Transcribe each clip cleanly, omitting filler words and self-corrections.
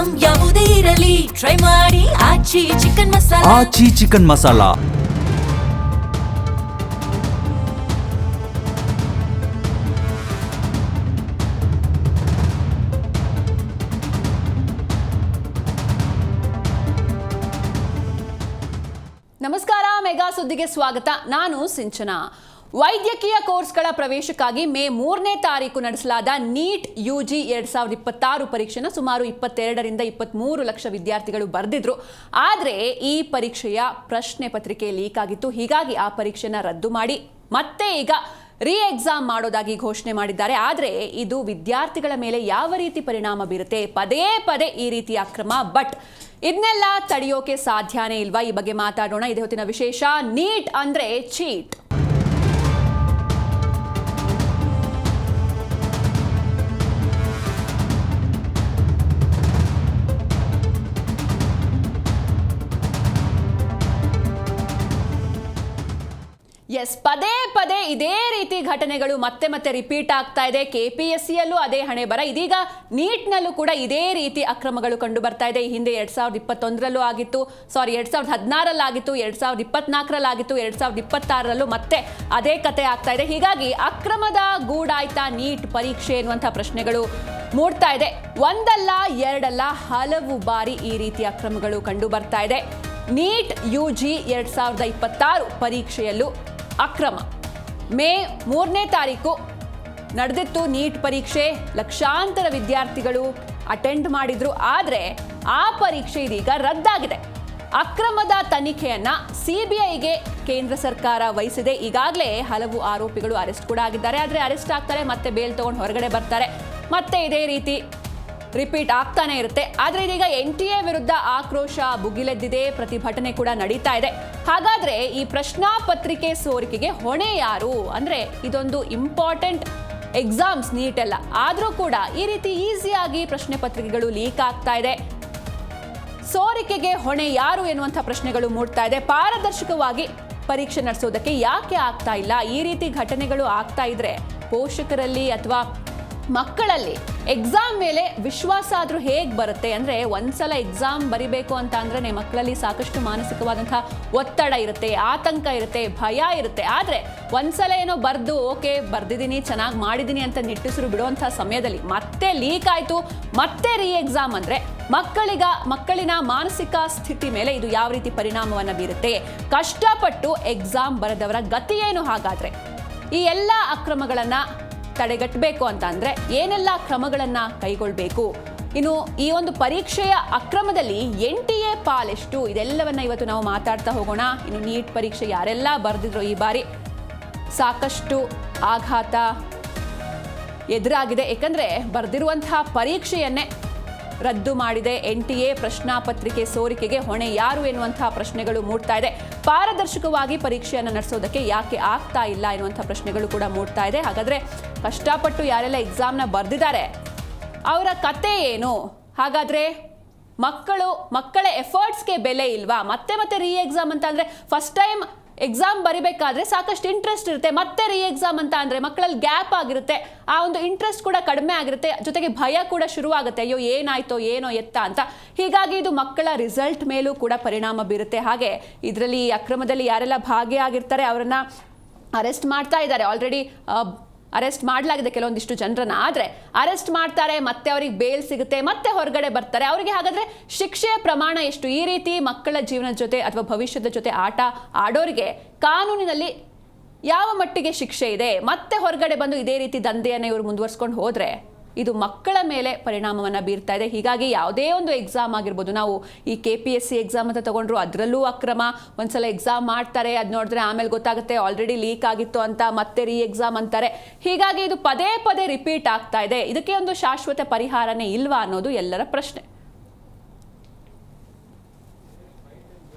Item ಯಾವುದೇ ಇರಲಿ try ಮಾಡಿ ಆಚಿ ಚಿಕನ್ ಮಸಾಲಾ. ಆಚಿ ಚಿಕನ್ ಮಸಾಲಾ. ನಮಸ್ಕಾರ, ಮೆಗಾ ಸುದ್ದಿಗೆ ಸ್ವಾಗತ. ನಾನು ಸಿಂಚನಾ. ವೈದ್ಯಕೀಯ ಕೋರ್ಸ್ಗಳ ಪ್ರವೇಶಕ್ಕಾಗಿ ಮೇ 3ನೇ ತಾರೀಕು ನಡೆಸಲಾದ ನೀಟ್ ಯುಜಿ 2026 ಪರೀಕ್ಷೆನ ಸುಮಾರು 22ರಿಂದ 23 ಲಕ್ಷ ವಿದ್ಯಾರ್ಥಿಗಳು ಬರೆದಿದ್ರು. ಆದರೆ ಈ ಪರೀಕ್ಷೆಯ ಪ್ರಶ್ನೆ ಪತ್ರಿಕೆ ಲೀಕ್ ಆಗಿತ್ತು. ಹೀಗಾಗಿ ಆ ಪರೀಕ್ಷೆನ ರದ್ದು ಮಾಡಿ ಮತ್ತೆ ಈಗ ಎಕ್ಸಾಮ್ ಮಾಡೋದಾಗಿ ಘೋಷಣೆ ಮಾಡಿದ್ದಾರೆ. ಆದರೆ ಇದು ವಿದ್ಯಾರ್ಥಿಗಳ ಮೇಲೆ ಯಾವ ರೀತಿ ಪರಿಣಾಮ ಬೀರುತ್ತೆ? ಪದೇ ಪದೇ ಈ ರೀತಿಯ ಅಕ್ರಮ, ಬಟ್ ಇದನ್ನೆಲ್ಲ ತಡೆಯೋಕೆ ಸಾಧ್ಯನೇ ಇಲ್ವಾ? ಈ ಬಗ್ಗೆ ಮಾತಾಡೋಣ. ಇದೇ ಹೊತ್ತಿನ ವಿಶೇಷ. ನೀಟ್ ಅಂದ್ರೆ ಚೀಟ್. ಎಸ್, ಪದೇ ಪದೇ ಇದೇ ರೀತಿ ಘಟನೆಗಳು ಮತ್ತೆ ಮತ್ತೆ ರಿಪೀಟ್ ಆಗ್ತಾ ಇದೆ. KPSCಯಲ್ಲೂ ಅದೇ ಹಣೆ ಬರ. ಇದೀಗ ನೀಟ್ನಲ್ಲೂ ಕೂಡ ಇದೇ ರೀತಿ ಅಕ್ರಮಗಳು ಕಂಡು ಬರ್ತಾ ಇದೆ. ಈ ಹಿಂದೆ 2021ರಲ್ಲೂ ಆಗಿತ್ತು, 2016ರಲ್ಲಿ ಆಗಿತ್ತು, 2024ರಲ್ಲಿ ಆಗಿತ್ತು, 2026ರಲ್ಲೂ ಮತ್ತೆ ಅದೇ ಕತೆ ಆಗ್ತಾ ಇದೆ. ಹೀಗಾಗಿ ಅಕ್ರಮದ ಗೂಡಾಯ್ತಾ ನೀಟ್ ಪರೀಕ್ಷೆ ಎನ್ನುವಂತಹ ಪ್ರಶ್ನೆಗಳು ಮೂಡ್ತಾ ಇದೆ. ಒಂದಲ್ಲ ಎರಡಲ್ಲ ಹಲವು ಬಾರಿ ಈ ರೀತಿ ಅಕ್ರಮಗಳು ಕಂಡು ಬರ್ತಾ ಇದೆ. ನೀಟ್ ಯುಜಿ 2026 ಪರೀಕ್ಷೆಯಲ್ಲೂ ಅಕ್ರಮ. ಮೇ 3ನೇ ತಾರೀಕು ನಡೆದಿತ್ತು ನೀಟ್ ಪರೀಕ್ಷೆ. ಲಕ್ಷಾಂತರ ವಿದ್ಯಾರ್ಥಿಗಳು ಅಟೆಂಡ್ ಮಾಡಿದ್ರು. ಆದರೆ ಆ ಪರೀಕ್ಷೆ ಇದೀಗ ರದ್ದಾಗಿದೆ. ಅಕ್ರಮದ ತನಿಖೆಯನ್ನ CBIಗೆ ಕೇಂದ್ರ ಸರ್ಕಾರ ವಹಿಸಿದೆ. ಈಗಾಗಲೇ ಹಲವು ಆರೋಪಿಗಳು ಅರೆಸ್ಟ್ ಕೂಡ ಆಗಿದ್ದಾರೆ. ಆದರೆ ಅರೆಸ್ಟ್ ಆಗ್ತಾರೆ, ಮತ್ತೆ ಬೇಲ್ ತಗೊಂಡು ಹೊರಗಡೆ ಬರ್ತಾರೆ, ಮತ್ತೆ ಇದೇ ರೀತಿ ರಿಪೀಟ್ ಆಗ್ತಾನೆ ಇರುತ್ತೆ. ಆದರೆ ಇದೀಗ NTA ವಿರುದ್ಧ ಆಕ್ರೋಶ ಭುಗಿಲೆದ್ದಿದೆ. ಪ್ರತಿಭಟನೆ ಕೂಡ ನಡೀತಾ ಇದೆ. ಹಾಗಾದ್ರೆ ಈ ಪ್ರಶ್ನಾ ಪತ್ರಿಕೆ ಸೋರಿಕೆಗೆ ಹೊಣೆ ಯಾರು? ಅಂದ್ರೆ ಇದೊಂದು ಇಂಪಾರ್ಟೆಂಟ್ ಎಕ್ಸಾಮ್ಸ್ ನೀಟ್ ಎಲ್ಲ, ಆದ್ರೂ ಕೂಡ ಈ ರೀತಿ ಈಸಿಯಾಗಿ ಪ್ರಶ್ನೆ ಪತ್ರಿಕೆಗಳು ಲೀಕ್ ಆಗ್ತಾ ಇದೆ. ಸೋರಿಕೆಗೆ ಹೊಣೆ ಯಾರು ಎನ್ನುವಂಥ ಪ್ರಶ್ನೆಗಳು ಮೂಡ್ತಾ ಇದೆ. ಪಾರದರ್ಶಕವಾಗಿ ಪರೀಕ್ಷೆ ನಡೆಸೋದಕ್ಕೆ ಯಾಕೆ ಆಗ್ತಾ ಇಲ್ಲ? ಈ ರೀತಿ ಘಟನೆಗಳು ಆಗ್ತಾ ಇದ್ರೆ ಪೋಷಕರಲ್ಲಿ ಅಥವಾ ಮಕ್ಕಳಲ್ಲಿ ಎಕ್ಸಾಮ್ ಮೇಲೆ ವಿಶ್ವಾಸ ಆದ್ರೂ ಹೇಗೆ ಬರುತ್ತೆ? ಅಂದ್ರೆ ಒಂದ್ಸಲ ಎಕ್ಸಾಮ್ ಬರಿಬೇಕು ಅಂತ ಅಂದ್ರೆ ಮಕ್ಕಳಲ್ಲಿ ಸಾಕಷ್ಟು ಮಾನಸಿಕವಾದಂತಹ ಒತ್ತಡ ಇರುತ್ತೆ, ಆತಂಕ ಇರುತ್ತೆ, ಭಯ ಇರುತ್ತೆ. ಆದ್ರೆ ಒಂದ್ಸಲ ಏನೋ ಬರ್ದು ಓಕೆ ಬರ್ದಿದ್ದೀನಿ, ಚೆನ್ನಾಗಿ ಮಾಡಿದ್ದೀನಿ ಅಂತ ನಿಟ್ಟುಸಿರು ಬಿಡುವಂತಹ ಸಮಯದಲ್ಲಿ ಮತ್ತೆ ಲೀಕ್ ಆಯ್ತು, ಮತ್ತೆ ಎಕ್ಸಾಮ್ ಅಂದ್ರೆ ಮಕ್ಕಳಿನ ಮಾನಸಿಕ ಸ್ಥಿತಿ ಮೇಲೆ ಇದು ಯಾವ ರೀತಿ ಪರಿಣಾಮವನ್ನ ಬೀರುತ್ತೆ? ಕಷ್ಟಪಟ್ಟು ಎಕ್ಸಾಮ್ ಬರೆದವರ ಗತಿ ಏನು? ಹಾಗಾದ್ರೆ ಈ ಎಲ್ಲ ಅಕ್ರಮಗಳನ್ನ ತಡೆಗಟ್ಟಬೇಕು ಅಂತ ಅಂದ್ರೆ ಏನೆಲ್ಲ ಕ್ರಮಗಳನ್ನ ಕೈಗೊಳ್ಳಬೇಕು? ಇನ್ನು ಈ ಒಂದು ಪರೀಕ್ಷೆಯ ಅಕ್ರಮದಲ್ಲಿ NTA ಪಾಲೆಷ್ಟು? ಇದೆಲ್ಲವನ್ನ ಇವತ್ತು ನಾವು ಮಾತಾಡ್ತಾ ಹೋಗೋಣ. ಇನ್ನು ನೀಟ್ ಪರೀಕ್ಷೆ ಯಾರೆಲ್ಲ ಬರೆದಿದ್ರು ಈ ಬಾರಿ ಸಾಕಷ್ಟು ಆಘಾತ ಎದುರಾಗಿದೆ. ಯಾಕಂದ್ರೆ ಬರೆದಿರುವಂತಹ ಪರೀಕ್ಷೆಯನ್ನೇ ರದ್ದು ಮಾಡಿದೆ NTA. ಪ್ರಶ್ನಾ ಪತ್ರಿಕೆ ಸೋರಿಕೆಗೆ ಹೊಣೆ ಯಾರು ಎನ್ನುವಂತಹ ಪ್ರಶ್ನೆಗಳು ಮೂಡ್ತಾ ಇದೆ. ಪಾರದರ್ಶಕವಾಗಿ ಪರೀಕ್ಷೆಯನ್ನು ನಡೆಸೋದಕ್ಕೆ ಯಾಕೆ ಆಗ್ತಾ ಇಲ್ಲ ಎನ್ನುವಂಥ ಪ್ರಶ್ನೆಗಳು ಕೂಡ ಮೂಡ್ತಾ ಇದೆ. ಹಾಗಾದ್ರೆ ಕಷ್ಟಪಟ್ಟು ಯಾರೆಲ್ಲ ಎಕ್ಸಾಮ್ನ ಬರೆದಿದ್ದಾರೆ ಅವರ ಕತೆ ಏನು? ಹಾಗಾದ್ರೆ ಮಕ್ಕಳ ಎಫರ್ಟ್ಸ್ಗೆ ಬೆಲೆ ಇಲ್ವಾ? ಮತ್ತೆ ಎಕ್ಸಾಮ್ ಅಂತ ಅಂದ್ರೆ ಫಸ್ಟ್ ಟೈಮ್ ಎಕ್ಸಾಮ್ ಬರಿಬೇಕಾದ್ರೆ ಸಾಕಷ್ಟು ಇಂಟ್ರೆಸ್ಟ್ ಇರುತ್ತೆ, ಮತ್ತೆ ಎಕ್ಸಾಮ್ ಅಂತ ಅಂದ್ರೆ ಮಕ್ಕಳಲ್ಲಿ ಗ್ಯಾಪ್ ಆಗಿರುತ್ತೆ, ಆ ಒಂದು ಇಂಟ್ರೆಸ್ಟ್ ಕೂಡ ಕಡಿಮೆ ಆಗಿರುತ್ತೆ, ಜೊತೆಗೆ ಭಯ ಕೂಡ ಶುರುವಾಗುತ್ತೆ, ಅಯ್ಯೋ ಏನಾಯ್ತೋ ಏನೋ ಎತ್ತ ಅಂತ. ಹೀಗಾಗಿ ಇದು ಮಕ್ಕಳ ರಿಸಲ್ಟ್ ಮೇಲೂ ಕೂಡ ಪರಿಣಾಮ ಬೀರುತ್ತೆ. ಹಾಗೆ ಇದರಲ್ಲಿ ಅಕ್ರಮದಲ್ಲಿ ಯಾರೆಲ್ಲ ಭಾಗಿಯಾಗಿರ್ತಾರೆ ಅವರನ್ನ ಅರೆಸ್ಟ್ ಮಾಡ್ತಾ ಇದ್ದಾರೆ. ಆಲ್ರೆಡಿ ಅರೆಸ್ಟ್ ಮಾಡಲಾಗಿದೆ ಕೆಲವೊಂದಿಷ್ಟು ಜನರನ್ನ. ಆದರೆ ಅರೆಸ್ಟ್ ಮಾಡ್ತಾರೆ, ಮತ್ತೆ ಅವ್ರಿಗೆ ಬೇಲ್ ಸಿಗುತ್ತೆ, ಮತ್ತೆ ಹೊರಗಡೆ ಬರ್ತಾರೆ. ಅವರಿಗೆ ಹಾಗಾದ್ರೆ ಶಿಕ್ಷೆಯ ಪ್ರಮಾಣ ಎಷ್ಟು? ಈ ರೀತಿ ಮಕ್ಕಳ ಜೀವನದ ಜೊತೆ ಅಥವಾ ಭವಿಷ್ಯದ ಜೊತೆ ಆಟ ಆಡೋರಿಗೆ ಕಾನೂನಿನಲ್ಲಿ ಯಾವ ಮಟ್ಟಿಗೆ ಶಿಕ್ಷೆ ಇದೆ? ಮತ್ತೆ ಹೊರಗಡೆ ಬಂದು ಇದೇ ರೀತಿ ದಂಧೆಯನ್ನು ಇವರು ಮುಂದುವರ್ಸ್ಕೊಂಡು ಹೋದ್ರೆ ಇದು ಮಕ್ಕಳ ಮೇಲೆ ಪರಿಣಾಮವನ್ನು ಬೀರ್ತಾ ಇದೆ. ಹೀಗಾಗಿ ಯಾವುದೇ ಒಂದು ಎಕ್ಸಾಮ್ ಆಗಿರ್ಬೋದು, ನಾವು ಈ KPSC ಎಕ್ಸಾಮ್ ಅಂತ ತಗೊಂಡ್ರು, ಅದರಲ್ಲೂ ಅಕ್ರಮ. ಒಂದ್ಸಲ ಎಕ್ಸಾಮ್ ಮಾಡ್ತಾರೆ, ಅದು ನೋಡಿದ್ರೆ ಆಮೇಲೆ ಗೊತ್ತಾಗುತ್ತೆ ಆಲ್ರೆಡಿ ಲೀಕ್ ಆಗಿತ್ತು ಅಂತ, ಮತ್ತೆ ಎಕ್ಸಾಮ್ ಅಂತಾರೆ. ಹೀಗಾಗಿ ಇದು ಪದೇ ಪದೇ ರಿಪೀಟ್ ಆಗ್ತಾ ಇದೆ. ಇದಕ್ಕೆ ಒಂದು ಶಾಶ್ವತ ಪರಿಹಾರನೇ ಇಲ್ವಾ ಅನ್ನೋದು ಎಲ್ಲರ ಪ್ರಶ್ನೆ.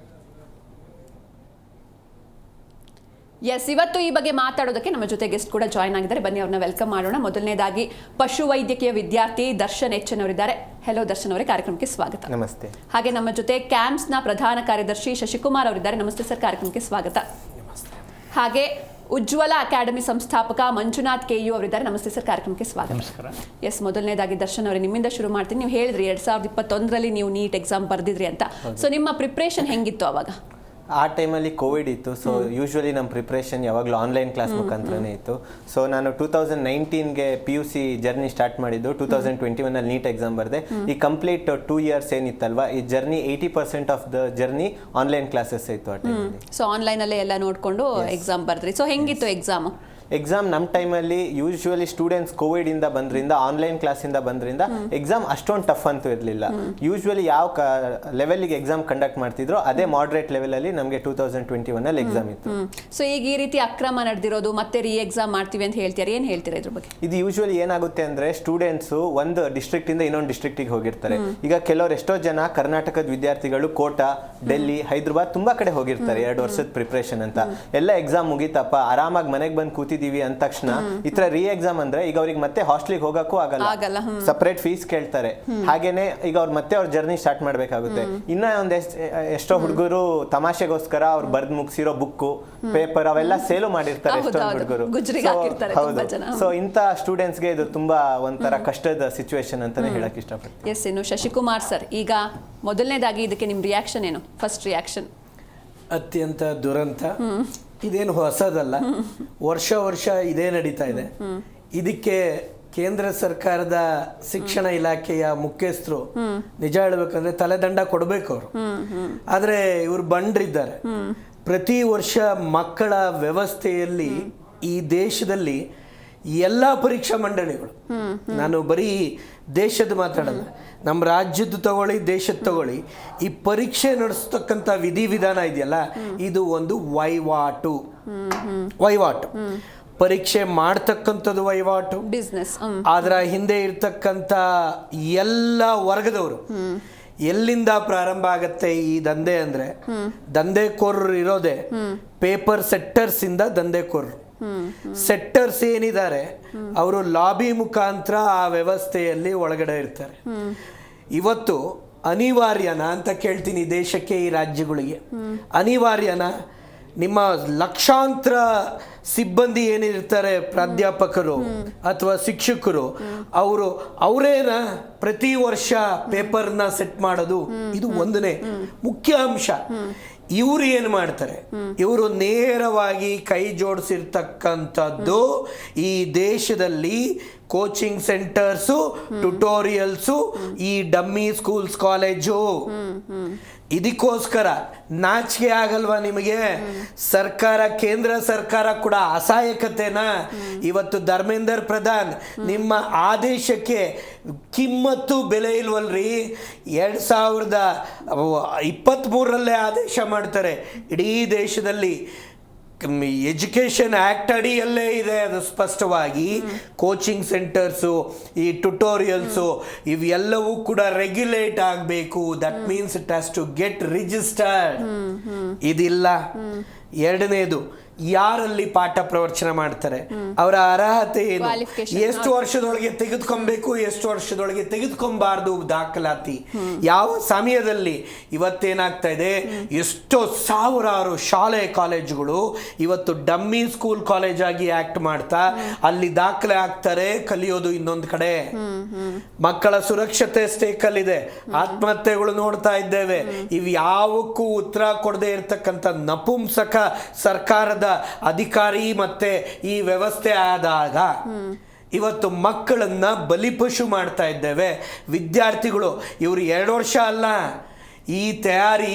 ಎಸ್, ಇವತ್ತು ಈ ಬಗ್ಗೆ ಮಾತಾಡೋದಕ್ಕೆ ನಮ್ಮ ಜೊತೆ ಗೆಸ್ಟ್ ಕೂಡ ಜಾಯ್ನ್ ಆಗಿದ್ದಾರೆ. ಬನ್ನಿ ಅವ್ರನ್ನ ವೆಲ್ಕಮ್ ಮಾಡೋಣ. ಮೊದಲನೇದಾಗಿ ಪಶು ವೈದ್ಯಕೀಯ ವಿದ್ಯಾರ್ಥಿ ದರ್ಶನ್ HN ಅವರಿದ್ದಾರೆ. ಹೆಲೋ ದರ್ಶನ್ ಅವರೇ, ಕಾರ್ಯಕ್ರಮಕ್ಕೆ ಸ್ವಾಗತ. ನಮಸ್ತೆ. ಹಾಗೆ ನಮ್ಮ ಜೊತೆ ಕ್ಯಾಂಪ್ಸ್ನ ಪ್ರಧಾನ ಕಾರ್ಯದರ್ಶಿ ಶಶಿಕುಮಾರ್ ಅವರಿದ್ದಾರೆ. ನಮಸ್ತೆ ಸರ್, ಕಾರ್ಯಕ್ರಮಕ್ಕೆ ಸ್ವಾಗತ. ಹಾಗೆ ಉಜ್ವಲ ಅಕಾಡೆಮಿ ಸಂಸ್ಥಾಪಕ ಮಂಜುನಾಥ್ KU ಅವರಿದ್ದಾರೆ. ನಮಸ್ತೆ ಸರ್, ಕಾರ್ಯಕ್ರಮಕ್ಕೆ ಸ್ವಾಗತ. ನಮಸ್ಕಾರ. ಎಸ್, ಮೊದಲನೇದಾಗಿ ದರ್ಶನ್ ಅವರೇ, ನಿಮ್ಮಿಂದ ಶುರು ಮಾಡ್ತೀನಿ. ನೀವು ಹೇಳಿದ್ರಿ 2021ರಲ್ಲಿ ನೀವು ನೀಟ್ ಎಕ್ಸಾಮ್ ಬರ್ದಿದ್ರಿ ಅಂತ. ಸೊ ನಿಮ್ಮ ಪ್ರಿಪ್ರೇಷನ್ ಹೆಂಗಿತ್ತು ಅವಾಗ? ಆ ಟೈಮಲ್ಲಿ ಕೋವಿಡ್ ಇತ್ತು. ಸೊ ಯೂಶ್ವಲಿ ನಮ್ಮ ಪ್ರಿಪ್ರೇಷನ್ ಯಾವಾಗಲೂ ಆನ್ಲೈನ್ ಕ್ಲಾಸ್ ಮುಖಾಂತರನೇ ಇತ್ತು. ಸೊ ನಾನು 2019ಗೆ PUC ಜರ್ನಿ ಸ್ಟಾರ್ಟ್ ಮಾಡಿದ್ದು. 2021ಅಲ್ಲಿ ನೀಟ್ ಎಕ್ಸಾಮ್ ಬರೆದೆ. ಈ ಕಂಪ್ಲೀಟ್ 2 years ಏನಿತ್ತಲ್ವಾ, ಈ journey 80% of the journey online classes ಇತ್ತು ಆ ಟೈಮಲ್ಲಿ. ಸೊ ಆನ್ಲೈನಲ್ಲೇ ಎಲ್ಲ ನೋಡಿಕೊಂಡು ಎಕ್ಸಾಮ್ ಬರ್ದ್ರಿ. ಸೊ ಹೆಂಗಿತ್ತು ಎಕ್ಸಾಮ್? ಎಕ್ಸಾಮ್ ನಮ್ಮ ಟೈಮಲ್ಲಿ ಯೂಶ್ವಲಿ ಸ್ಟೂಡೆಂಟ್ಸ್ ಕೋವಿಡಿಂದ ಬಂದ್ರಿಂದ, ಆನ್ಲೈನ್ ಕ್ಲಾಸಿಂದ ಬಂದ್ರಿಂದ ಎಕ್ಸಾಮ್ ಅಷ್ಟೊಂದು ಟಫ್ ಅಂತೂ ಇರಲಿಲ್ಲ. ಯೂಶ್ವಲಿ ಯಾವ ಲೆವೆಲ್ಗೆ ಎಕ್ಸಾಮ್ ಕಂಡಕ್ಟ್ ಮಾಡ್ತಿದ್ರು ಅದೇ ಮಾಡ್ರೇಟ್ ಲೆವೆಲಲ್ಲಿ ನಮಗೆ 2021ಅಲ್ಲಿ ಎಕ್ಸಾಮ್ ಇತ್ತು. ಸೊ ಈಗ ಈ ರೀತಿ ಅಕ್ರಮ ನಡೆದಿರೋದು, ಮತ್ತೆ ಎಕ್ಸಾಮ್ ಮಾಡ್ತೀವಿ ಅಂತ ಹೇಳ್ತಾರೆ, ಏನು ಹೇಳ್ತೀರಾ ಇದ್ರ ಬಗ್ಗೆ? ಇದು ಯೂಶ್ವಲಿ ಏನಾಗುತ್ತೆ ಅಂದರೆ, ಸ್ಟೂಡೆಂಟ್ಸು ಒಂದು ಡಿಸ್ಟ್ರಿಕ್ಟಿಂದ ಇನ್ನೊಂದು ಡಿಸ್ಟ್ರಿಕ್ಟಿಗೆ ಹೋಗಿರ್ತಾರೆ. ಈಗ ಕೆಲವರು ಎಷ್ಟೋ ಜನ ಕರ್ನಾಟಕದ ವಿದ್ಯಾರ್ಥಿಗಳು ಕೋಟಾ, ಡೆಲ್ಲಿ, ಹೈದರಾಬಾದ್ ತುಂಬ ಕಡೆ ಹೋಗಿರ್ತಾರೆ 2 ವರ್ಷದ ಪ್ರಿಪ್ರೇಷನ್ ಅಂತ. ಎಲ್ಲ ಎಕ್ಸಾಮ್ ಮುಗಿತಪ್ಪ, ಆರಾಮಾಗಿ ಮನೆಗೆ ಬಂದು ಕೂತಿದ್ದೀವಿ ಅಂದ ತಕ್ಷಣ ಈ ತರ ಎಕ್ಸಾಮ್ ಅಂದ್ರೆ ಈಗ ಅವ್ರಿಗೆ ಮತ್ತೆ ಹಾಸ್ಟೆಲ್ಗೆ ಹೋಗಕ್ಕೂ ಆಗಲ್ಲ, ಸಪರೇಟ್ ಫೀಸ್ ಕೇಳ್ತಾರೆ. ಹಾಗೇನೆ ಈಗ ಅವ್ರು ಮತ್ತೆ ಅವ್ರ ಜರ್ನಿ ಸ್ಟಾರ್ಟ್ ಮಾಡ್ಬೇಕಾಗುತ್ತೆ. ಇನ್ನ ಎಷ್ಟೋ ಹುಡುಗರು ತಮಾಷೆಗೋಸ್ಕರ ಅವ್ರು ಬರ್ದ್ ಮುಗಿಸಿರೋ ಬುಕ್ಕು, ಪೇಪರ್ ಅವೆಲ್ಲ ಸೇಲು ಮಾಡಿರ್ತಾರೆ ಎಷ್ಟೊಂದು ಹುಡುಗರು. ಹೌದು. ಸೊ ಇಂಥ ಸ್ಟೂಡೆಂಟ್ಸ್ಗೆ ಇದು ತುಂಬಾ ಒಂಥರ ಕಷ್ಟದ ಸಿಚುವೇಶನ್ ಅಂತಾನೆ ಹೇಳಕ್ ಇಷ್ಟಪಡ್ತೀನಿ. ಎಸ್, ಇನ್ನು ಶಶಿಕುಮಾರ್ ಸರ್, ಈಗ ಮೊದಲನೇದಾಗಿ ಇದಕ್ಕೆ ನಿಮ್ ರಿಯಾಕ್ಷನ್ ಏನು? First reaction? ಅತ್ಯಂತ ದುರಂತ. ಇದೇನು ಹೊಸದಲ್ಲ, ವರ್ಷ ಇದೇ ನಡೀತಾ ಇದೆ. ಇದಕ್ಕೆ ಕೇಂದ್ರ ಸರ್ಕಾರದ ಶಿಕ್ಷಣ ಇಲಾಖೆಯ ಮುಖ್ಯಸ್ಥರು ನಿಜ ಹೇಳ್ಬೇಕಂದ್ರೆ ತಲೆದಂಡ ಕೊಡ್ಬೇಕು ಅವರು. ಆದ್ರೆ ಇವರು ಬಂಡ್ರಿದ್ದಾರೆ. ಪ್ರತಿ ವರ್ಷ ಮಕ್ಕಳ ವ್ಯವಸ್ಥೆಯಲ್ಲಿ ಈ ದೇಶದಲ್ಲಿ ಎಲ್ಲ ಪರೀಕ್ಷಾ ಮಂಡಳಿಗಳು, ನಾನು ಬರೀ ದೇಶದ ಮಾತಾಡಲ್ಲ, ನಮ್ಮ ರಾಜ್ಯದ ತಗೊಳ್ಳಿ, ದೇಶದ ತಗೊಳ್ಳಿ, ಈ ಪರೀಕ್ಷೆ ನಡೆಸ್ತಕ್ಕಂಥ ವಿಧಿವಿಧಾನ ಇದೆಯಲ್ಲ, ಇದು ಒಂದು ವಹಿವಾಟು. ಪರೀಕ್ಷೆ ಮಾಡ್ತಕ್ಕಂಥದ್ದು ವಹಿವಾಟು, ಬಿಸ್ನೆಸ್. ಅದರ ಹಿಂದೆ ಇರ್ತಕ್ಕಂಥ ಎಲ್ಲ ವರ್ಗದವರು. ಎಲ್ಲಿಂದ ಪ್ರಾರಂಭ ಆಗತ್ತೆ ಈ ದಂಧೆ ಅಂದ್ರೆ, ದಂಧೆಕೋರರು ಇರೋದೇ ಪೇಪರ್ ಸೆಟ್ಟರ್ಸ್ ಇಂದ ದಂಧೆಕೋರರು. ಸೆಟ್ಟರ್ಸ್ ಏನಿದ್ದಾರೆ ಅವರು ಲಾಬಿ ಮುಖಾಂತರ ಆ ವ್ಯವಸ್ಥೆಯಲ್ಲಿ ಒಳಗಡೆ ಇರ್ತಾರೆ. ಇವತ್ತು ಅನಿವಾರ್ಯನ ಅಂತ ಕೇಳ್ತೀನಿ ದೇಶಕ್ಕೆ, ಈ ರಾಜ್ಯಗಳಿಗೆ ಅನಿವಾರ್ಯನ? ನಿಮ್ಮ ಲಕ್ಷಾಂತರ ಸಿಬ್ಬಂದಿ ಏನಿರ್ತಾರೆ, ಪ್ರಾಧ್ಯಾಪಕರು ಅಥವಾ ಶಿಕ್ಷಕರು, ಅವರೇನ ಪ್ರತಿ ವರ್ಷ ಪೇಪರ್ನ ಸೆಟ್ ಮಾಡೋದು? ಇದು ಒಂದನೇ ಮುಖ್ಯ ಅಂಶ. ಇವರು ಏನು ಮಾಡ್ತಾರೆ, ಇವರು ನೇರವಾಗಿ ಕೈ ಜೋಡಿಸಿರ್ತಕ್ಕಂಥದ್ದು ಈ ದೇಶದಲ್ಲಿ ಕೋಚಿಂಗ್ ಸೆಂಟರ್ಸು, ಟ್ಯುಟೋರಿಯಲ್ಸು, ಈ ಡಮ್ಮಿ ಸ್ಕೂಲ್ಸ್, ಕಾಲೇಜು. ಇದಕ್ಕೋಸ್ಕರ ನಾಚಿಕೆ ಆಗಲ್ವಾ ನಿಮಗೆ? ಸರ್ಕಾರ, ಕೇಂದ್ರ ಸರ್ಕಾರ ಕೂಡ ಅಸಹಾಯಕತೆನ. ಇವತ್ತು ಧರ್ಮೇಂದ್ರ ಪ್ರಧಾನ್ ನಿಮ್ಮ ಆದೇಶಕ್ಕೆ ಕಿಮ್ಮತ್ತು ಬೆಲೆ ಇಲ್ವಲ್ರಿ? 2023ರಲ್ಲೇ ಆದೇಶ ಮಾಡ್ತಾರೆ. ಇಡೀ ದೇಶದಲ್ಲಿ ಎಜುಕೇಷನ್ ಆಕ್ಟ್ ಅಡಿಯಲ್ಲೇ ಇದೆ ಅದು ಸ್ಪಷ್ಟವಾಗಿ. ಕೋಚಿಂಗ್ ಸೆಂಟರ್ಸು, ಈ ಟ್ಯುಟೋರಿಯಲ್ಸು, ಇವೆಲ್ಲವೂ ಕೂಡ ರೆಗ್ಯುಲೇಟ್ ಆಗಬೇಕು. That means it has to get registered. ಇದಿಲ್ಲ. ಎರಡನೇದು, ಯಾರಲ್ಲಿ ಪಾಠ ಪ್ರವಚನ ಮಾಡ್ತಾರೆ, ಅವರ ಅರ್ಹತೆ ಏನು, ಎಷ್ಟು ವರ್ಷದೊಳಗೆ ತೆಗೆದುಕೊಬೇಕು, ಎಷ್ಟು ವರ್ಷದೊಳಗೆ ತೆಗೆದುಕೊಬಾರ್ದು ದಾಖಲಾತಿ, ಯಾವ ಸಮಯದಲ್ಲಿ. ಇವತ್ತೇನಾಗ್ತಾ ಇದೆ, ಎಷ್ಟೋ ಸಾವಿರಾರು ಶಾಲೆ ಕಾಲೇಜುಗಳು ಇವತ್ತು ಡಮ್ಮಿ ಸ್ಕೂಲ್ ಕಾಲೇಜ್ ಆಗಿ ಆಕ್ಟ್ ಮಾಡ್ತಾ ಅಲ್ಲಿ ದಾಖಲೆ ಆಗ್ತಾರೆ, ಕಲಿಯೋದು ಇನ್ನೊಂದು ಕಡೆ. ಮಕ್ಕಳ ಸುರಕ್ಷತೆ ಸ್ಟೇಕಲ್ಲಿದೆ. ಆತ್ಮಹತ್ಯೆಗಳು ನೋಡ್ತಾ ಇದ್ದೇವೆ. ಇವು ಯಾವಕ್ಕೂ ಉತ್ತರ ಕೊಡದೆ ಇರತಕ್ಕಂಥ ನಪುಂಸಕ ಸರ್ಕಾರದ ಅಧಿಕಾರಿ ಮತ್ತೆ ಈ ವ್ಯವಸ್ಥೆ ಆದಾಗ ಇವತ್ತು ಮಕ್ಕಳನ್ನ ಬಲಿಪಶು ಮಾಡ್ತಾ ಇದ್ದೇವೆ. ವಿದ್ಯಾರ್ಥಿಗಳು ಇವರು 2 ವರ್ಷ ಅಲ್ಲ, ಈ ತಯಾರಿ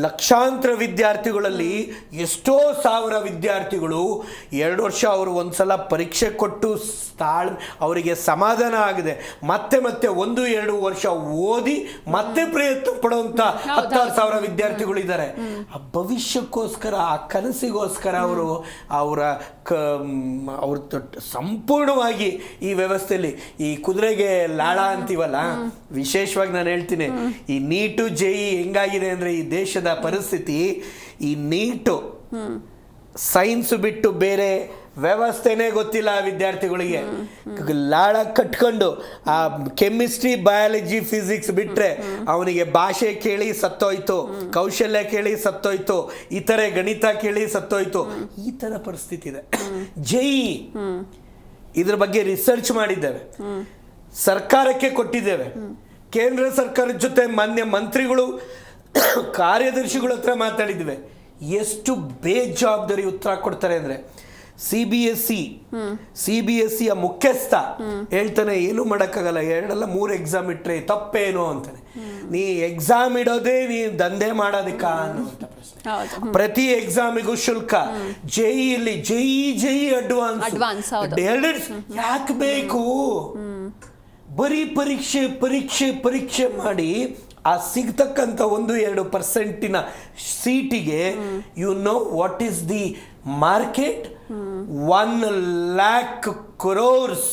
ಲಕ್ಷಾಂತರ ವಿದ್ಯಾರ್ಥಿಗಳಲ್ಲಿ ಎಷ್ಟೋ ಸಾವಿರ ವಿದ್ಯಾರ್ಥಿಗಳು 2 ವರ್ಷ ಅವರು ಒಂದ್ಸಲ ಪರೀಕ್ಷೆ ಕೊಟ್ಟು ಅವರಿಗೆ ಸಮಾಧಾನ ಆಗಿದೆ, ಮತ್ತೆ 1-2 ವರ್ಷ ಓದಿ ಮತ್ತೆ ಪ್ರಯತ್ನ ಪಡುವಂತ 10,000 ವಿದ್ಯಾರ್ಥಿಗಳು ಇದ್ದಾರೆ. ಆ ಭವಿಷ್ಯಕ್ಕೋಸ್ಕರ, ಆ ಕನಸಿಗೋಸ್ಕರ ಅವರ ಸಂಪೂರ್ಣವಾಗಿ ಈ ವ್ಯವಸ್ಥೆಯಲ್ಲಿ ಈ ಕುದುರೆಗೆ ಲಾಳ ಅಂತೀವಲ್ಲ, ವಿಶೇಷವಾಗಿ ನಾನು ಹೇಳ್ತೀನಿ, ಈ ನೀಟು JEE ಹೆಂಗಾಗಿದೆ ಅಂದ್ರೆ ಈ ದೇಶದ ಪರಿಸ್ಥಿತಿ, ಈ ನೀಟು ಸೈನ್ಸ್ ಬಿಟ್ಟು ಬೇರೆ ವ್ಯವಸ್ಥೆನೇ ಗೊತ್ತಿಲ್ಲ ಆ ವಿದ್ಯಾರ್ಥಿಗಳಿಗೆ. ಲಾಳ ಕಟ್ಕೊಂಡು ಆ ಕೆಮಿಸ್ಟ್ರಿ, ಬಯಾಲಜಿ, ಫಿಸಿಕ್ಸ್ ಬಿಟ್ರೆ ಅವನಿಗೆ ಭಾಷೆ ಕೇಳಿ ಸತ್ತೋಯ್ತು, ಕೌಶಲ್ಯ ಕೇಳಿ ಸತ್ತೋಯ್ತು, ಇತರೆ ಗಣಿತ ಕೇಳಿ ಸತ್ತೋಯ್ತು. ಈ ತರ ಪರಿಸ್ಥಿತಿ ಇದೆ. JEE ಇದ್ರ ಬಗ್ಗೆ ರಿಸರ್ಚ್ ಮಾಡಿದ್ದೇವೆ, ಸರ್ಕಾರಕ್ಕೆ ಕೊಟ್ಟಿದ್ದೇವೆ. ಕೇಂದ್ರ ಸರ್ಕಾರದ ಜೊತೆ ಮಾನ್ಯ ಮಂತ್ರಿಗಳು, ಕಾರ್ಯದರ್ಶಿಗಳ ಹತ್ರ ಮಾತಾಡಿದ್ವಿ. ಎಷ್ಟು ಬೇಜವಾಬ್ದಾರಿ ಉತ್ತರ ಕೊಡ್ತಾರೆ ಅಂದ್ರೆ, CBSE ಮುಖ್ಯಸ್ಥ ಹೇಳ್ತಾನೆ ಏನು ಮಾಡೋಕ್ಕಾಗಲ್ಲ, 2 ಅಲ್ಲ 3 ಎಕ್ಸಾಮ್ ಇಟ್ರೆ ತಪ್ಪೇನು ಅಂತಾನೆ. ನೀ ಎಕ್ಸಾಮ್ ಇಡೋದೇ ನೀ ದಂಧೆ ಮಾಡೋದಕ್ಕ ಅನ್ನುವಂಥ ಪ್ರಶ್ನೆ. ಪ್ರತಿ ಎಕ್ಸಾಮಿಗೂ ಶುಲ್ಕ. JEE ಅಡ್ವಾನ್ಸ್ ಯಾಕೆ ಬೇಕು? ಬರೀ ಪರೀಕ್ಷೆ ಮಾಡಿ ಆ ಸಿಗ್ತಕ್ಕಂಥ 1-2% ಸೀಟಿಗೆ you know what is the market? 1 lakh crores.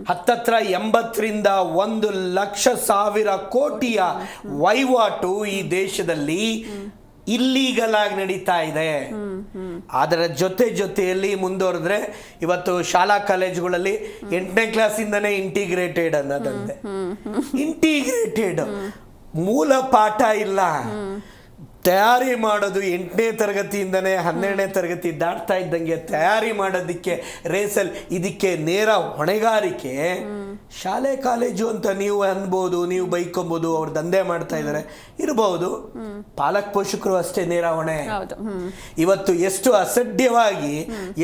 ಹತ್ತತ್ರ 80ರಿಂದ 1 ಲಕ್ಷ ಸಾವಿರ ಕೋಟಿಯ ವಹಿವಾಟು ಈ ದೇಶದಲ್ಲಿ ಇಲ್ಲೀಗಲ್ ಆಗಿ ನಡೀತಾ ಇದೆ. ಅದರ ಜೊತೆಯಲ್ಲಿ ಮುಂದುವರೆದ್ರೆ ಇವತ್ತು ಶಾಲಾ ಕಾಲೇಜುಗಳಲ್ಲಿ 8ನೇ ಕ್ಲಾಸಿಂದನೇ ಇಂಟಿಗ್ರೇಟೆಡ್ ಅನ್ನೋದಂತೆ. ಇಂಟಿಗ್ರೇಟೆಡ್ ಮೂಲ ಪಾಠ ಇಲ್ಲ. ತಯಾರಿ ಮಾಡೋದು 8ನೇ ತರಗತಿಯಿಂದನೇ 12ನೇ ತರಗತಿ ದಾಟ್ತಾ ಇದ್ದಂಗೆ ತಯಾರಿ ಮಾಡೋದಕ್ಕೆ ರೇಸಲ್. ಇದಕ್ಕೆ ನೇರ ಹೊಣೆಗಾರಿಕೆ ಶಾಲೆ ಕಾಲೇಜು ಅಂತ ನೀವು ಅನ್ಬೋದು, ನೀವು ಬೈಕೊಬೋದು, ಅವ್ರು ದಂಧೆ ಮಾಡ್ತಾ ಇದ್ದಾರೆ ಇರಬಹುದು. ಪಾಲಕ ಪೋಷಕರು ಅಷ್ಟೇ ನೇರ ಹೊಣೆ. ಇವತ್ತು ಎಷ್ಟು ಅಸಡ್ಯವಾಗಿ,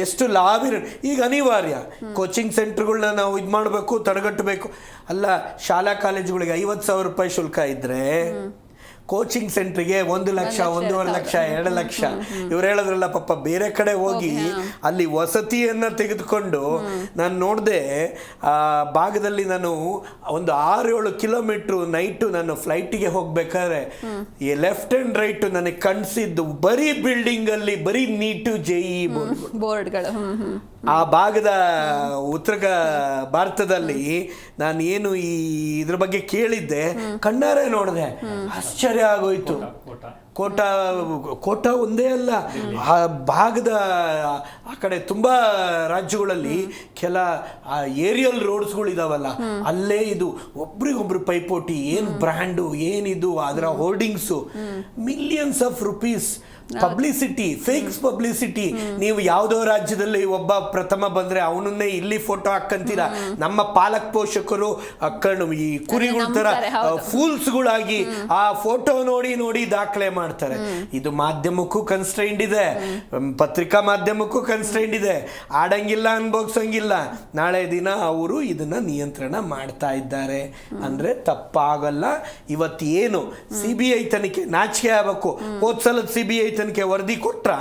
ಎಷ್ಟು ಲಾಭ. ಈಗ ಅನಿವಾರ್ಯ ಕೋಚಿಂಗ್ ಸೆಂಟರ್ಗಳನ್ನ ನಾವು ಇದು ಮಾಡಬೇಕು, ತಡೆಗಟ್ಟಬೇಕು. ಅಲ್ಲ, ಶಾಲಾ ಕಾಲೇಜುಗಳಿಗೆ 50,000 ರೂಪಾಯಿ ಶುಲ್ಕ ಇದ್ರೆ ಕೋಚಿಂಗ್ ಸೆಂಟ್ರಿಗೆ 1 ಲಕ್ಷ, 1.5 ಲಕ್ಷ, 2 ಲಕ್ಷ. ಇವ್ರು ಹೇಳಿದ್ರಲ್ಲ ಪಾಪ, ಬೇರೆ ಕಡೆ ಹೋಗಿ ಅಲ್ಲಿ ವಸತಿಯನ್ನ ತೆಗೆದುಕೊಂಡು ನಾನು ನೋಡಿದೆ. ಆ ಭಾಗದಲ್ಲಿ ನಾನು ಒಂದು 6-7 ಕಿಲೋಮೀಟ್ರು ನೈಟು ನಾನು ಫ್ಲೈಟಿಗೆ ಹೋಗ್ಬೇಕಾದ್ರೆ ಈ ಲೆಫ್ಟ್ ಅಂಡ್ ರೈಟ್ ನನಗೆ ಕಾಣಿಸಿದ್ದು ಬರೀ ಬಿಲ್ಡಿಂಗ್ ಅಲ್ಲಿ ಬರೀ ನೀಟು JEE ಬೋರ್ಡ್ಗಳು. ಆ ಭಾಗದ ಉತ್ತರ ಭಾರತದಲ್ಲಿ ನಾನು ಏನು ಇದ್ರ ಬಗ್ಗೆ ಕೇಳಿದ್ದೆ, ಕಣ್ಣಾರೆ ನೋಡಿದೆ, ಆಶ್ಚರ್ಯ ಆಗೋಯ್ತು. ಕೋಟ ಒಂದೇ ಅಲ್ಲ, ಆ ಭಾಗದ ಆ ಕಡೆ ತುಂಬಾ ರಾಜ್ಯಗಳಲ್ಲಿ ಕೆಲ ಏರಿಯಲ್ ರೋಡ್ಸ್ಗಳು ಇದಾವಲ್ಲ, ಅಲ್ಲೇ ಇದು ಒಬ್ರಿಗೊಬ್ರು ಪೈಪೋಟಿ. ಏನ್ ಬ್ರ್ಯಾಂಡು, ಏನಿದು, ಅದರ hoardings, millions of rupees publicity, fakes publicity. ನೀವು ಯಾವುದೋ ರಾಜ್ಯದಲ್ಲಿ ಒಬ್ಬ ಪ್ರಥಮ ಬಂದ್ರೆ ಅವನನ್ನೇ ಇಲ್ಲಿ ಫೋಟೋ ಹಾಕಂತೀರಾ. ನಮ್ಮ ಪಾಲಕ ಪೋಷಕರು ಈ ಕುರಿಗಳ ತರ ಫೂಲ್ಸ್ಗಳಾಗಿ ಆ ಫೋಟೋ ನೋಡಿ ದಾಖಲೆ ಮಾಡ್ತಾರೆ. ಇದು ಮಾಧ್ಯಮಕ್ಕೂ ಕನ್ಸ್ಟ್ರೈಂಡ್ ಇದೆ, ಪತ್ರಿಕಾ ಮಾಧ್ಯಮಕ್ಕೂ ಕನ್ಸ್ಟ್ರೈಂಡ್ ಇದೆ. ಆಡಂಗಿಲ್ಲ, ಅನ್ಭೋಗ್ಸಂಗಿಲ್ಲ. ನಾಳೆ ದಿನ ಅವರು ಇದನ್ನ ನಿಯಂತ್ರಣ ಮಾಡ್ತಾ ಇದ್ದಾರೆ ಅಂದ್ರೆ ತಪ್ಪಾಗಲ್ಲ. ಇವತ್ತು ಏನು CBI ತನಿಖೆ ನಾಚಿಕೆ ಆಗಬೇಕು. ಹೋದ್ಸಲದ CBI ತನಿಖೆ ವರದಿ ಕೊಟ್ರ,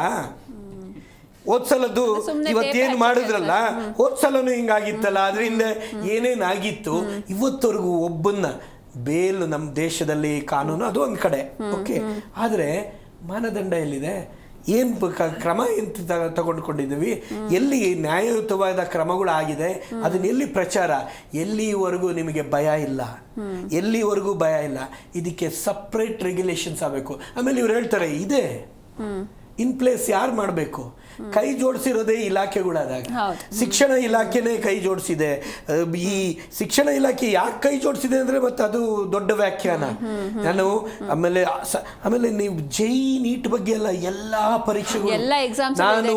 ಹೋದ್ಸಲದ್ದು ಇವತ್ತೇನು ಮಾಡಿದ್ರಲ್ಲ, ಹೋದ್ಸಲನು ಹಿಂಗಾಗಿತ್ತಲ್ಲ, ಅದರಿಂದ ಏನೇನಾಗಿತ್ತು ಇವತ್ತವರೆಗೂ ಒಬ್ಬನ್ನ ಬೇಲ್ ನಮ್ಮ ದೇಶದಲ್ಲಿ ಕಾನೂನು ಅದು ಒಂದ್ ಕಡೆ ಓಕೆ. ಆದ್ರೆ ಮಾನದಂಡ ಎಲ್ಲಿದೆ? ಏನ್ ಕ್ರಮ ತಗೊಂಡ್ಕೊಂಡಿದ್ದೀವಿ? ಎಲ್ಲಿ ನ್ಯಾಯಯುತವಾದ ಕ್ರಮಗಳಾಗಿದೆ? ಅದನ್ನ ಎಲ್ಲಿ ಪ್ರಚಾರ? ಎಲ್ಲಿವರೆಗೂ ನಿಮಗೆ ಭಯ ಇಲ್ಲ, ಎಲ್ಲಿವರೆಗೂ ಭಯ ಇಲ್ಲ. ಇದಕ್ಕೆ ಸಪ್ರೇಟ್ ರೆಗ್ಯುಲೇಷನ್ಸ್ ಆಗಬೇಕು. ಆಮೇಲೆ ಇವ್ರು ಹೇಳ್ತಾರೆ ಇದೆ ಇನ್ ಪ್ಲೇಸ್ ಯಾರು ಮಾಡಬೇಕು? ಕೈ ಜೋಡಿಸಿರೋದೇ ಇಲಾಖೆಗಳಾದಾಗ. ಶಿಕ್ಷಣ ಇಲಾಖೆನೇ ಕೈ ಜೋಡಿಸಿದೆ. ಈ ಶಿಕ್ಷಣ ಇಲಾಖೆ ಯಾಕೆ ಕೈ ಜೋಡಿಸಿದೆ ಅಂದ್ರೆ ಮತ್ತೆ ಅದು ದೊಡ್ಡ ವ್ಯಾಖ್ಯಾನ. ನಾನು ಆಮೇಲೆ ನೀವು JEE ನೀಟ್ ಬಗ್ಗೆ ಎಲ್ಲಾ ಪರೀಕ್ಷೆಗಳು ನಾನು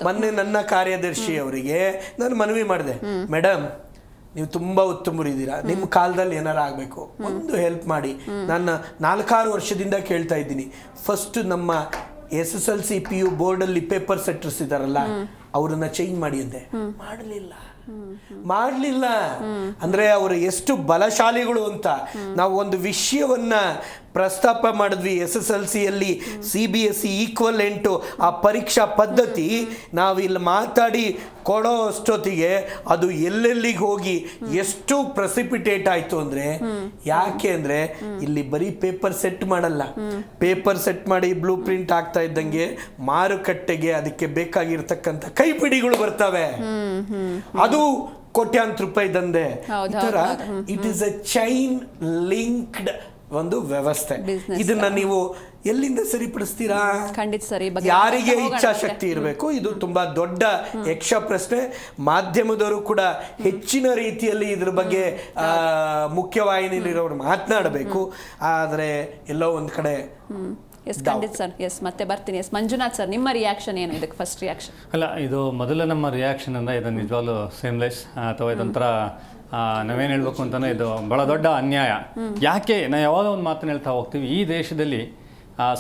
ಮೊನ್ನೆ ನನ್ನ ಕಾರ್ಯದರ್ಶಿ ಅವರಿಗೆ ನಾನು ಮನವಿ ಮಾಡಿದೆ, ಮೇಡಮ್ ನೀವು ತುಂಬಾ ಉತ್ತಮರಿದ್ದೀರಾ, ನಿಮ್ಮ ಕಾಲದಲ್ಲಿ ಏನಾರ ಆಗಬೇಕು, ಒಂದು ಹೆಲ್ಪ್ ಮಾಡಿ. ನಾನು 4-6 ವರ್ಷದಿಂದ ಕೇಳ್ತಾ ಇದ್ದೀನಿ. ಫಸ್ಟ್ ನಮ್ಮ SSLC PU ಬೋರ್ಡಲ್ಲಿ ಪೇಪರ್ ಸೆಟ್ಟರ್ಸ್ ಇದಾರಲ್ಲ ಅವ್ರನ್ನ ಚೇಂಜ್ ಮಾಡಿ ಅಂದೆ. ಮಾಡಲಿಲ್ಲ ಅಂದ್ರೆ ಅವರು ಎಷ್ಟು ಬಲಶಾಲಿಗಳು ಅಂತ. ನಾವು ಒಂದು ವಿಷಯವನ್ನ ಪ್ರಸ್ತಾಪ ಮಾಡಿದ್ವಿ SSLCಯಲ್ಲಿ, CBSE ಈಕ್ವಲೆಂಟು ಆ ಪರೀಕ್ಷಾ ಪದ್ಧತಿ ನಾವಿಲ್ಲಿ ಮಾತಾಡಿ ಕೊಡೋ ಅಷ್ಟೊತ್ತಿಗೆ ಅದು ಎಲ್ಲೆಲ್ಲಿಗೆ ಹೋಗಿ ಎಷ್ಟು ಪ್ರೆಸಿಪಿಟೇಟ್ ಆಯ್ತು ಅಂದ್ರೆ, ಯಾಕೆ ಅಂದ್ರೆ ಇಲ್ಲಿ ಬರೀ ಪೇಪರ್ ಸೆಟ್ ಮಾಡಲ್ಲ, ಪೇಪರ್ ಸೆಟ್ ಮಾಡಿ ಬ್ಲೂ ಪ್ರಿಂಟ್ ಆಗ್ತಾ ಇದ್ದಂಗೆ ಮಾರುಕಟ್ಟೆಗೆ ಅದಕ್ಕೆ ಬೇಕಾಗಿರ್ತಕ್ಕಂಥ ಕೈಪಿಡಿಗಳು ಬರ್ತವೆ. ಅದು ಕೋಟ್ಯಾಂತರ ರೂಪಾಯಿ ದಂಧೆ. ಈ ತರ it is a chain linked ಒಂದು ವ್ಯವಸ್ಥೆ. Business. ಇದನ್ನ ನೀವು ಎಲ್ಲಿಂದ ಸರಿಪಡಿಸ್ತೀರಾ? ಖಂಡಿತ ಸರಿ. ಯಾರಿಗೆ ಇಚ್ಛಾಶಕ್ತಿ ಇರಬೇಕು? ಇದು ತುಂಬಾ ದೊಡ್ಡ ಯಕ್ಷ ಪ್ರಶ್ನೆ. ಮಾಧ್ಯಮದವರು ಕೂಡ ಹೆಚ್ಚಿನ ರೀತಿಯಲ್ಲಿ ಇದ್ರ ಬಗ್ಗೆ ಮುಖ್ಯವಾಹಿನಿಯಲ್ಲಿರೋರು ಮಾತನಾಡಬೇಕು. ಆದರೆ ಎಲ್ಲೋ ಒಂದ್ ಕಡೆ ಎಸ್ ಖಂಡಿತ ಸರ್. ಎಸ್ ಮತ್ತೆ ಬರ್ತೀನಿ. ಎಸ್ ಮಂಜುನಾಥ್ ಸರ್, ನಿಮ್ಮ ರಿಯಾಕ್ಷನ್ ಏನು ಇದಕ್ಕೆ? ಫಸ್ಟ್ ರಿಯಾಕ್ಷನ್ ಅಲ್ಲ, ಇದು ಮೊದಲ ನಮ್ಮ ರಿಯಾಕ್ಷನ್ ಅಂದರೆ ಇದು ನಿಜವಾಗ್ಲೂ ಸೇಮ್ಲೆಸ್ ಅಥವಾ ಇದೊಂಥರ ನಾವೇನು ಹೇಳ್ಬೇಕು ಅಂತಂದರೆ ಇದು ಭಾಳ ದೊಡ್ಡ ಅನ್ಯಾಯ. ಯಾಕೆ ನಾವು ಯಾವಾಗ ಒಂದು ಮಾತನ್ನು ಹೇಳ್ತಾ ಹೋಗ್ತೀವಿ, ಈ ದೇಶದಲ್ಲಿ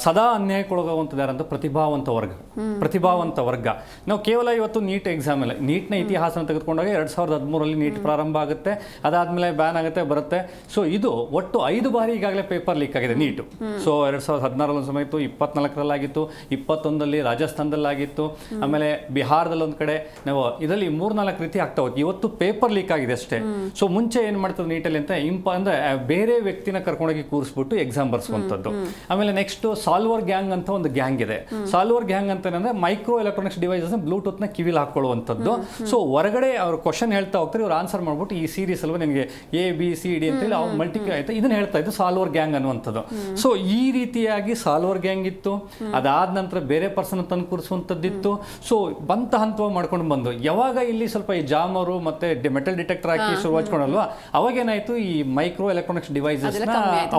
ಸದಾ ಅನ್ಯಾಯಕ್ಕೊಳಗಾಗುವಂಥದ್ದು ಯಾರಂತ ಪ್ರತಿಭಾವಂತ ವರ್ಗ. ನಾವು ಕೇವಲ ಇವತ್ತು ನೀಟ್ ಎಕ್ಸಾಮ್ ಇಲ್ಲ, ನೀಟ್ನ ಇತಿಹಾಸನ ತೆಗೆದುಕೊಂಡಾಗ 2013 ನೀಟ್ ಪ್ರಾರಂಭ ಆಗುತ್ತೆ, ಅದಾದಮೇಲೆ ಬ್ಯಾನ್ ಆಗುತ್ತೆ, ಬರುತ್ತೆ. ಸೊ ಇದು ಒಟ್ಟು 5 ಬಾರಿ ಈಗಾಗಲೇ ಪೇಪರ್ ಲೀಕ್ ಆಗಿದೆ ನೀಟು. ಸೊ 2016 ಸಮಯ ಇತ್ತು, 24 21 ರಾಜಸ್ಥಾನದಲ್ಲಾಗಿತ್ತು, ಆಮೇಲೆ ಬಿಹಾರದಲ್ಲಿ ಒಂದು ಕಡೆ. ನಾವು ಇದರಲ್ಲಿ 3-4 ರೀತಿ ಆಗ್ತಾ ಹೋಗ್ತೀವಿ. ಇವತ್ತು ಪೇಪರ್ ಲೀಕ್ ಆಗಿದೆ ಅಷ್ಟೇ. ಸೊ ಮುಂಚೆ ಏನು ಮಾಡ್ತದೆ ನೀಟಲ್ಲಿ ಅಂತ ಅಂದರೆ ಬೇರೆ ವ್ಯಕ್ತಿನ ಕರ್ಕೊಂಡೋಗಿ ಕೂರಿಸ್ಬಿಟ್ಟು ಎಕ್ಸಾಮ್ ಬರ್ಸುವಂಥದ್ದು. ಆಮೇಲೆ ನೆಕ್ಸ್ಟ್ ಸಾಲ್ವರ್ ಗ್ಯಾಂಗ್ ಅಂತ ಒಂದು ಗ್ಯಾಂಗ್ ಇದೆ. ಸಾಲ್ವರ್ ಗ್ಯಾಂಗ್ ಅಂತ ಏನಂದ್ರೆ ಮೈಕ್ರೋ ಎಲೆಕ್ಟ್ರಾನಿಕ್ಸ್ ಡಿವೈಸಸ್ ಬ್ಲೂಟೂತ್ ನ ಕಿವಿಲ್ ಹಾಕೊಳ್ಳುವಂಥದ್ದು. ಸೊ ಹೊರಗಡೆ ಅವ್ರು ಕ್ವಶನ್ ಹೇಳ್ತಾ ಹೋಗ್ತಾರೆ, ಇವ್ರು ಆನ್ಸರ್ ಮಾಡ್ಬಿಟ್ಟು ಈ ಸೀರೀಸ್ ಅಲ್ವಾ ನಿಮಗೆ ABCD ಅಂತ ಹೇಳಿ ಅವ್ರು ಮಲ್ಟಿಪ್ಲೈ ಆಯ್ತು ಇದನ್ನ ಹೇಳ್ತಾ ಇದ್ದು ಸಾಲ್ವರ್ ಗ್ಯಾಂಗ್ ಅನ್ನುವಂಥದ್ದು. ಸೊ ಈ ರೀತಿಯಾಗಿ ಸಾಲ್ವರ್ ಗ್ಯಾಂಗ್ ಇತ್ತು. ಅದಾದ ನಂತರ ಬೇರೆ ಪರ್ಸನ್ ತಂದು ಕೂರಿಸುವಂಥದ್ದಿತ್ತು. ಸೊ ಹಂತವಾಗಿ ಮಾಡ್ಕೊಂಡು ಬಂದು ಯಾವಾಗ ಇಲ್ಲಿ ಸ್ವಲ್ಪ ಈ ಜಾಮರು ಮತ್ತೆ ಮೆಟಲ್ ಡಿಟೆಕ್ಟರ್ ಹಾಕಿ ಶುರು ಹಚ್ಕೊಂಡಲ್ವಾ, ಅವಾಗ ಏನಾಯ್ತು, ಈ ಮೈಕ್ರೋ ಎಲೆಕ್ಟ್ರಾನಿಕ್ಸ್ ಡಿವೈಸಸ್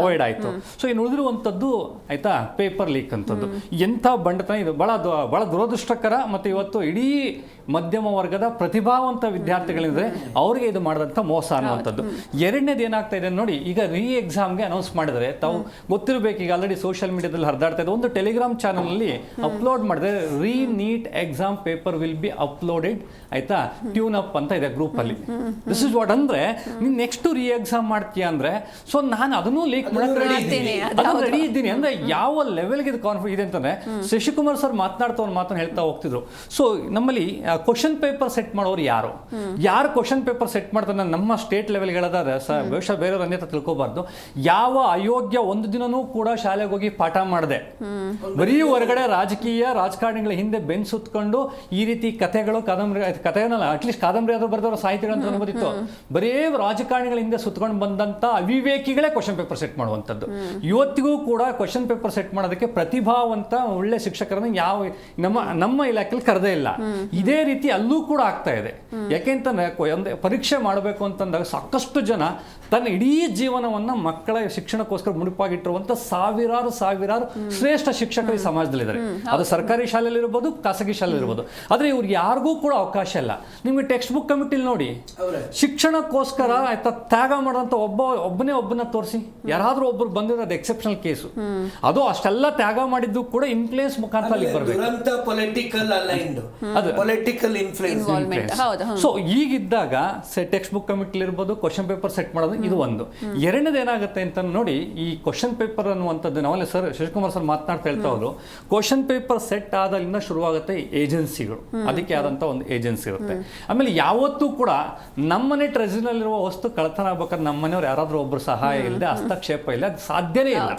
ಅವಾಯ್ಡ್ ಆಯ್ತು. ಸೊ ಇನ್ನು ಉಳಿದಿರುವಂಥದ್ದು ಆಯ್ತಾ ಪೇಪರ್ ಲೀಕ್ ಅಂತದ್ದು. ಎಂಥ ಬಂಡತನ ಇದು, ಬಹಳ ದುರದೃಷ್ಟಕರ. ಮತ್ತು ಇವತ್ತು ಇಡೀ ಮಧ್ಯಮ ವರ್ಗದ ಪ್ರತಿಭಾವಂತ ವಿದ್ಯಾರ್ಥಿಗಳಿದ್ರೆ ಅವರಿಗೆ ಇದು ಮಾಡಿದಂಥ ಮೋಸ ಅನ್ನುವಂಥದ್ದು. ಎರಡನೇದು ಏನಾಗ್ತಾ ಇದೆ ನೋಡಿ, ಈಗ ಎಕ್ಸಾಮ್ಗೆ ಅನೌನ್ಸ್ ಮಾಡಿದರೆ ತಾವು ಗೊತ್ತಿರಬೇಕು, ಈಗ ಆಲ್ರೆಡಿ ಸೋಷಿಯಲ್ ಮೀಡಿಯಾದಲ್ಲಿ ಹರಿದಾಡ್ತಾ ಇದೆ. ಒಂದು ಟೆಲಿಗ್ರಾಮ್ ಚಾನಲಲ್ಲಿ ಅಪ್ಲೋಡ್ ಮಾಡಿದ್ರೆ NEET exam paper will be uploaded ಆಯ್ತಾ, ಟ್ಯೂನ್ ಅಪ್ ಅಂತ ಇದೆ ಗ್ರೂಪಲ್ಲಿ. ದಿಸ್ ಇಸ್ ವಾಟ್ ಅಂದ್ರೆ ನೀನು ನೆಕ್ಸ್ಟ್ ಎಕ್ಸಾಮ್ ಮಾಡ್ತೀಯ ಅಂದ್ರೆ, ಸೊ ನಾನು ಅದನ್ನು ಲೀಕ್ ಮಾಡಕ್ಕೆ ರೆಡಿ ಇದ್ದೀನಿ ಅಂದ್ರೆ ಯಾವ ಲೆವೆಲ್ಗೆ ಇದು ಕಾನ್ಫಿಡೆಂಟ್ ಇದೆ ಅಂತಂದ್ರೆ, ಶಶಿಕುಮಾರ್ ಸರ್ ಮಾತನಾಡ್ತಾ ಒಂದು ಮಾತನ್ನು ಹೇಳ್ತಾ ಹೋಗ್ತಿದ್ರು. ಸೊ ನಮ್ಮಲ್ಲಿ ಕ್ವಶನ್ ಪೇಪರ್ ಸೆಟ್ ಮಾಡೋರು ಯಾರು ಕ್ವಶನ್ ಪೇಪರ್ ಸೆಟ್ ಮಾಡ್ತಾರೆ ನಮ್ಮ ಸ್ಟೇಟ್ ಲೆವೆಲ್ಗೆ ಹೇಳೋದಾದ್ರೆ ಬಹುಶಃ ಬೇರೆಯವ್ರ ಅನ್ಯತ ತಿಳ್ಕೊಬಾರ್ದು. ಯಾವ ಅಯೋಗ್ಯ ಒಂದು ದಿನನೂ ಕೂಡ ಶಾಲೆಗೆ ಹೋಗಿ ಪಾಠ ಮಾಡಿದೆ, ಬರೀ ಹೊರಗಡೆ ರಾಜಕಾರಣಿಗಳ ಹಿಂದೆ ಬೆನ್ ಸುತ್ಕೊಂಡು ಈ ರೀತಿ ಕಥೆಗಳು ಕಥೆನಲ್ಲ ಅಟ್ಲೀಸ್ಟ್ ಕಾದಂಬರಿ ಆದ್ರೂ ಬರೆದವರು ಸಾಹಿತಿಗಳು ಅಂತ ಅನ್ಬೋದಿತ್ತು. ಬರೀ ರಾಜಕಾರಣಿಗಳ ಹಿಂದೆ ಸುತ್ಕೊಂಡು ಬಂದಂತ ಅವಿವೇಕಿಗಳೇ ಕ್ವಶನ್ ಪೇಪರ್ ಸೆಟ್ ಮಾಡುವಂಥದ್ದು. ಇವತ್ತಿಗೂ ಕೂಡ ಕ್ವಶನ್ ಪೇಪರ್ ಸೆಟ್ ಮಾಡೋದಕ್ಕೆ ಪ್ರತಿಭಾವಂತ ಒಳ್ಳೆ ಶಿಕ್ಷಕರನ್ನ ಯಾವ ನಮ್ಮ ಇಲಾಖೆಯಲ್ಲಿ ಕರೆದೇ ಇಲ್ಲ. ಇದೇ ರೀತಿ ಅಲ್ಲೂ ಕೂಡ ಆಗ್ತಾ ಇದೆ. ಯಾಕೆಂತಂದ್ರೆ ಒಂದು ಪರೀಕ್ಷೆ ಮಾಡಬೇಕು ಅಂತಂದಾಗ ಸಾಕಷ್ಟು ಜನ ತನ್ನ ಇಡೀ ಜೀವನವನ್ನ ಮಕ್ಕಳ ಶಿಕ್ಷಣಕ್ಕೋಸ್ಕರ ಮುಡಿಪಾಗಿಟ್ಟಿರುವಂತ ಸಾವಿರಾರು ಶ್ರೇಷ್ಠ ಶಿಕ್ಷಕರು ಈ ಸಮಾಜದಲ್ಲಿದ್ದಾರೆ. ಅದು ಸರ್ಕಾರಿ ಶಾಲೆಯಲ್ಲಿ ಇರ್ಬೋದು, ಖಾಸಗಿ ಶಾಲೆಯಲ್ಲಿ ಇರ್ಬೋದು. ಆದ್ರೆ ಇವ್ರಿಗೆ ಯಾರಿಗೂ ಕೂಡ ಅವಕಾಶ ಇಲ್ಲ. ನಿಮ್ಗೆ ಟೆಕ್ಸ್ಟ್ ಬುಕ್ ಕಮಿಟಿಲಿ ನೋಡಿ, ಶಿಕ್ಷಣಕ್ಕೋಸ್ಕರ ಆಯ್ತಾ ತ್ಯಾಗ ಮಾಡುವಂತ ಒಬ್ಬನ ತೋರಿಸಿ, ಯಾರಾದ್ರೂ ಒಬ್ಬರು ಬಂದಿರೋ ಅದು ಎಕ್ಸೆಪ್ಷನಲ್ ಕೇಸು. ಅದು ಅಷ್ಟೆಲ್ಲ ತ್ಯಾಗ ಮಾಡಿದ್ದು ಕೂಡ ಇನ್ಫ್ಲೂಯೆನ್ಸ್ ಮುಖಾಂತರ ಸೊ ಈಗಿದ್ದಾಗ ಟೆಕ್ಸ್ಟ್ ಬುಕ್ ಕಮಿಟಿ ಇರ್ಬೋದು, ಕ್ವಶನ್ ಪೇಪರ್ ಸೆಟ್ ಮಾಡೋದು ಇದು ಒಂದು. ಎರಡನೇದು ಏನಾಗುತ್ತೆ ಅಂತ ನೋಡಿ, ಈ ಕ್ವಶನ್ ಪೇಪರ್ ಅನ್ನುವಂಥದ್ದು ನಾವಲ್ಲೇ ಸರ್ ಶಶಿಕುಮಾರ್ ಸರ್ ಮಾತನಾಡ್ತಾ ಹೇಳ್ತಾ ಹೋದ್ರು, ಕ್ವಶನ್ ಪೇಪರ್ ಸೆಟ್ ಆದಾಗಿಂದ ಶುರುವಾಗುತ್ತೆ ಏಜೆನ್ಸಿಗಳು. ಅದಕ್ಕೆ ಆದಂತ ಒಂದು ಏಜೆನ್ಸಿ ಇರುತ್ತೆ. ಆಮೇಲೆ ಯಾವತ್ತೂ ಕೂಡ ನಮ್ಮನೆ ಟ್ರೆಜರಿನಲ್ಲಿರುವ ವಸ್ತು ಕಳ್ತನ ಆಗ್ಬೇಕಾದ್ರೆ ನಮ್ಮನೆಯವ್ರು ಯಾರಾದ್ರೂ ಒಬ್ರು ಸಹಾಯ ಇಲ್ಲದೆ ಹಸ್ತಕ್ಷೇಪ ಇಲ್ಲ, ಅದು ಸಾಧ್ಯನೇ ಇಲ್ಲ.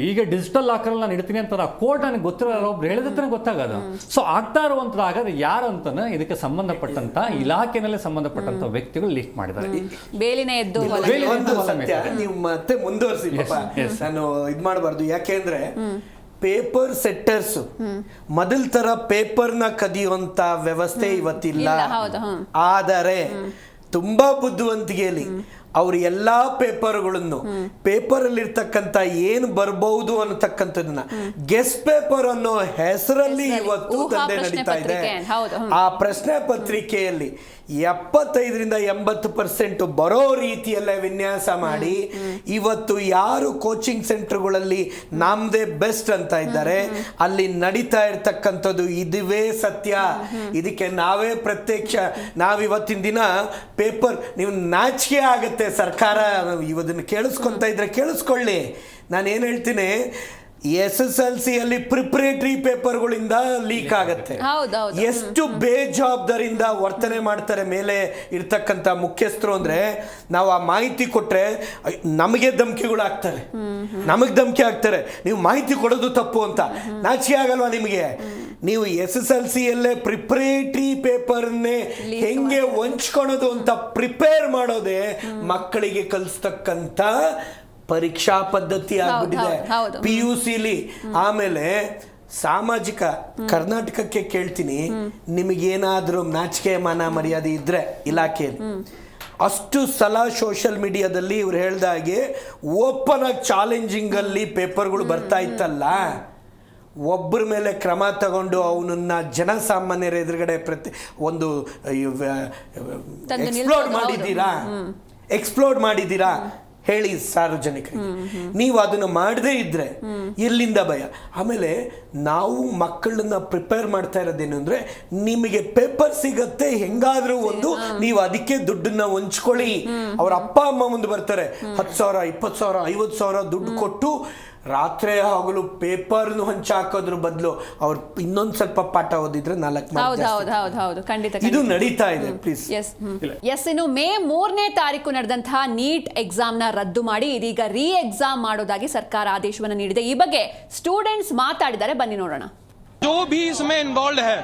ಈಗ ಡಿಜಿಟಲ್ ಲಾಕರ್ ನಾನು ಇಡ್ತೀನಿ ಅಂತ ಕೋರ್ಟ್ ನನಗೆ ಗೊತ್ತಿರೋ ಒಬ್ರು ಹೇಳಿದ್ರೆ ಗೊತ್ತಾಗೋದು. ಸೊ ಆಗ್ತಾ ಇರುವಂತದ್ದು ಹಾಗಾದ್ರೆ ಯಾರು ಅಂತಾನೆ ಇದಕ್ಕೆ ಸಂಬಂಧಪಟ್ಟಂತ ಇಲಾಖೆನಲ್ಲೇ ಸಂಬಂಧಪಟ್ಟಂತ ವ್ಯಕ್ತಿಗಳು ಲೀಕ್ ಮಾಡಿದ್ದಾರೆ. ನೀವು ಮತ್ತೆ ಮುಂದುವರಿಸಿ, ನಾನು ಇದ್ ಮಾಡಬಾರ್ದು. ಯಾಕೆಂದ್ರೆ ಪೇಪರ್ ಸೆಟ್ಟರ್ಸ್ ಮೊದಲ ತರ ಪೇಪರ್ನ ಕದಿಯುವಂತ ವ್ಯವಸ್ಥೆ ಇವತ್ತಿಲ್ಲ. ಆದರೆ ತುಂಬಾ ಬುದ್ಧಿವಂತಿಕೆಯಲ್ಲಿ ಅವ್ರು ಎಲ್ಲಾ ಪೇಪರ್ಗಳನ್ನು ಪೇಪರ್ ಇರ್ತಕ್ಕಂಥ ಏನು ಬರ್ಬಹುದು ಅನ್ನತಕ್ಕಂಥದನ್ನ ಗೆಸ್ಟ್ ಪೇಪರ್ ಅನ್ನೋ ಹೆಸರಲ್ಲಿ ಇವತ್ತು ದಂಧೆ ನಡೀತಾ ಇದೆ. ಆ ಪ್ರಶ್ನೆ ಪತ್ರಿಕೆಯಲ್ಲಿ 75-80% ಬರೋ ರೀತಿಯಲ್ಲೇ ವಿನ್ಯಾಸ ಮಾಡಿ ಇವತ್ತು ಯಾರು ಕೋಚಿಂಗ್ ಸೆಂಟರ್ಗಳಲ್ಲಿ ನಮ್ದೇ ಬೆಸ್ಟ್ ಅಂತ ಇದ್ದಾರೆ, ಅಲ್ಲಿ ನಡೀತಾ ಇರ್ತಕ್ಕಂಥದ್ದು ಇದುವೇ ಸತ್ಯ. ಇದಕ್ಕೆ ನಾವೇ ಪ್ರತ್ಯಕ್ಷ. ನಾವಿವತ್ತಿನ ದಿನ ಪೇಪರ್, ನೀವು ನಾಚಿಕೆ ಆಗತ್ತೆ ಸರ್ಕಾರ ಇವದನ್ನು ಕೇಳಿಸ್ಕೊಂತ ಇದ್ರೆ ಕೇಳಿಸ್ಕೊಳ್ಳಿ. ನಾನೇನು ಹೇಳ್ತೀನಿ, SSLC ಅಲ್ಲಿ ಪ್ರಿಪರೇಟರಿ ಪೇಪರ್ಗಳಿಂದ ಲೀಕ್ ಆಗತ್ತೆ. ಎಷ್ಟು ಬೇಜವಾಬ್ದಾರಿಯಿಂದ ವರ್ತನೆ ಮಾಡ್ತಾರೆ ಮೇಲೆ ಇರ್ತಕ್ಕಂಥ ಮುಖ್ಯಸ್ಥರು ಅಂದ್ರೆ, ನಾವು ಆ ಮಾಹಿತಿ ಕೊಟ್ರೆ ನಮಗೆ ಧಮಕಿಗಳು ಆಗ್ತಾರೆ, ನೀವು ಮಾಹಿತಿ ಕೊಡೋದು ತಪ್ಪು ಅಂತ. ನಾಚಿಕೆ ಆಗಲ್ವಾ ನಿಮಗೆ? ನೀವು SSLC ಯಲ್ಲೇ ಪ್ರಿಪರೇಟರಿ ಪೇಪರ್ನೇ ಹೆಂಗೆ ವಂಚ್ಕೊಳೋದು ಅಂತ ಪ್ರಿಪೇರ್ ಮಾಡೋದೇ ಮಕ್ಕಳಿಗೆ ಕಲಿಸ್ತಕ್ಕಂಥ ಪರೀಕ್ಷಾ ಪದ್ಧತಿ ಆಗ್ಬಿಟ್ಟಿದೆ ಹೌದು. PUCಲಿ. ಆಮೇಲೆ ಸಾಮಾಜಿಕ ಕರ್ನಾಟಕಕ್ಕೆ ಕೇಳ್ತೀನಿ, ನಿಮಗೇನಾದ್ರೂ ನಾಚಿಕೆ ಮಾನ ಮರ್ಯಾದೆ ಇದ್ರೆ ಇಲಾಖೆಯಲ್ಲಿ ಅಷ್ಟು ಸಲ ಸೋಷಿಯಲ್ ಮೀಡಿಯಾದಲ್ಲಿ ಇವ್ರು ಹೇಳ್ದಾಗೆ ಓಪನ್ ಆಗಿ ಚಾಲೆಂಜಿಂಗ್ ಅಲ್ಲಿ ಪೇಪರ್ಗಳು ಬರ್ತಾ ಇತ್ತಲ್ಲ, ಒಬ್ಬರ ಮೇಲೆ ಕ್ರಮ ತಗೊಂಡು ಅವನನ್ನ ಜನಸಾಮಾನ್ಯರ ಎದುರುಗಡೆ ಒಂದು ಎಕ್ಸ್ಪ್ಲೋರ್ ಮಾಡಿದ್ದೀರಾ ಹೇಳಿ ಸಾರ್ವಜನಿಕರಿಗೆ. ನೀವು ಅದನ್ನು ಮಾಡದೇ ಇದ್ರೆ ಎಲ್ಲಿಂದ ಭಯ? ಆಮೇಲೆ ನಾವು ಮಕ್ಕಳನ್ನ ಪ್ರಿಪೇರ್ ಮಾಡ್ತಾ ಇರೋದೇನು ಅಂದ್ರೆ, ನಿಮಗೆ ಪೇಪರ್ ಸಿಗತ್ತೆ ಹೆಂಗಾದ್ರೂ ಒಂದು, ನೀವು ಅದಕ್ಕೆ ದುಡ್ಡನ್ನ ಹೊಂಚ್ಕೊಳ್ಳಿ. ಅವ್ರ ಅಪ್ಪ ಅಮ್ಮ ಮುಂದೆ ಬರ್ತಾರೆ, 10,000 20,000 50,000 ದುಡ್ಡು ಕೊಟ್ಟು ರಾತ್ರಿ ಹಗಲು ಪೇಪರ್ನು ಹಂಚಾಕೋದ್ರ ಬದಲು ಅವ್ರು ಇನ್ನೊಂದ್ ಸ್ವಲ್ಪ ಪಾಠ ಓದಿದ್ರೆ 4 ಹೌದು ಖಂಡಿತ ಇದು ನಡೀತಾ ಇದೆ. ಪ್ಲೀಸ್. ಎಸ್ ಇನ್ನು ಮೇ 3ನೇ ತಾರೀಕು ನಡೆದಂತಹ ನೀಟ್ ಎಕ್ಸಾಮ್ ನ ರದ್ದು ಮಾಡಿ ಇದೀಗ ರೀ ಎಕ್ಸಾಮ್ ಮಾಡೋದಾಗಿ ಸರ್ಕಾರ ಆದೇಶವನ್ನು ನೀಡಿದೆ. ಈ ಬಗ್ಗೆ ಸ್ಟೂಡೆಂಟ್ಸ್ ಮಾತಾಡಿದ್ದಾರೆ, ಬನ್ನಿ ನೋಡೋಣ. जो भी इसमें इन्वॉल्व है,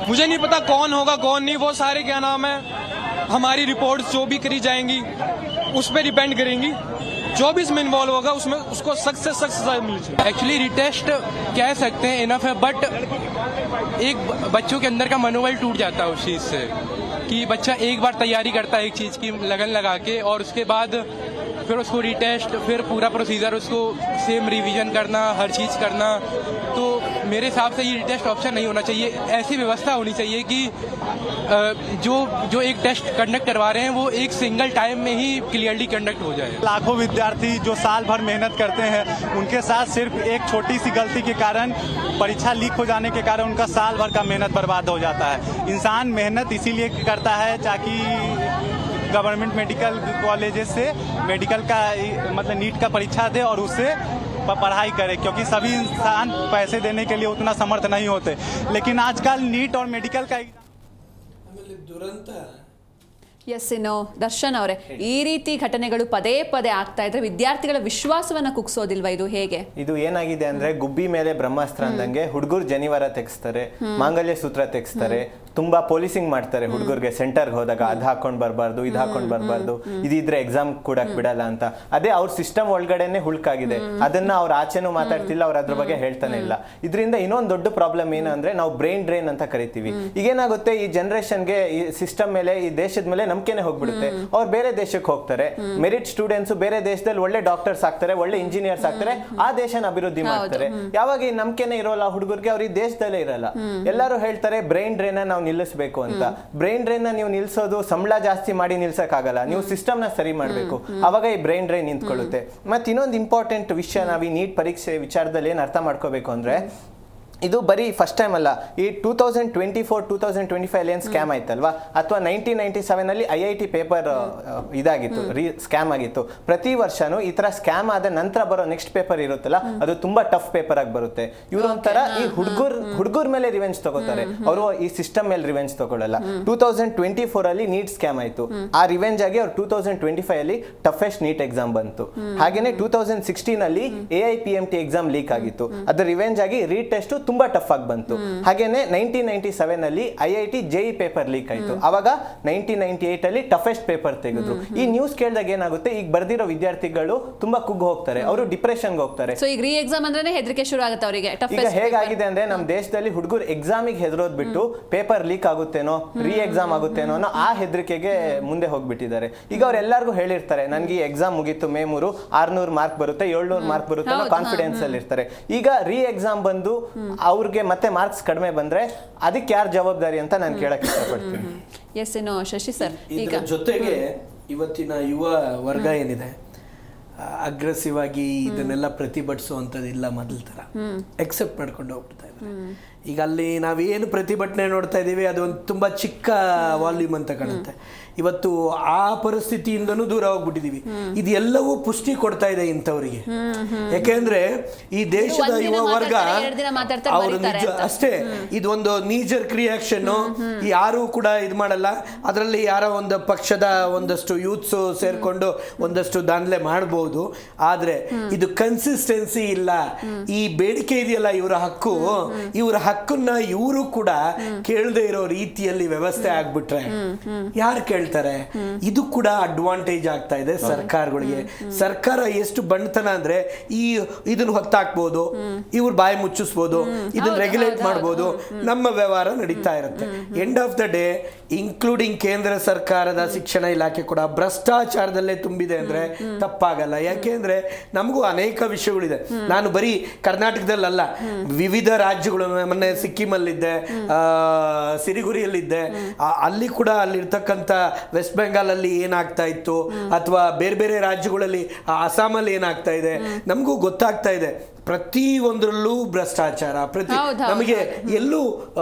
मुझे नहीं पता कौन होगा कौन नहीं, वो सारे क्या नाम है हमारी रिपोर्ट्स जो भी करी जाएंगी उस पर डिपेंड करेंगी. जो भी इसमें इन्वॉल्व होगा उसमें उसको सख्त से सख्त सजा मिलनी चाहिए. एक्चुअली रिटेस्ट कह सकते हैं इनफ है, बट एक बच्चों के अंदर का मनोबल टूट जाता है उस चीज से कि बच्चा एक बार तैयारी करता है एक चीज की लगन लगा के, और उसके बाद फिर उसको रिटेस्ट, फिर पूरा प्रोसीजर उसको सेम रिवीजन करना, हर चीज करना. तो मेरे हिसाब से ये रिटेस्ट ऑप्शन नहीं होना चाहिए. ऐसी व्यवस्था होनी चाहिए कि जो एक टेस्ट कंडक्ट करवा रहे हैं वो एक सिंगल टाइम में ही क्लियरली कंडक्ट हो जाए. लाखों विद्यार्थी जो साल भर मेहनत करते हैं, उनके साथ सिर्फ एक छोटी सी गलती के कारण, परीक्षा लीक हो जाने के कारण उनका साल भर का मेहनत बर्बाद हो जाता है. इंसान मेहनत इसीलिए करता है ताकि गवर्नमेंट मेडिकल कॉलेजेस से मेडिकल का मतलब नीट का परीक्षा दे और उससे पढ़ाई करे, क्योंकि सभी इंसान पैसे देने के लिए उतना समर्थ नहीं होते. लेकिन आजकल नीट और मेडिकल का दुरंत. ಎಸ್ ಇನ್ನು ದರ್ಶನ್ ಅವರೇ, ಈ ರೀತಿ ಘಟನೆಗಳು ಪದೇ ಪದೇ ಆಗ್ತಾ ಇದ್ರೆ ವಿದ್ಯಾರ್ಥಿಗಳ ವಿಶ್ವಾಸವನ್ನ ಕುಗ್ಸೋದಿಲ್ವಾ? ಇದು ಹೇಗೆ? ಇದು ಏನಾಗಿದೆ ಅಂದ್ರೆ, ಗುಬ್ಬಿ ಮೇಲೆ ಬ್ರಹ್ಮಾಸ್ತ್ರ ಅಂದಂಗೆ ಹುಡುಗರು ಜನಿವಾರ ತೆಗಿಸ್ತಾರೆ, ಮಾಂಗಲ್ಯ ಸೂತ್ರ ತೆಗಿಸ್ತಾರೆ, ತುಂಬಾ ಪೊಲೀಸಿಂಗ್ ಮಾಡ್ತಾರೆ ಹುಡುಗರಿಗೆ. ಸೆಂಟರ್ಗೆ ಹೋದಾಗ ಅದ್ ಹಾಕೊಂಡ್ ಬರ್ಬಾರ್ದು, ಇದ್ ಹಾಕೊಂಡ್ ಬರ್ಬಾರ್ದು, ಇದಿದ್ರೆ ಎಕ್ಸಾಮ್ ಕೂಡಕ್ ಬಿಡಲ್ಲ ಅಂತ. ಅದೇ ಅವ್ರ ಸಿಸ್ಟಮ್ ಒಳಗಡೆನೆ ಹುಳ್ಕಾಗಿದೆ. ಅದನ್ನ ಅವ್ರ ಆಚೆನೂ ಮಾತಾಡ್ತಿಲ್ಲ, ಅವ್ರ ಅದ್ರ ಬಗ್ಗೆ ಹೇಳ್ತಾನೆ ಇಲ್ಲ. ಇದರಿಂದ ಇನ್ನೊಂದು ದೊಡ್ಡ ಪ್ರಾಬ್ಲಮ್ ಏನು ಅಂದ್ರೆ, ನಾವು ಬ್ರೈನ್ ಡ್ರೈನ್ ಅಂತ ಕರಿತೀವಿ. ಈಗೇನಾಗುತ್ತೆ, ಈ ಜನರೇಷನ್ಗೆ ಈ ಸಿಸ್ಟಮ್ ಮೇಲೆ, ಈ ದೇಶದ ಮೇಲೆ ನಂಬಿಕೆನೆ ಹೋಗ್ಬಿಡುತ್ತೆ. ಅವ್ರು ಬೇರೆ ದೇಶಕ್ಕೆ ಹೋಗ್ತಾರೆ, ಮೆರಿಟ್ ಸ್ಟೂಡೆಂಟ್ಸ್ ಬೇರೆ ದೇಶದಲ್ಲಿ ಒಳ್ಳೆ ಡಾಕ್ಟರ್ಸ್ ಆಗ್ತಾರೆ, ಒಳ್ಳೆ ಇಂಜಿನಿಯರ್ಸ್ ಆಗ್ತಾರೆ, ಆ ದೇಶನ ಅಭಿವೃದ್ಧಿ ಮಾಡ್ತಾರೆ. ಯಾವಾಗ ಈ ನಂಬಿಕೆನೆ ಇರೋಲ್ಲ ಹುಡುಗರಿಗೆ, ಅವ್ರ ಈ ದೇಶದಲ್ಲೇ ಇರಲ್ಲ. ಎಲ್ಲರೂ ಹೇಳ್ತಾರೆ ಬ್ರೈನ್ ಡ್ರೈನ್ ನಾವು ನಿಲ್ಲಿಸಬೇಕು ಅಂತ. ಬ್ರೈನ್ ಡ್ರೈನ್ ನೀವು ನಿಲ್ಸೋದು ಸಂಬಳ ಜಾಸ್ತಿ ಮಾಡಿ ನಿಲ್ಸಕ್ ಆಗಲ್ಲ, ನೀವು ಸಿಸ್ಟಮ್ ನ ಸರಿ ಮಾಡಬೇಕು. ಅವಾಗ ಈ ಬ್ರೈನ್ ಡ್ರೈನ್ ನಿಂತ್ಕೊಳ್ಳುತ್ತೆ. ಮತ್ತೆ ಇನ್ನೊಂದು ಇಂಪಾರ್ಟೆಂಟ್ ವಿಷಯ ನಾವು ಈ ನೀಟ್ ಪರೀಕ್ಷೆ ವಿಚಾರದಲ್ಲಿ ಏನ್ ಅರ್ಥ ಮಾಡ್ಕೋಬೇಕು ಅಂದ್ರೆ, ಇದು ಬರೀ ಫಸ್ಟ್ ಟೈಮ್ ಅಲ್ಲ. ಈ 2024-2025 ಏನ್ ಸ್ಕ್ಯಾಮ್ ಆಯ್ತಲ್ವಾ, ಅಥವಾ 1997 IIT ಪೇಪರ್ ಇದಾಗಿತ್ತು, ಸ್ಕ್ಯಾಮ್ ಆಗಿತ್ತು. ಪ್ರತಿ ವರ್ಷನೂ ಈ ತರ ಸ್ಕ್ಯಾಮ್ ಆದ ನಂತರ ಬರೋ ನೆಕ್ಸ್ಟ್ ಪೇಪರ್ ಇರುತ್ತಲ್ಲ, ಅದು ತುಂಬಾ ಟಫ್ ಪೇಪರ್ ಆಗಿ ಬರುತ್ತೆ. ಇವರು ಒಂಥರ ಈ ಹುಡುಗರ ಮೇಲೆ ರಿವೆಂಜ್ ತಗೋತಾರೆ, ಅವರು ಈ ಸಿಸ್ಟಮ್ ಮೇಲೆ ರಿವೆಂಜ್ ತಗೊಳ್ಳಲ್ಲ. 2024 ನೀಟ್ ಸ್ಕ್ಯಾಮ್ ಆಯ್ತು, ಆ ರಿವೆಂಜ್ ಆಗಿ ಅವ್ರು 2025 ಟಫೆಸ್ಟ್ ನೀಟ್ ಎಕ್ಸಾಮ್ ಬಂತು. ಹಾಗೇನೆ 2016 AIPMT ಎಕ್ಸಾಮ್ ಲೀಕ್ ಆಗಿತ್ತು, ಅದ್ರ ರಿವೆಂಜ್ ಆಗಿ ರೀಟೆಸ್ಟ್ ತುಂಬಾ ಟಫ್ ಆಗಿ ಬಂತು. ಹಾಗೇನೆ 1997 IIT JEE ಪೇಪರ್ ಲೀಕ್ ಆಯ್ತು. ಅವಾಗ 1998 ಟಫೆಸ್ಟ್ ಪೇಪರ್ ತೆಗೆದ್ರು. ಈ ನ್ಯೂಸ್ ಕೇಳಿದಾಗ ಏನಾಗುತ್ತೆ, ಈಗ ಬರ್ದಿರೋ ವಿದ್ಯಾರ್ಥಿಗಳು ತುಂಬಾ ಕುಗ್ಗು ಹೋಗ್ತಾರೆ, ಅವರು ಡಿಪ್ರೆಷನ್ಗೆ ಹೋಗ್ತಾರೆ. ಸೊ ಈಗ ರೀ ಎಕ್ಸಾಮ್ ಅಂದ್ರೆ ಹೆದರಿಕೆ ಶುರು ಆಗುತ್ತೆ ಅವರಿಗೆ. ಈಗ ಹೇಗಾಗಿದೆ ಅಂದ್ರೆ, ನಮ್ಮ ದೇಶದಲ್ಲಿ ಹುಡುಗರು ಎಕ್ಸಾಮಿಗೆ ಹೆದರೋದ್ ಬಿಟ್ಟು ಪೇಪರ್ ಲೀಕ್ ಆಗುತ್ತೇನೋ, ರೀ ಎಕ್ಸಾಮ್ ಆಗುತ್ತೇನೋ ಅನ್ನೋ ಆ ಹೆದರಿಕೆಗೆ ಮುಂದೆ ಹೋಗ್ಬಿಟ್ಟಿದ್ದಾರೆ. ಈಗ ಅವ್ರೆಲ್ಲರಿಗೂ ಹೇಳಿರ್ತಾರೆ, ನನ್ಗೆ ಈ ಎಕ್ಸಾಮ್ ಮುಗೀತು ಮೇ 3, 600 ಮಾರ್ಕ್ ಬರುತ್ತೆ, 700 ಮಾರ್ಕ್ ಬರುತ್ತೆ ಅನ್ನೋ ಕಾನ್ಫಿಡೆನ್ಸ್ ಅಲ್ಲಿ ಇರ್ತಾರೆ. ಈಗ ರೀ ಎಕ್ಸಾಮ್ ಬಂದು ಅವ್ರಿಗೆ ಮತ್ತೆ ಮಾರ್ಕ್ಸ್ ಕಡಿಮೆ ಬಂದ್ರೆ ಅದಕ್ಕೆ ಯಾರು ಜವಾಬ್ದಾರಿ ಅಂತ ನಾನು ಕೇಳಕ್ ಇಷ್ಟಪಡ್ತೀನಿ. ಎಸ್ ಏನೋ ಶಶಿ ಸರ್, ಈಗ ಜೊತೆಗೆ ಇವತ್ತಿನ ಯುವ ವರ್ಗ ಏನಿದೆ, ಅಗ್ರೆಸಿವ್ ಆಗಿ ಇದನ್ನೆಲ್ಲ ಪ್ರತಿಭಟಿಸುವಂಥದ್ದಿಲ್ಲ ಮೊದಲ ಥರ, ಎಕ್ಸೆಪ್ಟ್ ಮಾಡ್ಕೊಂಡು ಹೋಗ್ಬಿಡ್ತಾ ಇದ್ದಾರೆ. ಈಗ ಅಲ್ಲಿ ನಾವೇನು ಪ್ರತಿಭಟನೆ ನೋಡ್ತಾ ಇದ್ದೀವಿ ಅದು ಒಂದು ತುಂಬ ಚಿಕ್ಕ ವಾಲ್ಯೂಮ್ ಅಂತ ಕಾಣುತ್ತೆ. ಇವತ್ತು ಆ ಪರಿಸ್ಥಿತಿಯಿಂದನೂ ದೂರ ಹೋಗ್ಬಿಟ್ಟಿದೀವಿ. ಇದೆಲ್ಲವೂ ಪುಷ್ಟಿ ಕೊಡ್ತಾ ಇದೆ ಇಂಥವರಿಗೆ. ಯಾಕೆಂದ್ರೆ ಈ ದೇಶದ ಯುವ ವರ್ಗ ಅವರು ನಿಜ ಅಷ್ಟೇ, ಇದೊಂದು ನೀಜರ್ ರಿಯಾಕ್ಷನ್, ಯಾರು ಕೂಡ ಇದು ಮಾಡಲ್ಲ. ಅದರಲ್ಲಿ ಯಾರೋ ಒಂದು ಪಕ್ಷದ ಒಂದಷ್ಟು ಯೂತ್ಸ್ ಸೇರ್ಕೊಂಡು ಒಂದಷ್ಟು ದಾಂಧಲೆ ಮಾಡಬಹುದು, ಆದ್ರೆ ಇದು ಕನ್ಸಿಸ್ಟೆನ್ಸಿ ಇಲ್ಲ. ಈ ಬೇಡಿಕೆ ಇದೆಯಲ್ಲ, ಇವರ ಹಕ್ಕು, ಇವರ ಹಕ್ಕನ್ನ ಇವರು ಕೂಡ ಕೇಳದೆ ಇರೋ ರೀತಿಯಲ್ಲಿ ವ್ಯವಸ್ಥೆ ಆಗ್ಬಿಟ್ರೆ ಯಾರು ಕೇಳ್ತಾರೆ? ಇದು ಕೂಡ ಅಡ್ವಾಂಟೇಜ್ ಆಗ್ತಾ ಇದೆ ಸರ್ಕಾರಗಳಿಗೆ. ಸರ್ಕಾರ ಎಷ್ಟು ಬಂಡತನ ಅಂದ್ರೆ ಇದನ್ನ ಹೊತ್ತಾಕ್ಬೋದು, ಇವ್ರು ಬಾಯಿ ಮುಚ್ಚಿಸ್ಬೋದು, ಇದನ್ನ ರೆಗ್ಯುಲೇಟ್ ಮಾಡ್ಬೋದು, ನಮ್ಮ ವ್ಯವಹಾರ ನಡೀತಾ ಇರುತ್ತೆ. End of the day including ಕೇಂದ್ರ ಸರ್ಕಾರದ ಶಿಕ್ಷಣ ಇಲಾಖೆ ಕೂಡ ಭ್ರಷ್ಟಾಚಾರದಲ್ಲೇ ತುಂಬಿದೆ ಅಂದ್ರೆ ತಪ್ಪಾಗಲ್ಲ. ಯಾಕೆಂದ್ರೆ ನಮಗೂ ಅನೇಕ ವಿಷಯಗಳಿದೆ. ನಾನು ಬರೀ ಕರ್ನಾಟಕದಲ್ಲ, ವಿವಿಧ ರಾಜ್ಯಗಳು, ಮೊನ್ನೆ ಸಿಕ್ಕಿಮಲ್ಲಿದ್ದೆ, ಸಿರಿಗುರಿಯಲ್ಲಿದ್ದೆ, ಅಲ್ಲಿ ಕೂಡ ಅಲ್ಲಿರ್ತಕ್ಕಂಥ ವೆಸ್ಟ್ ಬೆಂಗಾಲ್ ಅಲ್ಲಿ ಏನಾಗ್ತಾ ಇತ್ತು, ಅಥವಾ ಬೇರೆ ಬೇರೆ ರಾಜ್ಯಗಳಲ್ಲಿ ಅಸ್ಸಾಮಲ್ಲಿ ಏನಾಗ್ತಾ ಇದೆ, ನಮಗೂ ಗೊತ್ತಾಗ್ತಾ ಇದೆ. ಪ್ರತಿ ಒಂದರಲ್ಲೂ ಭ್ರಷ್ಟಾಚಾರ, ನಮಗೆ ಎಲ್ಲೂ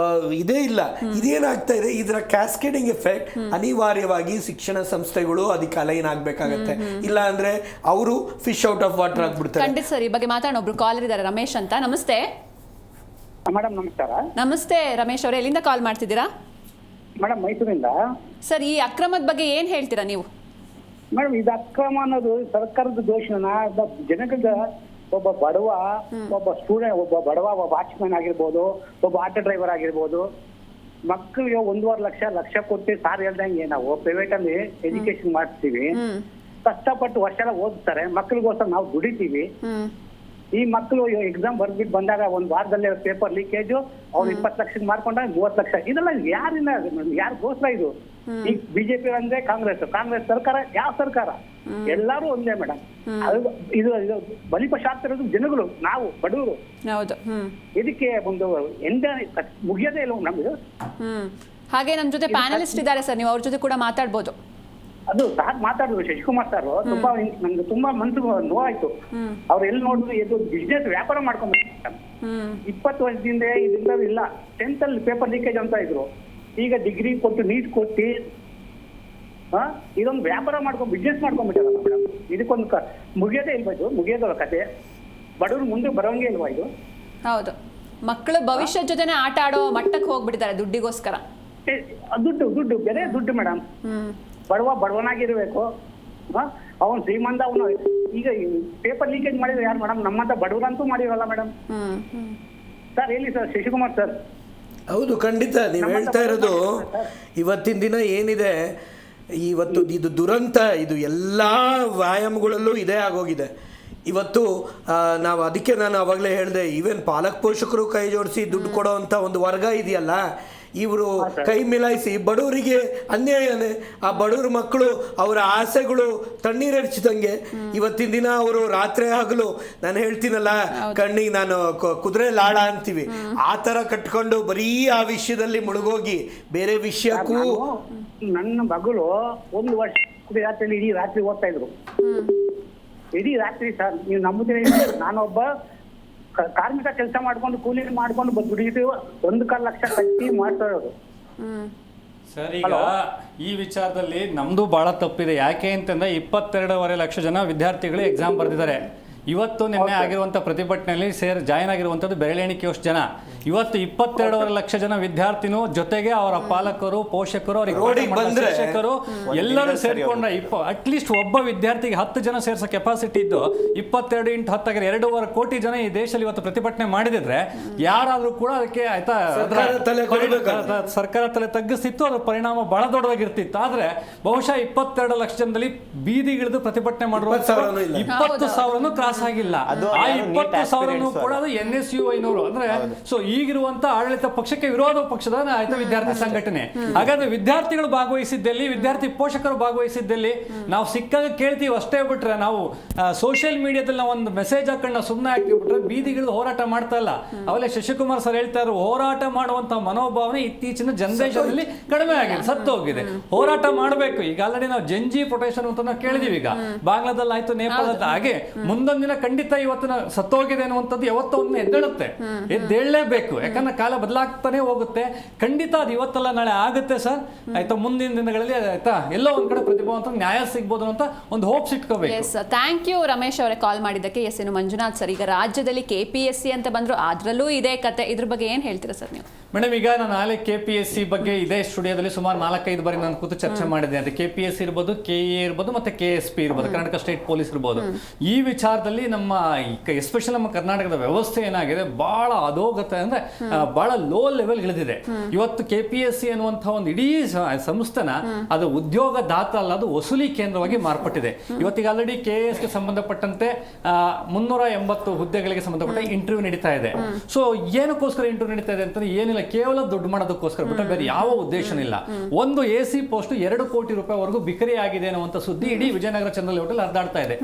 ಇದೇ ಇಲ್ಲ. ಇದೇನಾಗ್ತಾ ಇದೆ, ಇದರ ಕ್ಯಾಸ್ಕೇಡಿಂಗ್ ಎಫೆಕ್ಟ್ ಅನಿವಾರ್ಯವಾಗಿ ಶಿಕ್ಷಣ ಸಂಸ್ಥೆಗಳು ಅದಕ್ಕೆ ಅಲೈನ್ ಆಗ್ಬೇಕಾಗತ್ತೆ. ಇಲ್ಲ ಅಂದ್ರೆ ಅವರು ಫಿಶ್ ಔಟ್ ಆಫ್ ವಾಟರ್ ಆಗ್ಬಿಡ್ತಾರೆ. ಖಂಡಿತ ಸರ್. ಈ ಬಗ್ಗೆ ಮಾತಾಡೋಣ. ಒಬ್ರು ಕಾಲರ್ ಇದ್ದಾರೆ, ರಮೇಶ್ ಅಂತ. ನಮಸ್ತೆ ಮೇಡಮ್. ನಮಸ್ಕಾರ. ನಮಸ್ತೆ ರಮೇಶ್ ಅವರೇ, ಎಲ್ಲಿಂದ ಕಾಲ್ ಮಾಡ್ತಿದ್ದೀರಾ? ಮೇಡಮ್, ಮೈಸೂರಿಂದ. ಸರ್, ಈ ಅಕ್ರಮದ ಬಗ್ಗೆ ಏನ್ ಹೇಳ್ತೀರಾ ನೀವು? ಮೇಡಮ್, ಇದು ಅಕ್ರಮ ಅನ್ನೋದು ಸರ್ಕಾರದ ದೋಷನ. ಜನಗಳ ಒಬ್ಬ ಬಡವ, ಒಬ್ಬ ಸ್ಟೂಡೆಂಟ್, ಒಬ್ಬ ಬಡವ, ಒಬ್ಬ ವಾಚ್ಮ್ಯಾನ್ ಆಗಿರ್ಬೋದು, ಒಬ್ಬ ಆಟೋ ಡ್ರೈವರ್ ಆಗಿರ್ಬೋದು, ಮಕ್ಕಳಿಗೆ 1.5 ಲಕ್ಷ ಕೊಟ್ಟು ಸಾರ್ ಹೇಳ್ದಂಗೆ ನಾವು ಪ್ರೈವೇಟ್ ಅಲ್ಲಿ ಎಜುಕೇಶನ್ ಮಾಡಿಸ್ತೀವಿ. ಕಷ್ಟಪಟ್ಟು ವರ್ಷ ಎಲ್ಲ ಓದ್ತಾರೆ, ಮಕ್ಕಳಿಗೋಸ್ಕರ ನಾವು ದುಡಿತೀವಿ. ಈ ಮಕ್ಕಳು ಎಕ್ಸಾಮ್ ಬರ್ಬಿಟ್ಟು ಬಂದಾಗ ಒಂದ್ ವಾರದಲ್ಲೇ ಪೇಪರ್ ಲೀಕೇಜ್, ಅವ್ರು 20 ಲಕ್ಷಕ್ಕೆ ಮಾರ್ಕೊಂಡಾಗ 30 ಲಕ್ಷ. ಇದೆಲ್ಲ ಯಾರಿಗೋಸ್ಕರ ಇದು? ಈಗ ಬಿಜೆಪಿ ಅಂದ್ರೆ ಕಾಂಗ್ರೆಸ್ ಸರ್ಕಾರ. ಯಾವ ಸರ್ಕಾರ? ಎಲ್ಲಾರು ಒಂದೇ ಮೇಡಮ್. ಇದು ಬಲಿಪಶು ಆಗ್ತಿರೋದು ಜನಗಳು, ನಾವು ಬಡವರು. ಹೌದು. ಇದಕ್ಕೆ ಒಂದು ಮುಗಿಯೋದೇ ಇಲ್ಲ ನಮ್ದು. ಹಾಗೆ ನಮ್ಮ ಜೊತೆ ಪ್ಯಾನಲಿಸ್ಟ್ ಇದ್ದಾರೆ ಸರ್, ನೀವು ಅವ್ರ ಜೊತೆ ಕೂಡ ಮಾತಾಡ್ಬೋದು. ಅದು ಸಾರ್ ಮಾತಾಡಿದ್ರು, ಶಶಿಕುಮಾರ್ ಸರ್. ತುಂಬಾ ನಮ್ಗೆ ತುಂಬಾ ಮನಸ್ಸು ನೋವಾಯ್ತು. ಅವ್ರು ಎಲ್ಲಿ ನೋಡಿದ್ರು ಇದು ಬಿಸ್ನೆಸ್ ವ್ಯಾಪಾರ ಮಾಡ್ಕೊಂಡ್ಬಿಟ್ಟು 20 ವರ್ಷದಿಂದ ಇದರಿಂದ ಇಲ್ಲ. 10th ಅಲ್ಲಿ ಪೇಪರ್ ಲೀಕೇಜ್ ಅಂತ ಇದ್ರು. ಈಗ ಡಿಗ್ರಿ ಕೊಟ್ಟು ನೀಟ್ ಕೊಟ್ಟು ಇದೊಂದು ವ್ಯಾಪಾರ ಮಾಡ್ಕೊಂಡು ಬಿಸ್ನೆಸ್ ಮಾಡ್ಕೊಂಡ್ಬಿಟ್ಟಿರಲ್ಲ ಮೇಡಮ್. ಇದಕ್ಕೊಂದು ಮುಗಿಯೋದೇ ಇಲ್ವಾ? ಇದು ಮುಗಿಯೋದಲ್ಲ ಕತೆ. ಬಡವರು ಮುಂದೆ ಬರೋಂಗೆ ಇಲ್ವಾ ಇದು? ಹೌದು. ಮಕ್ಕಳು ಭವಿಷ್ಯದ ಜೊತೆನೆ ಆಟ ಆಡೋ ಮಟ್ಟಕ್ಕೆ ಹೋಗ್ಬಿಟ್ಟಿದ್ದಾರೆ ದುಡ್ಡಿಗೋಸ್ಕರ. ದುಡ್ಡು ಬೇರೆ ದುಡ್ಡು ಮೇಡಮ್. ಬಡವನಾಗಿರ್ಬೇಕು. ಅವನು ಶ್ರೀಮಂತ. ಅವನು ಈಗ ಪೇಪರ್ ಲೀಕೇಜ್ ಮಾಡಿದ್ರೆ ಯಾರು ಮೇಡಮ್? ನಮ್ಮಂತ ಬಡವರಂತೂ ಮಾಡಿರಲ್ಲ ಮೇಡಮ್. ಸರ್ ಹೇಳಿ ಸರ್, ಶಶಿಕುಮಾರ್ ಸರ್. ಹೌದು, ಖಂಡಿತ ನೀವು ಹೇಳ್ತಾ ಇರೋದು. ಇವತ್ತಿನ ದಿನ ಏನಿದೆ, ಇವತ್ತು ಇದು ದುರಂತ, ಇದು ಎಲ್ಲ ವ್ಯಾಯಾಮಗಳಲ್ಲೂ ಇದೇ ಆಗೋಗಿದೆ. ಇವತ್ತು ನಾವು ಅದಕ್ಕೆ ನಾನು ಅವಾಗಲೇ ಹೇಳಿದೆ, ಈವನ್ ಪಾಲಕ್ ಪೋಷಕರು ಕೈ ಜೋಡಿಸಿ ದುಡ್ಡು ಕೊಡೋ ಅಂತ ಒಂದು ವರ್ಗ ಇದೆಯಲ್ಲ, ಇವರು ಕೈ ಮಿಲಾಯಿಸಿ ಬಡವರಿಗೆ ಅನ್ಯಾಯನೇ. ಆ ಬಡವ್ರ ಮಕ್ಕಳು ಅವರ ಆಸೆಗಳು ತಣ್ಣೀರಡಿಸಿದಂಗೆ ಇವತ್ತಿನ ದಿನ ಅವರು ರಾತ್ರಿ ಹಗಲು, ನಾನು ಹೇಳ್ತೀನಲ್ಲ, ಕಣ್ಣಿಗೆ ನಾನು ಕುದುರೆ ಲಾಳ ಅಂತೀವಿ, ಆ ಥರ ಕಟ್ಕೊಂಡು ಬರೀ ಆ ವಿಷಯದಲ್ಲಿ ಮುಳುಗೋಗಿ ಬೇರೆ ವಿಷಯಕ್ಕೂ. ನನ್ನ ಮಗಳು 1 ವರ್ಷ ರಾತ್ರಿ ಇಡೀ ರಾತ್ರಿ ಓದ್ತಾ ಇದ್ರು. ಇಡೀ ರಾತ್ರಿ ಸರ್, ನೀವು ನಂಬುತ್ತೀರಿ? ನಾನೊಬ್ಬ ಕಾರ್ಮಿಕ ಕೆಲಸ ಮಾಡ್ಕೊಂಡು ಕೂಲಿ ಮಾಡ್ಕೊಂಡು ದುಡಿತೀವಿ. 1.25 ಲಕ್ಷ ಕಟ್ಟಿ ಮಾಡ್ತಾ ಇರೋದು. ಸರ್, ಈಗ ಈ ವಿಚಾರದಲ್ಲಿ ನಮ್ದು ಬಹಳ ತಪ್ಪಿದೆ. ಯಾಕೆ ಅಂತಂದ್ರೆ 22.5 ಲಕ್ಷ ಜನ ವಿದ್ಯಾರ್ಥಿಗಳು ಎಕ್ಸಾಮ್ ಬರೆದಿದ್ದಾರೆ. ಇವತ್ತು ನಿನ್ನೆ ಆಗಿರುವಂಥ ಪ್ರತಿಭಟನೆಯಲ್ಲಿ ಜಾಯ್ನ್ ಆಗಿರುವಂಥದ್ದು ಬೆರಳೆಣಿಕೆಯಷ್ಟು ಜನ. ಇವತ್ತು 22.5 ಲಕ್ಷ ಜನ ವಿದ್ಯಾರ್ಥಿನೂ ಜೊತೆಗೆ ಅವರ ಪಾಲಕರು, ಪೋಷಕರು, ಅವರಿಗೆ ಶಿಕ್ಷಕರು ಎಲ್ಲರೂ ಸೇರಿಕೊಂಡ್ರೆ ಅಟ್ಲೀಸ್ಟ್ ಒಬ್ಬ ವಿದ್ಯಾರ್ಥಿಗೆ 10 ಜನ ಸೇರಿಸೋ ಕೆಪಾಸಿಟಿ ಇದ್ದು 22 × 10 ಆಗಿರೋ 2.5 ಕೋಟಿ ಜನ ಈ ದೇಶದಲ್ಲಿ ಇವತ್ತು ಪ್ರತಿಭಟನೆ ಮಾಡಿದ್ರೆ ಯಾರಾದ್ರೂ ಕೂಡ ಅದಕ್ಕೆ ಆಯ್ತಾ ಸರ್ಕಾರ ತಲೆ ತಗ್ಗಿಸ್ತಿತ್ತು. ಅದರ ಪರಿಣಾಮ ಬಹಳ ದೊಡ್ಡದಾಗಿರ್ತಿತ್ತು. ಆದ್ರೆ ಬಹುಶಃ 22 ಲಕ್ಷ ಜನದಲ್ಲಿ ಬೀದಿಗಿಳಿದು ಪ್ರತಿಭಟನೆ ಮಾಡುವ 20,000 ಕ್ರಾಸ್ ಆಗಿಲ್ಲ. ಆ 20,000 ಕೂಡ ಅದು NSU 500 ಅಂದ್ರೆ ಸೊ ಈಗಿರುವಂತ ಆಡಳಿತ ಪಕ್ಷಕ್ಕೆ ವಿರೋಧ ಪಕ್ಷದ ಆಯ್ತಾ ವಿದ್ಯಾರ್ಥಿ ಸಂಘಟನೆ. ಹಾಗಾದ್ರೆ ವಿದ್ಯಾರ್ಥಿಗಳು ಭಾಗವಹಿಸಿದ್ದಲ್ಲಿ, ವಿದ್ಯಾರ್ಥಿ ಪೋಷಕರು ಭಾಗವಹಿಸಿದ್ದಲ್ಲಿ ನಾವು ಸಿಕ್ಕಾಗ ಕೇಳ್ತೀವಿ ಅಷ್ಟೇ ಬಿಟ್ರೆ, ನಾವು ಸೋಷಿಯಲ್ ಮೀಡಿಯಾದಲ್ಲಿ ನಾವು ಒಂದು ಮೆಸೇಜ್ ಹಾಕೊಂಡು ಸುಮ್ಮನೆ ಹಾಕಿಬಿಟ್ರೆ ಬೀದಿಗಳು ಹೋರಾಟ ಮಾಡ್ತಾ ಇಲ್ಲ. ಅವೆಲ್ಲ ಶಶಿಕುಮಾರ್ ಸರ್ ಹೇಳ್ತಾ ಇರೋ ಹೋರಾಟ ಮಾಡುವಂತ ಮನೋಭಾವನೆ ಇತ್ತೀಚಿನ ಜನರೇಷನ್ ಕಡಿಮೆ ಆಗಿದೆ, ಸತ್ತೋಗಿದೆ. ಹೋರಾಟ ಮಾಡಬೇಕು. ಈಗ ಆಲ್ರೆಡಿ ನಾವು ಜಂಜಿ ಪ್ರೊಟೆಕ್ಷನ್ ಅಂತ ನಾವು ಕೇಳಿದೀವಿ. ಈಗ ಬಾಂಗ್ಲಾದಲ್ಲಿ ಆಯ್ತು, ನೇಪಾಳದ ಹಾಗೆ ಮುಂದೊಂದು ದಿನ ಖಂಡಿತ ಇವತ್ತಿನ ಸತ್ತೋಗಿದೆ ಅನ್ನುವಂಥದ್ದು ಯಾವತ್ತೋ ಒಂದು ಎದ್ದೇಳುತ್ತೆ, ಎದ್ದೇಳಲೇಬೇಕು. ಯಾಕಂದ್ರೆ ಕಾಲ ಬದಲಾಗ್ತಾನೆ ಹೋಗುತ್ತೆ. ಖಂಡಿತ ಅದು ಇವತ್ತಲ್ಲ ನಾಳೆ ಆಗುತ್ತೆ ಸರ್. ಆಯ್ತಾ, ಮುಂದಿನ ದಿನಗಳಲ್ಲಿ ಆಯ್ತಾ ಎಲ್ಲೋ ಒಂದ್ ಕಡೆ ಪ್ರತಿಭಾವಂತ ನ್ಯಾಯ ಸಿಗ್ಬೋದು ಅಂತ ಒಂದು ಹೋಪ್ಸ್ ಇಟ್ಕೋಬೇಕು. ಎಸ್, ಥ್ಯಾಂಕ್ ಯು ರಮೇಶ್ ಅವರೇ ಕಾಲ್ ಮಾಡಿದ್ದಕ್ಕೆ. ಎಸ್, ಇನ್ನು ಮಂಜುನಾಥ್ ಸರ್, ಈಗ ರಾಜ್ಯದಲ್ಲಿ KPSC ಅಂತ ಬಂದ್ರು, ಅದ್ರಲ್ಲೂ ಇದೇ ಕತೆ. ಇದ್ರ ಬಗ್ಗೆ ಏನ್ ಹೇಳ್ತೀರಾ ಸರ್ ನೀವು? ಮೇಡಮ್, ಈಗ ನಾನು ನಾಳೆ KPSC ಬಗ್ಗೆ ಇದೇ ಸ್ಟುಡಿಯೋದಲ್ಲಿ ಸುಮಾರು 4-5 ಬಾರಿ ನಾನು ಕೂತು ಚರ್ಚೆ ಮಾಡಿದೆ. ಅಂತ KPSC ಇರ್ಬೋದು, KE ಇರ್ಬೋದು, ಮತ್ತೆ KSP ಇರ್ಬೋದು, ಕರ್ನಾಟಕ ಸ್ಟೇಟ್ ಪೊಲೀಸ್ ಇರ್ಬೋದು. ಈ ವಿಚಾರದಲ್ಲಿ ನಮ್ಮ ಎಸ್ಪೆಷಲಿ ನಮ್ಮ ಕರ್ನಾಟಕದ ವ್ಯವಸ್ಥೆ ಏನಾಗಿದೆ, ಬಹಳ ಅಧೋಗತ ಅಂದ್ರೆ ಬಹಳ ಲೋ ಲೆವೆಲ್ ಇಳಿದಿದೆ. ಇವತ್ತು KPSC ಅನ್ನುವಂಥ ಒಂದು ಇಡೀ ಸಂಸ್ಥೆನ ಅದು ಉದ್ಯೋಗದಾತ ಅಲ್ಲ, ಅದು ವಸೂಲಿ ಕೇಂದ್ರವಾಗಿ ಮಾರ್ಪಟ್ಟಿದೆ. ಇವತ್ತಿಗೆ ಆಲ್ರೆಡಿ KS ಸಂಬಂಧಪಟ್ಟಂತೆ 380 ಹುದ್ದೆಗಳಿಗೆ ಸಂಬಂಧಪಟ್ಟ ಇಂಟರ್ವ್ಯೂ ನಡೀತಾ ಇದೆ. ಸೊ ಏನಕ್ಕೋಸ್ಕರ ಇಂಟರ್ವ್ಯೂ ನಡೀತಾ ಇದೆ ಅಂತಂದ್ರೆ ಏನಿಲ್ಲ, ಕೇವಲ ದುಡ್ಡು ಮಾಡೋದಕ್ಕೋಸ್ಕರ ಬಿಟ್ಟರೆ ಬೇರೆ ಯಾವ ಉದ್ದೇಶನಿಲ್ಲ. ಒಂದು AC ಪೋಸ್ಟ್ 2 ಕೋಟಿ ರೂಪಾಯಿವರೆಗೂ ಬಿಕರಿ ಆಗಿದೆ ಅನ್ನುವಂಥ ಸುದ್ದಿ ಇಡೀ ವಿಜಯನಗರ ಚಂದ್ರಲ್ ಹೋಟೆಲ್ ಹರಿದಾಡ್ತಾ ಇದೆ.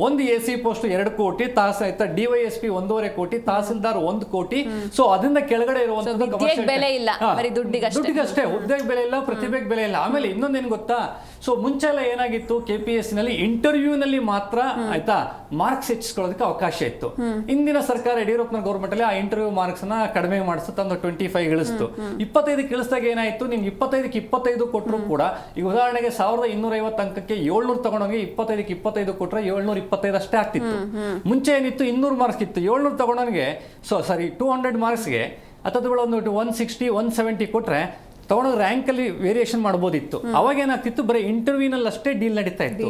ಒಂದು AC ಪೋಸ್ಟ್ 2 ಕೋಟಿ, DYSP 1.5 ಕೋಟಿ, ತಹಸೀಲ್ದಾರ್ 1 ಕೋಟಿ. ಸೊ ಅದರಿಂದ ಕೆಳಗಡೆ ಇರುವಂತದ್ದು ಬೆಲೆ ಇಲ್ಲ, ದುಡ್ಡಿಗಷ್ಟೇ, ಹುದ್ದೆಗೆ ಬೆಲೆ ಇಲ್ಲ, ಪ್ರತಿಭೆಗೆ ಬೆಲೆ ಇಲ್ಲ. ಆಮೇಲೆ ಇನ್ನೊಂದೇನು ಗೊತ್ತಾ, ಸೊ ಮುಂಚೆ ಎಲ್ಲ ಏನಾಗಿತ್ತು, KPSC ನಲ್ಲಿ ಇಂಟರ್ವ್ಯೂ ನಲ್ಲಿ ಮಾತ್ರ ಆಯ್ತಾ ಮಾರ್ಕ್ಸ್ ಹೆಚ್ಚಿಸ್ಕೊಳ್ಳೋದಕ್ಕೆ ಅವಕಾಶ ಇತ್ತು. ಇಂದಿನ ಸರ್ಕಾರ ಯಡಿಯೂರಪ್ಪನ ಗೌರ್ಮೆಂಟ್ ಅಲ್ಲಿ ಆ ಇಂಟರ್ವ್ಯೂ ಮಾರ್ಕ್ಸ್ ನ ಕಡಿಮೆ ಮಾಡಿಸ್ತು, ತಂದು 25 ಇಳಿಸ್ತು. 25 ಇಳಿಸಿದಾಗ ಏನಾಯ್ತು, ನಿಮ್ಗೆ 25ಕ್ಕೆ 25 ಕೊಟ್ಟರು ಕೂಡ, ಈಗ ಉದಾಹರಣೆಗೆ 1250 ಅಂಕಕ್ಕೆ 700 ತಗೊಂಡೋಗಿ 25ಕ್ಕೆ 25 ಕೊಟ್ಟರೆ 725 ಅಷ್ಟೇ ಆಗ್ತಿತ್ತು. ಮುಂಚೆ ಏನಿತ್ತು, 200 ಮಾರ್ಕ್ಸ್ ಇತ್ತು, 700 ತಗೊಂಡೋನಿಗೆ 200 ಮಾರ್ಕ್ಸ್ಗೆ ಅಥವಾ ಒಂದು 160 170 ಕೊಟ್ರೆ ತಗೊಂಡೋಗಿ ರ್ಯಾಂಕ್ ಅಲ್ಲಿ ವೇರಿಯೇಷನ್ ಮಾಡಬಹುದಿತ್ತು. ಅವಾಗ ಏನಾಗ್ತಿತ್ತು, ಬರೀ ಇಂಟರ್ವ್ಯೂನಲ್ಲಿ ಅಷ್ಟೇ ಡೀಲ್ ನಡೀತಾ ಇತ್ತು.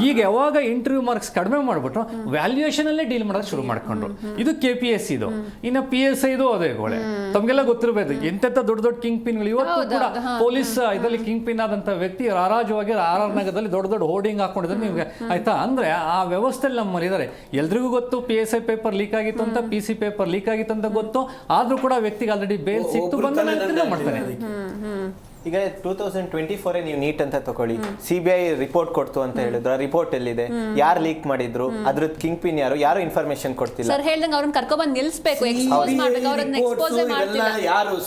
ಈಗ ಯಾವಾಗ ಇಂಟರ್ವ್ಯೂ ಮಾರ್ಕ್ಸ್ ಕಡಿಮೆ ಮಾಡ್ಬಿಟ್ರು, ವ್ಯಾಲ್ಯೂಯೇಷನ್ ಅಲ್ಲೇ ಡೀಲ್ ಮಾಡೋದು ಶುರು ಮಾಡ್ಕೊಂಡ್ರು. ಇದು KPSC ಇದು. ಇನ್ನು PSI ಇದು ಅದೇ ಗೋಳೆ. ತಮ್ಗೆಲ್ಲ ಗೊತ್ತಿರಬೇಕು, ಎಂತೆಂತ ದೊಡ್ಡ ದೊಡ್ಡ ಕಿಂಗ್ ಪಿನ್ಗಳು ಇವತ್ತು ಕೂಡ ಪೊಲೀಸ್ ಇದರಲ್ಲಿ ಕಿಂಗ್ ಪಿನ್ ಆದಂತ ವ್ಯಕ್ತಿ ರಾರಾಜವಾಗಿ RR ನಗರದಲ್ಲಿ ದೊಡ್ಡ ದೊಡ್ಡ ಹೋರ್ಡಿಂಗ್ ಹಾಕೊಂಡಿದ್ರೆ ನಿಮ್ಗೆ ಆಯ್ತಾ. ಅಂದ್ರೆ ಆ ವ್ಯವಸ್ಥೆಯಲ್ಲಿ ನಮ್ಮಲ್ಲಿ ಇದ್ದಾರೆ. ಎಲ್ರಿಗೂ ಗೊತ್ತು PSI ಪೇಪರ್ ಲೀಕ್ ಆಗಿತ್ತು ಅಂತ, PC ಪೇಪರ್ ಲೀಕ್ ಆಗಿತ್ತು ಅಂತ ಗೊತ್ತು. ಆದ್ರೂ ಕೂಡ ವ್ಯಕ್ತಿಗೆ ಆಲ್ರೆಡಿ ಬೇಲ್ ಸಿಕ್ತು, ಬಂದ ಮಾಡ್ತಾನೆ. ಈಗ 2024 ನೀವು ನೀಟ್ ಅಂತ ತಗೊಳ್ಳಿ, CBI ರಿಪೋರ್ಟ್ ಕೊಡ್ತು ಅಂತ ಹೇಳಿದ್ರು. ಆ ರಿಪೋರ್ಟ್ ಎಲ್ಲಿದೆ, ಯಾರು ಲೀಕ್ ಮಾಡಿದ್ರು, ಅದ್ರದ್ದು ಕಿಂಗ್ ಪಿನ್ ಯಾರು ಇನ್ಫಾರ್ಮೇಶನ್ ಕೊಡ್ತಿಲ್ಲ. ಸರ್ ಹೇಳ್ದಂಗೆ ಅವ್ರನ್ನ ಕರ್ಕೊಂಡ್ಬಂದು ನಿಲ್ಲಿಸಬೇಕು, ಎಕ್ಸ್ಪೋಸ್ ಮಾಡಬೇಕು, ಅವ್ರನ್ನ ಎಕ್ಸ್ಪೋಸ್ ಮಾಡ್ತಿಲ್ಲ. ಯಾರು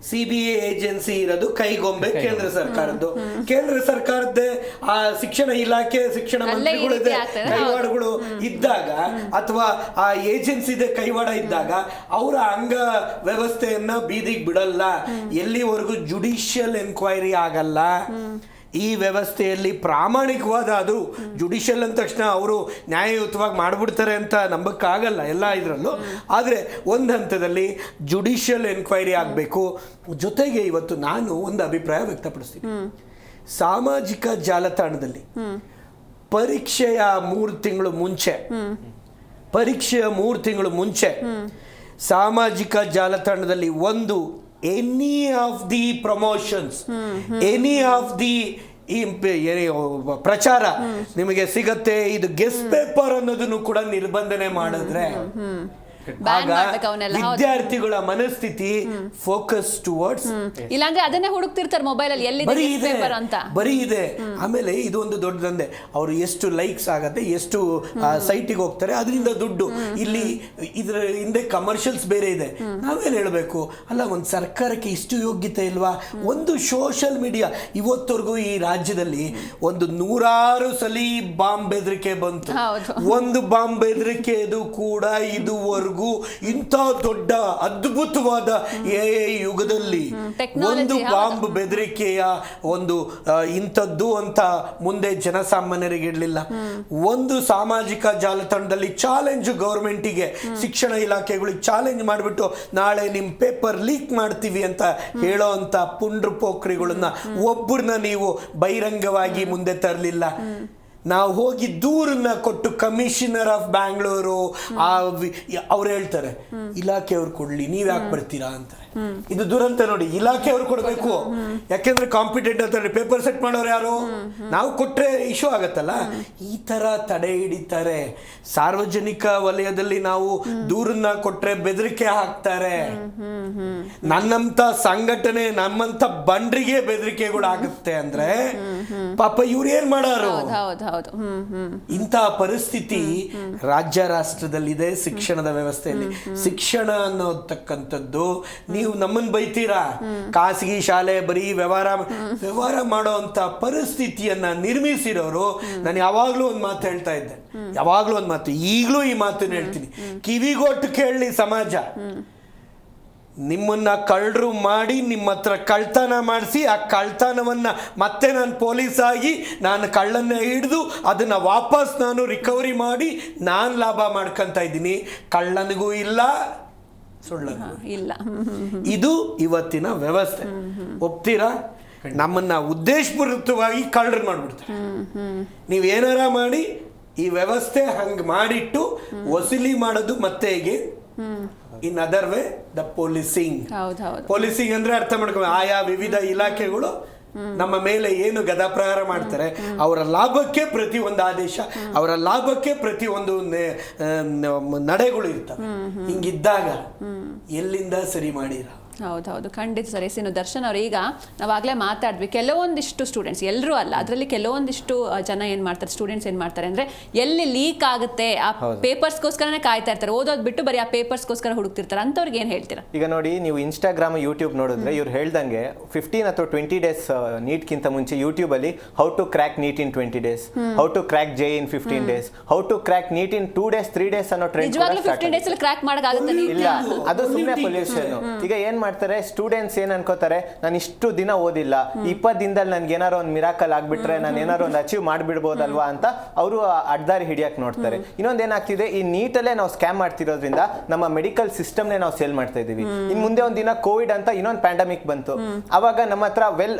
CBI ಏಜೆನ್ಸಿ ಇರೋದು ಕೈಗೊಂಬೆ ಕೇಂದ್ರ ಸರ್ಕಾರದ್ದು. ಕೇಂದ್ರ ಸರ್ಕಾರದ್ದೇ ಆ ಶಿಕ್ಷಣ ಇಲಾಖೆ, ಶಿಕ್ಷಣ ಮಂತ್ರಿಗಳಿದೆ ಕೈವಾಡಗಳು ಇದ್ದಾಗ, ಅಥವಾ ಆ ಏಜೆನ್ಸಿದೆ ಕೈವಾಡ ಇದ್ದಾಗ ಅವರ ಅಂಗ ವ್ಯವಸ್ಥೆಯನ್ನ ಬೀದಿಗೆ ಬಿಡಲ್ಲ ಎಲ್ಲಿವರೆಗೂ ಜುಡಿಷಿಯಲ್ ಎನ್ಕ್ವೈರಿ ಆಗಲ್ಲ. ಈ ವ್ಯವಸ್ಥೆಯಲ್ಲಿ ಪ್ರಾಮಾಣಿಕವಾದ, ಅದು ಜುಡಿಷಿಯಲ್ ಅಂದ ತಕ್ಷಣ ಅವರು ನ್ಯಾಯಯುತವಾಗಿ ಮಾಡಿಬಿಡ್ತಾರೆ ಅಂತ ನಂಬಕ್ಕಾಗಲ್ಲ ಎಲ್ಲ ಇದರಲ್ಲೂ. ಆದರೆ ಒಂದು ಹಂತದಲ್ಲಿ ಜುಡಿಷಿಯಲ್ ಎನ್ಕ್ವೈರಿ ಆಗಬೇಕು. ಜೊತೆಗೆ ಇವತ್ತು ನಾನು ಒಂದು ಅಭಿಪ್ರಾಯ ವ್ಯಕ್ತಪಡಿಸ್ತೀನಿ. ಸಾಮಾಜಿಕ ಜಾಲತಾಣದಲ್ಲಿ ಪರೀಕ್ಷೆಯ 3 ತಿಂಗಳು ಮುಂಚೆ ಸಾಮಾಜಿಕ ಜಾಲತಾಣದಲ್ಲಿ ಒಂದು any of the promotions, any of the ಪ್ರಚಾರ ನಿಮಗೆ ಸಿಗತ್ತೆ, ಇದು ಗೆಸ್ಟ್ ಪೇಪರ್ ಅನ್ನೋದನ್ನು ಕೂಡ ನಿರ್ಬಂಧನೆ ಮಾಡಿದ್ರೆ ವಿದ್ಯಾರ್ಥಿಗಳ ಮನಸ್ಥಿತಿ ಫೋಕಸ್ ಟುವರ್ಡ್ಸ್, ಇಲ್ಲಾಂದ್ರೆ ಅದನ್ನೇ ಹುಡುಕ್ತಿರ್ತಾರೆ ಮೊಬೈಲ್ ಅಲ್ಲಿ, ಎಲ್ಲಿ ಅಂತ ಬರೀ ಇದೆ. ಆಮೇಲೆ ಇದು ಒಂದು ದೊಡ್ಡ ದಂಧೆ. ಅವರು ಎಷ್ಟು ಲೈಕ್ಸ್ ಆಗತ್ತೆ, ಎಷ್ಟು ಸೈಟಿಗೆ ಹೋಗ್ತಾರೆ, ಅದರಿಂದ ದುಡ್ಡು. ಇಲ್ಲಿ ಇದ್ರ ಹಿಂದೆ ಕಮರ್ಷಿಯಲ್ಸ್ ಬೇರೆ ಇದೆ. ನಾವೇನು ಹೇಳಬೇಕು, ಅಲ್ಲ ಒಂದು ಸರ್ಕಾರಕ್ಕೆ ಇಷ್ಟು ಯೋಗ್ಯತೆ ಇಲ್ವಾ? ಒಂದು ಸೋಷಿಯಲ್ ಮೀಡಿಯಾ ಇವತ್ತವರೆಗೂ ಈ ರಾಜ್ಯದಲ್ಲಿ ಒಂದು 100 ಸಲ ಬಾಂಬ್ ಬೆದರಿಕೆ ಬಂತು. ಒಂದು ಬಾಂಬ್ ಬೆದರಿಕೆದು ಕೂಡ ಇದುವರೆಗೂ ಇಂಥ ದೊಡ್ಡ ಅದ್ಭುತವಾದ AI ಯುಗದಲ್ಲಿ ಒಂದು ಬಾಂಬ್ ಬೆದರಿಕೆಯ ಒಂದು ಇಂಥದ್ದು ಅಂತ ಮುಂದೆ ಜನಸಾಮಾನ್ಯರಿಗೆ ಇರಲಿಲ್ಲ. ಒಂದು ಸಾಮಾಜಿಕ ಜಾಲತಾಣದಲ್ಲಿ ಚಾಲೆಂಜ್ ಗೌರ್ಮೆಂಟಿಗೆ, ಶಿಕ್ಷಣ ಇಲಾಖೆಗಳಿಗೆ ಚಾಲೆಂಜ್ ಮಾಡಿಬಿಟ್ಟು ನಾಳೆ ನಿಮ್ಮ ಪೇಪರ್ ಲೀಕ್ ಮಾಡ್ತೀವಿ ಅಂತ ಹೇಳೋ ಅಂತ ಪುಂಡ್ರು ಪೋಖ್ರಿಗಳನ್ನ ಒಬ್ಬರನ್ನ ನೀವು ಬಹಿರಂಗವಾಗಿ ಮುಂದೆ ತರಲಿಲ್ಲ. ನಾವು ಹೋಗಿ ದೂರನ್ನ ಕೊಟ್ಟು ಕಮಿಷನರ್ ಆಫ್ ಬ್ಯಾಂಗ್ಳೂರು ಅವ್ರು ಹೇಳ್ತಾರೆ ಇಲಾಖೆಯವ್ರು ಕೊಡ್ಲಿ, ನೀವ್ ಯಾಕೆ ಬರ್ತೀರಾ ಅಂತಾರೆ. ಇದು ದುರಂತ ನೋಡಿ. ಇಲಾಖೆಯವ್ರು ಕೊಡ್ಬೇಕು, ಯಾಕೆಂದ್ರೆ ಕಾಂಪಿಟೆಂಟ್ ಅಂತ ಪೇಪರ್ ಸೆಟ್ ಮಾಡೋರು ಯಾರು? ನಾವು ಕೊಟ್ರೆ ಇಶ್ಯೂ ಆಗತ್ತಲ್ಲ. ಈ ತರ ತಡೆ ಹಿಡಿತಾರೆ. ಸಾರ್ವಜನಿಕ ವಲಯದಲ್ಲಿ ನಾವು ದೂರನ್ನ ಕೊಟ್ರೆ ಬೆದರಿಕೆ ಹಾಕ್ತಾರೆ. ನನ್ನಂತ ಸಂಘಟನೆ, ನಮ್ಮಂತ ಬಂಡ್ರಿಗೆ ಬೆದರಿಕೆಗಳು ಆಗುತ್ತೆ ಅಂದ್ರೆ ಪಾಪ ಇವ್ರು ಏನ್ ಮಾಡೋರು? ಇಂಥ ಪರಿಸ್ಥಿತಿ ರಾಜ್ಯ ರಾಷ್ಟ್ರದಲ್ಲಿದೆ ಶಿಕ್ಷಣದ ವ್ಯವಸ್ಥೆಯಲ್ಲಿ. ಶಿಕ್ಷಣ ಅನ್ನೋತಕ್ಕಂಥದ್ದು, ನೀವು ನಮ್ಮನ್ನು ಬೈತೀರಾ, ಖಾಸಗಿ ಶಾಲೆ ಬರೀ ವ್ಯವಹಾರ ಮಾಡೋ ಅಂತ ಪರಿಸ್ಥಿತಿಯನ್ನ ನಿರ್ಮಿಸಿರೋರು. ನಾನು ಯಾವಾಗ್ಲೂ ಒಂದು ಮಾತು ಹೇಳ್ತಾ ಇದ್ದೆ, ಯಾವಾಗ್ಲೂ ಒಂದು ಮಾತು, ಈಗಲೂ ಈ ಮಾತನ್ನು ಹೇಳ್ತೀನಿ, ಕಿವಿಗೊಟ್ಟು ಕೇಳಲಿ ಸಮಾಜ. ನಿಮ್ಮನ್ನ ಕಳ್ಳರು ಮಾಡಿ ನಿಮ್ಮ ಹತ್ರ ಕಳ್ತನ ಮಾಡಿಸಿ, ಆ ಕಳ್ತನವನ್ನ ಮತ್ತೆ ನಾನು ಪೊಲೀಸ್ ಆಗಿ ನಾನು ಕಳ್ಳನ್ನ ಹಿಡಿದು ಅದನ್ನ ವಾಪಸ್ ನಾನು ರಿಕವರಿ ಮಾಡಿ ನಾನು ಲಾಭ ಮಾಡ್ಕೊಂತ ಇದ್ದೀನಿ. ಕಳ್ಳನಿಗೂ ಇಲ್ಲ, ಸುಳ್ಳಲ್ಲ. ಇಲ್ಲ. ಇದು ಇವತ್ತಿನ ವ್ಯವಸ್ಥೆ. ಒಪ್ತೀರಾ? ನಮ್ಮನ್ನ ಉದ್ದೇಶಪೂರ್ವಕವಾಗಿ ಕಳ್ಳರು ಮಾಡ್ಬಿಡ್ತಾರೆ. ನೀವೇನಾರ ಮಾಡಿ ಈ ವ್ಯವಸ್ಥೆ ಹಂಗೆ ಮಾಡಿಟ್ಟು ವಸೂಲಿ ಮಾಡೋದು ಮತ್ತೆ ಹೇಗೆ? In other way the policing. Policing ಅಂದ್ರೆ ಅರ್ಥ ಮಾಡ್ಕೊ, ಆಯಾ ವಿವಿಧ ಇಲಾಖೆಗಳು ನಮ್ಮ ಮೇಲೆ ಏನು ಗದಾಪ್ರಹಾರ ಮಾಡ್ತಾರೆ, ಅವರ ಲಾಭಕ್ಕೆ ಪ್ರತಿಯೊಂದು ಆದೇಶ, ಅವರ ಲಾಭಕ್ಕೆ ಪ್ರತಿಯೊಂದು ನಡೆಗಳು ಇರ್ತವೆ. ಹಿಂಗಿದ್ದಾಗ ಎಲ್ಲಿಂದ ಸರಿ ಮಾಡಿರ? ಹೌದೌದು, ಖಂಡಿತ ಸರ್. ಇನ್ನು ದರ್ಶನ್ ಅವ್ರು, ಈಗ ನಾವಾಗಲೇ ಮಾತಾಡಿದ್ವಿ, ಕೆಲವೊಂದಿಷ್ಟು ಸ್ಟೂಡೆಂಟ್ಸ್, ಎಲ್ಲರೂ ಅಲ್ಲ, ಅದರಲ್ಲಿ ಕೆಲವೊಂದಿಷ್ಟು ಜನ ಏನು ಮಾಡ್ತಾರೆ, ಸ್ಟೂಡೆಂಟ್ಸ್ ಏನು ಮಾಡ್ತಾರೆ ಅಂದರೆ, ಎಲ್ಲಿ ಲೀಕ್ ಆಗುತ್ತೆ ಆ ಪೇಪರ್ಸ್ಗೋಸ್ಕರನೇ ಕಾಯ್ತಾ ಇರ್ತಾರೆ, ಓದೋದು ಬಿಟ್ಟು ಬರೀ ಆ ಪೇಪರ್ಸ್ಗೋಸ್ಕರ ಹುಡುಕ್ತಿರ್ತಾರೆ. ಅಂಥವ್ರಿಗೆ ಏನು ಹೇಳ್ತೀರಾ? ಈಗ ನೋಡಿ, ನೀವು ಇನ್ಸ್ಟಾಗ್ರಾಮ್, ಯೂಟ್ಯೂಬ್ ನೋಡಿದ್ರೆ ಇವ್ರು ಹೇಳ್ದಂಗೆ 15 ಅಥವಾ 20 ಡೇಸ್ ನೀಟ್ಗಿಂತ ಮುಂಚೆ ಯೂಟ್ಯೂಬಲ್ಲಿ how to crack NEET in 20 days, how to crack JEE in 15 days, how to crack NEET in 2 days 3 days ಅನ್ನೋ ಟ್ರೆಂಡ್. ನಿಜವಾಗ್ಲೂ 15 ಡೇಸ್ ಅಲ್ಲಿ ಕ್ರ್ಯಾಕ್ ಮಾಡೋಕ್ಕಾಗುತ್ತೆ? ಇಲ್ಲ, ಅದು ಸುಮ್ಮನೆ ಪೊಲ್ಯೂಷನ್. ಈಗ ಏನ್ ಮಾಡ್ತಾರೆ ಸ್ಟೂಡೆಂಟ್ಸ್, ಏನ್ ಅನ್ಕೋತಾರೆ, ನಾನು ಇಷ್ಟು ದಿನ ಓದಿಲ್ಲ, 20 ದಿನದಲ್ಲಿ ನನ್ಗೆ ಏನಾರು ಒಂದು ಮಿರಾಕಲ್ ಆಗ್ಬಿಟ್ರೆ ನಾನು ಏನಾರು ಒಂದು ಅಚೀವ್ ಮಾಡ್ಬಿಡ್ಬೋದಲ್ವಾ ಅಂತ ಅವರು ಅಡ್ದಾರಿ ಹಿಡಿಯಕ್ ನೋಡ್ತಾರೆ. ಇನ್ನೊಂದು ಏನಾಗ್ತಿದೆ, ಈ ನೀಟಲ್ಲೇ ನಾವು ಸ್ಕ್ಯಾಮ್ ಮಾಡ್ತಿರೋದ್ರಿಂದ ನಮ್ಮ ಮೆಡಿಕಲ್ ಸಿಸ್ಟಮ್ನೇ ನಾವು ಸೇಲ್ ಮಾಡ್ತಾ ಇದೀವಿ. ಇನ್ ಮುಂದೆ ಒಂದ್ ದಿನ ಕೋವಿಡ್ ಅಂತ ಇನ್ನೊಂದು ಪ್ಯಾಂಡಮಿಕ್ ಬಂತು, ಅವಾಗ ನಮ್ಮ ಹತ್ರ ವೆಲ್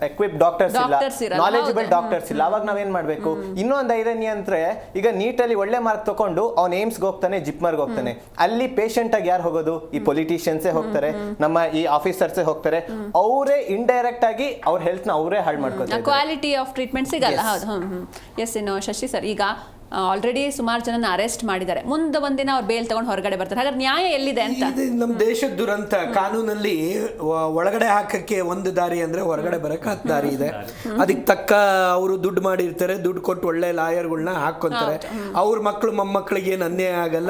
ಎಕ್ವಿಪ್ ಡಾಕ್ಟರ್ಸ್ ಇಲ್ಲ, ನಾಲೆಜಬಲ್ ಡಾಕ್ಟರ್ಸ್ ಇಲ್ಲ. ಅವಾಗ ನಾವೇನ್ ಮಾಡ್ಬೇಕು? ಇನ್ನೊಂದು ಐರನಿ ಅಂದ್ರೆ, ಈಗ ನೀಟಲ್ಲಿ ಒಳ್ಳೆ ಮಾರ್ಕ್ ತಗೊಂಡು ಅವ್ನು ಏಮ್ಸ್ಗೆ ಹೋಗ್ತಾನೆ, ಜಿಪ್ಮರ್ಗೆ ಹೋಗ್ತಾನೆ, ಅಲ್ಲಿ ಪೇಷಂಟ್ ಆಗಿ ಯಾರು ಹೋಗೋದು? ಈ ಪೊಲಿಟಿಷಿಯನ್ಸೇ ಹೋಗ್ತಾರೆ, ನಮ್ಮ ಈ ಆಫೀಸರ್ಸ್ ಹೋಗ್ತಾರೆ, ಅವರೇ ಇಂಡೈರೆಕ್ಟ್ ಆಗಿ ಅವ್ರ ಹೆಲ್ತ್ ನ ಅವರೇ ಹಾಳು ಮಾಡ್ಕೊತಾರೆ, ಕ್ವಾಲಿಟಿ ಆಫ್ ಟ್ರೀಟ್ಮೆಂಟ್ ಸಿಗಲ್ಲ. ಹೌದು. ಎಸ್. ಇನ್ನು ಶಶಿ ಸರ್, ಈಗ ಆಲ್ರೆಡಿ ಸುಮಾರು ಜನನ ಅರೆಸ್ಟ್ ಮಾಡಿದ್ದಾರೆ, ಮುಂದೆ ಒಂದಿನ ಅವ್ರು ಬೇಲ್ ತಗೊಂಡು ಹೊರಗಡೆ ಬರ್ತಾರೆ. ಹಾಗಾದ್ರೆ ನ್ಯಾಯ ಎಲ್ಲಿದೆ ಅಂತ? ನಮ್ಮ ದೇಶದ ದುರಂತ. ಕಾನೂನಲ್ಲಿ ಒಳಗಡೆ ಹಾಕಕ್ಕೆ ಒಂದು ದಾರಿ ಅಂದ್ರೆ ಹೊರಗಡೆ ಬರಕ್ಕೆ 10 ದಾರಿ ಇದೆ. ಅದಕ್ಕೆ ತಕ್ಕ ಅವರು ದುಡ್ಡು ಮಾಡಿರ್ತಾರೆ, ದುಡ್ಡು ಕೊಟ್ಟು ಒಳ್ಳೆ ಲಾಯರ್ಗಳನ್ನ ಹಾಕೊಂತಾರೆ. ಅವ್ರ ಮಕ್ಕಳು ಮೊಮ್ಮಕ್ಕಳಿಗೆ ಏನು ಅನ್ಯಾಯ ಆಗಲ್ಲ.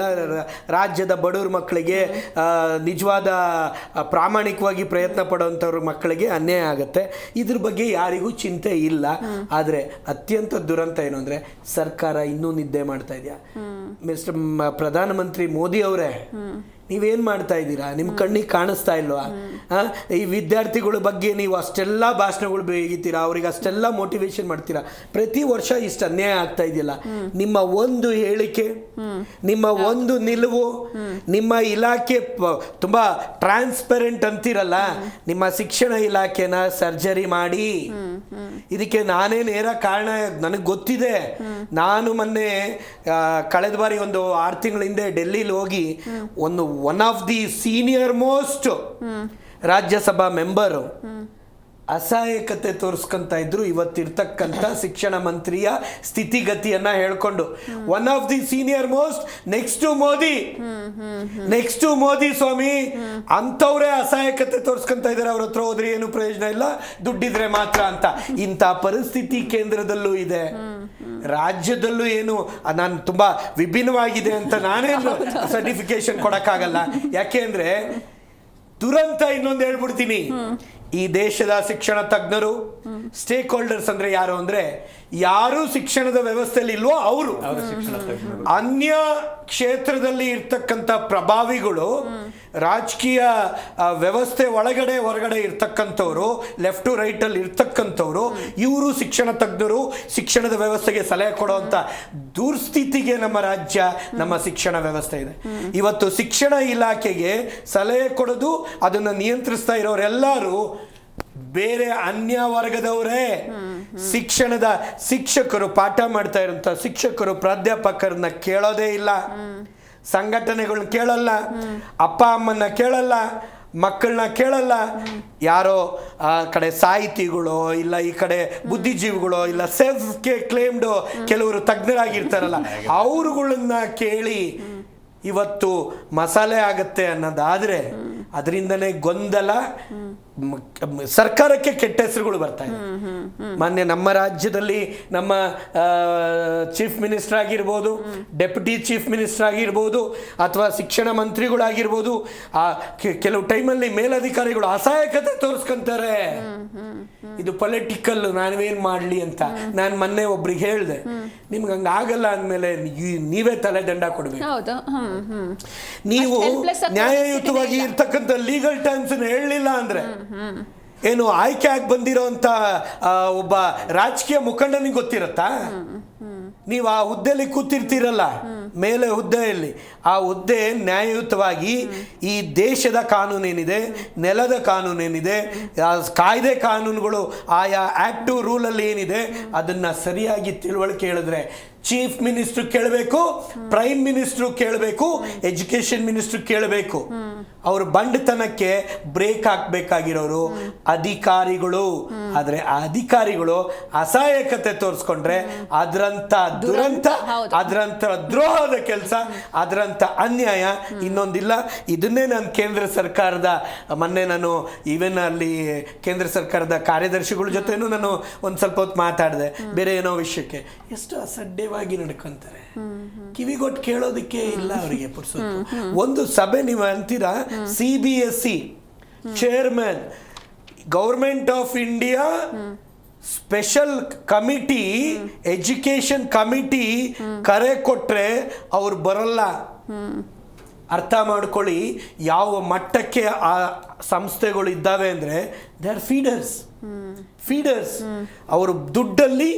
ರಾಜ್ಯದ ಬಡವ್ರ ಮಕ್ಕಳಿಗೆ, ನಿಜವಾದ ಪ್ರಾಮಾಣಿಕವಾಗಿ ಪ್ರಯತ್ನ ಪಡುವಂಥವ್ರ ಮಕ್ಕಳಿಗೆ ಅನ್ಯಾಯ ಆಗುತ್ತೆ. ಇದ್ರ ಬಗ್ಗೆ ಯಾರಿಗೂ ಚಿಂತೆ ಇಲ್ಲ. ಆದರೆ ಅತ್ಯಂತ ದುರಂತ ಏನು ಅಂದ್ರೆ, ಸರ್ಕಾರ ಇನ್ನೂ ನಿದ್ದೆ ಮಾಡ್ತಾ ಇದೆಯಾ? ಮಿಸ್ಟರ್ ಪ್ರಧಾನಮಂತ್ರಿ ಮೋದಿ ಅವರೇ, ನೀವೇನ್ ಮಾಡ್ತಾ ಇದ್ದೀರಾ? ನಿಮ್ ಕಣ್ಣಿಗೆ ಕಾಣಿಸ್ತಾ ಇಲ್ವಾ? ಈ ವಿದ್ಯಾರ್ಥಿಗಳ ಬಗ್ಗೆ ನೀವು ಅಷ್ಟೆಲ್ಲ ಭಾಷಣಗಳು ಬೇಗಿತೀರಾ, ಅವ್ರಿಗೆ ಅಷ್ಟೆಲ್ಲ ಮೋಟಿವೇಶನ್ ಮಾಡ್ತೀರಾ, ಪ್ರತಿ ವರ್ಷ ಇಷ್ಟು ಅನ್ಯಾಯ ಆಗ್ತಾ ಇದೆಯಲ್ಲ. ನಿಮ್ಮ ಒಂದು ಹೇಳಿಕೆ, ನಿಮ್ಮ ಒಂದು ನಿಲುವು, ನಿಮ್ಮ ಇಲಾಖೆ ತುಂಬಾ ಟ್ರಾನ್ಸ್ಪರೆಂಟ್ ಅಂತಿರಲ್ಲ, ನಿಮ್ಮ ಶಿಕ್ಷಣ ಇಲಾಖೆನ ಸರ್ಜರಿ ಮಾಡಿ. ಇದಕ್ಕೆ ನಾನೇ ನೇರ ಕಾರಣ, ನನಗೆ ಗೊತ್ತಿದೆ. ನಾನು ಮೊನ್ನೆ ಕಳೆದ ಬಾರಿ ಒಂದು 6 ತಿಂಗಳ ಹಿಂದೆ ಡೆಲ್ಲಿಲಿ ಹೋಗಿ one of the senior most Rajya Sabha member ಅಸಹಾಯಕತೆ ತೋರಿಸ್ಕೊಂತ ಇದ್ರು ಇವತ್ತಿರ್ತಕ್ಕಂಥ ಶಿಕ್ಷಣ ಮಂತ್ರಿಯ ಸ್ಥಿತಿಗತಿಯನ್ನ ಹೇಳ್ಕೊಂಡು. One of the senior most, next to Modi Swamy ಅಂತವ್ರೆ ಅಸಹಾಯಕತೆ ತೋರಿಸ್ಕೊಂತ ಇದ್ದಾರೆ. ಅವ್ರ ಹತ್ರ ಹೋದ್ರೆ ಏನು ಪ್ರಯೋಜನ ಇಲ್ಲ, ದುಡ್ಡಿದ್ರೆ ಮಾತ್ರ ಅಂತ. ಇಂಥ ಪರಿಸ್ಥಿತಿ ಕೇಂದ್ರದಲ್ಲೂ ಇದೆ, ರಾಜ್ಯದಲ್ಲೂ ಏನು ನಾನು ತುಂಬಾ ವಿಭಿನ್ನವಾಗಿದೆ ಅಂತ ನಾನೇನು ಸರ್ಟಿಫಿಕೇಶನ್ ಕೊಡಕ್ಕಾಗಲ್ಲ. ಯಾಕೆ ಅಂದ್ರೆ ದುರಂತ ಇನ್ನೊಂದು ಹೇಳ್ಬಿಡ್ತೀನಿ. ಈ ದೇಶದ ಶಿಕ್ಷಣ ತಜ್ಞರು, ಸ್ಟೇಕ್ ಹೋಲ್ಡರ್ಸ್ ಅಂದ್ರೆ ಯಾರು ಅಂದ್ರೆ, ಯಾರು ಶಿಕ್ಷಣದ ವ್ಯವಸ್ಥೆಯಲ್ಲಿ ಇಲ್ವೋ ಅವರು, ಅನ್ಯ ಕ್ಷೇತ್ರದಲ್ಲಿ ಇರ್ತಕ್ಕಂಥ ಪ್ರಭಾವಿಗಳು, ರಾಜಕೀಯ ವ್ಯವಸ್ಥೆ ಒಳಗಡೆ ಹೊರಗಡೆ ಇರ್ತಕ್ಕಂಥವ್ರು, ಲೆಫ್ಟ್ ಟು ರೈಟ್ ಅಲ್ಲಿ ಇರ್ತಕ್ಕಂಥವ್ರು, ಇವರು ಶಿಕ್ಷಣ ತಜ್ಞರು, ಶಿಕ್ಷಣದ ವ್ಯವಸ್ಥೆಗೆ ಸಲಹೆ ಕೊಡುವಂತ ದುರ್ಸ್ಥಿತಿಗೆ ನಮ್ಮ ರಾಜ್ಯ, ನಮ್ಮ ಶಿಕ್ಷಣ ವ್ಯವಸ್ಥೆ ಇದೆ. ಇವತ್ತು ಶಿಕ್ಷಣ ಇಲಾಖೆಗೆ ಸಲಹೆ ಕೊಡೋದು, ಅದನ್ನ ನಿಯಂತ್ರಿಸ್ತಾ ಇರೋರೆಲ್ಲರೂ ಬೇರೆ ಅನ್ಯ ವರ್ಗದವರೇ. ಶಿಕ್ಷಣದ ಶಿಕ್ಷಕರು, ಪಾಠ ಮಾಡ್ತಾ ಇರೋಂಥ ಶಿಕ್ಷಕರು, ಪ್ರಾಧ್ಯಾಪಕರನ್ನ ಕೇಳೋದೇ ಇಲ್ಲ, ಸಂಘಟನೆಗಳನ್ನ ಕೇಳಲ್ಲ, ಅಪ್ಪ ಅಮ್ಮನ್ನ ಕೇಳಲ್ಲ, ಮಕ್ಕಳನ್ನ ಕೇಳಲ್ಲ. ಯಾರೋ ಆ ಕಡೆ ಸಾಹಿತಿಗಳು, ಇಲ್ಲ ಈ ಕಡೆ ಬುದ್ಧಿಜೀವಿಗಳು, ಇಲ್ಲ ಸೆಲ್ಫ್ ಕ್ಲೇಮ್ಡ್ ಕೆಲವರು ತಜ್ಞರಾಗಿರ್ತಾರಲ್ಲ, ಅವರುಗಳನ್ನ ಕೇಳಿ ಇವತ್ತು ಮಸಾಲೆ ಆಗತ್ತೆ ಅನ್ನೋದಾದ್ರೆ ಅದರಿಂದನೇ ಗೊಂದಲ, ಸರ್ಕಾರಕ್ಕೆ ಕೆಟ್ಟ ಹೆಸರುಗಳು ಬರ್ತಾ ಇದೆ. ಮೊನ್ನೆ ನಮ್ಮ ರಾಜ್ಯದಲ್ಲಿ ನಮ್ಮ ಚೀಫ್ ಮಿನಿಸ್ಟರ್ ಆಗಿರ್ಬೋದು, ಡೆಪ್ಯೂಟಿ ಚೀಫ್ ಮಿನಿಸ್ಟರ್ ಆಗಿರ್ಬೋದು, ಅಥವಾ ಶಿಕ್ಷಣ ಮಂತ್ರಿಗಳಾಗಿರ್ಬೋದು, ಕೆಲವು ಟೈಮಲ್ಲಿ ಮೇಲಧಿಕಾರಿಗಳು ಅಸಹಾಯಕತೆ ತೋರಿಸ್ಕೊಂತಾರೆ. ಇದು ಪೊಲಿಟಿಕಲ್, ನಾವೇನ್ ಮಾಡ್ಲಿ ಅಂತ. ನಾನು ಮೊನ್ನೆ ಒಬ್ರಿಗೆ ಹೇಳ್ದೆ, ನಿಮ್ಗೆ ಹಂಗ ಆಗಲ್ಲ ಅಂದ್ಮೇಲೆ ನೀವೇ ತಲೆದಂಡ ಕೊಡ್ಬೇಕು. ನೀವು ನ್ಯಾಯಯುತವಾಗಿ ಇರ್ತಕ್ಕಂಥ ಲೀಗಲ್ ಟರ್ಮ್ಸ್ ಹೇಳಲಿಲ್ಲ ಅಂದ್ರೆ, ಏನು ಆಯ್ಕೆ ಆಗಿ ಬಂದಿರೋ ಅಂತ ಒಬ್ಬ ರಾಜಕೀಯ ಮುಖಂಡನಿಗೆ ಗೊತ್ತಿರತ್ತಾ? ನೀವು ಆ ಹುದ್ದೆಯಲ್ಲಿ ಕೂತಿರ್ತೀರಲ್ಲ, ಮೇಲೆ ಹುದ್ದೆಯಲ್ಲಿ, ಆ ಹುದ್ದೆ ನ್ಯಾಯಯುತವಾಗಿ ಈ ದೇಶದ ಕಾನೂನೇನಿದೆ, ನೆಲದ ಕಾನೂನೇನಿದೆ, ಕಾಯ್ದೆ ಕಾನೂನುಗಳು ಆಯಾ ಆ್ಯಕ್ಟಿವ್ ರೂಲಲ್ಲಿ ಏನಿದೆ ಅದನ್ನು ಸರಿಯಾಗಿ ತಿಳುವಳಿಕೆ ಹೇಳಿದ್ರೆ ಚೀಫ್ ಮಿನಿಸ್ಟ್ರು ಕೇಳಬೇಕು, ಪ್ರೈಮ್ ಮಿನಿಸ್ಟ್ರು ಕೇಳಬೇಕು, ಎಜುಕೇಷನ್ ಮಿನಿಸ್ಟ್ರು ಕೇಳಬೇಕು. ಅವರು ಬಂಡತನಕ್ಕೆ ಬ್ರೇಕ್ ಹಾಕಬೇಕಾಗಿರೋರು ಅಧಿಕಾರಿಗಳು. ಆದರೆ ಆ ಅಧಿಕಾರಿಗಳು ಅಸಹಾಯಕತೆ ತೋರಿಸ್ಕೊಂಡ್ರೆ ಅದರಂಥ ದುರಂತ, ಅದರಂಥ ದ್ರೋಹದ ಕೆಲಸ, ಅದರಂಥ ಅನ್ಯಾಯ ಇನ್ನೊಂದಿಲ್ಲ. ಇದನ್ನೇ ನಾನು ಕೇಂದ್ರ ಸರ್ಕಾರದ ಮೊನ್ನೆ ನಾನು ಈವನ್ ಅಲ್ಲಿ ಕೇಂದ್ರ ಸರ್ಕಾರದ ಕಾರ್ಯದರ್ಶಿಗಳ ಜೊತೆನೂ ನಾನು ಒಂದು ಸ್ವಲ್ಪ ಹೊತ್ತು ಮಾತಾಡಿದೆ ಬೇರೆ ಏನೋ ವಿಷಯಕ್ಕೆ. ಎಷ್ಟು ಅಸಡ್ಯವಾಗಿ ನಡ್ಕೊಂತಾರೆ, ಕಿವಿಗೊಟ್ಟು ಕೇಳೋದಕ್ಕೆ ಇಲ್ಲ ಅವರಿಗೆ ಪುರ್ಸೊತ್ತು. ಒಂದು ಸಭೆ ನೀವು ಅಂತೀರಾ, CBSE chairman, government of India special committee, education committee ಕರೆ ಕೊಟ್ರೆ ಅವ್ರು ಬರಲ್ಲ. ಅರ್ಥ ಮಾಡ್ಕೊಳ್ಳಿ ಯಾವ ಮಟ್ಟಕ್ಕೆ ಆ ಸಂಸ್ಥೆಗಳು ಇದ್ದಾವೆ ಅಂದರೆ ದೇ ಆರ್ ಫೀಡರ್ಸ್. ಅವರು ದುಡ್ಡಲ್ಲಿ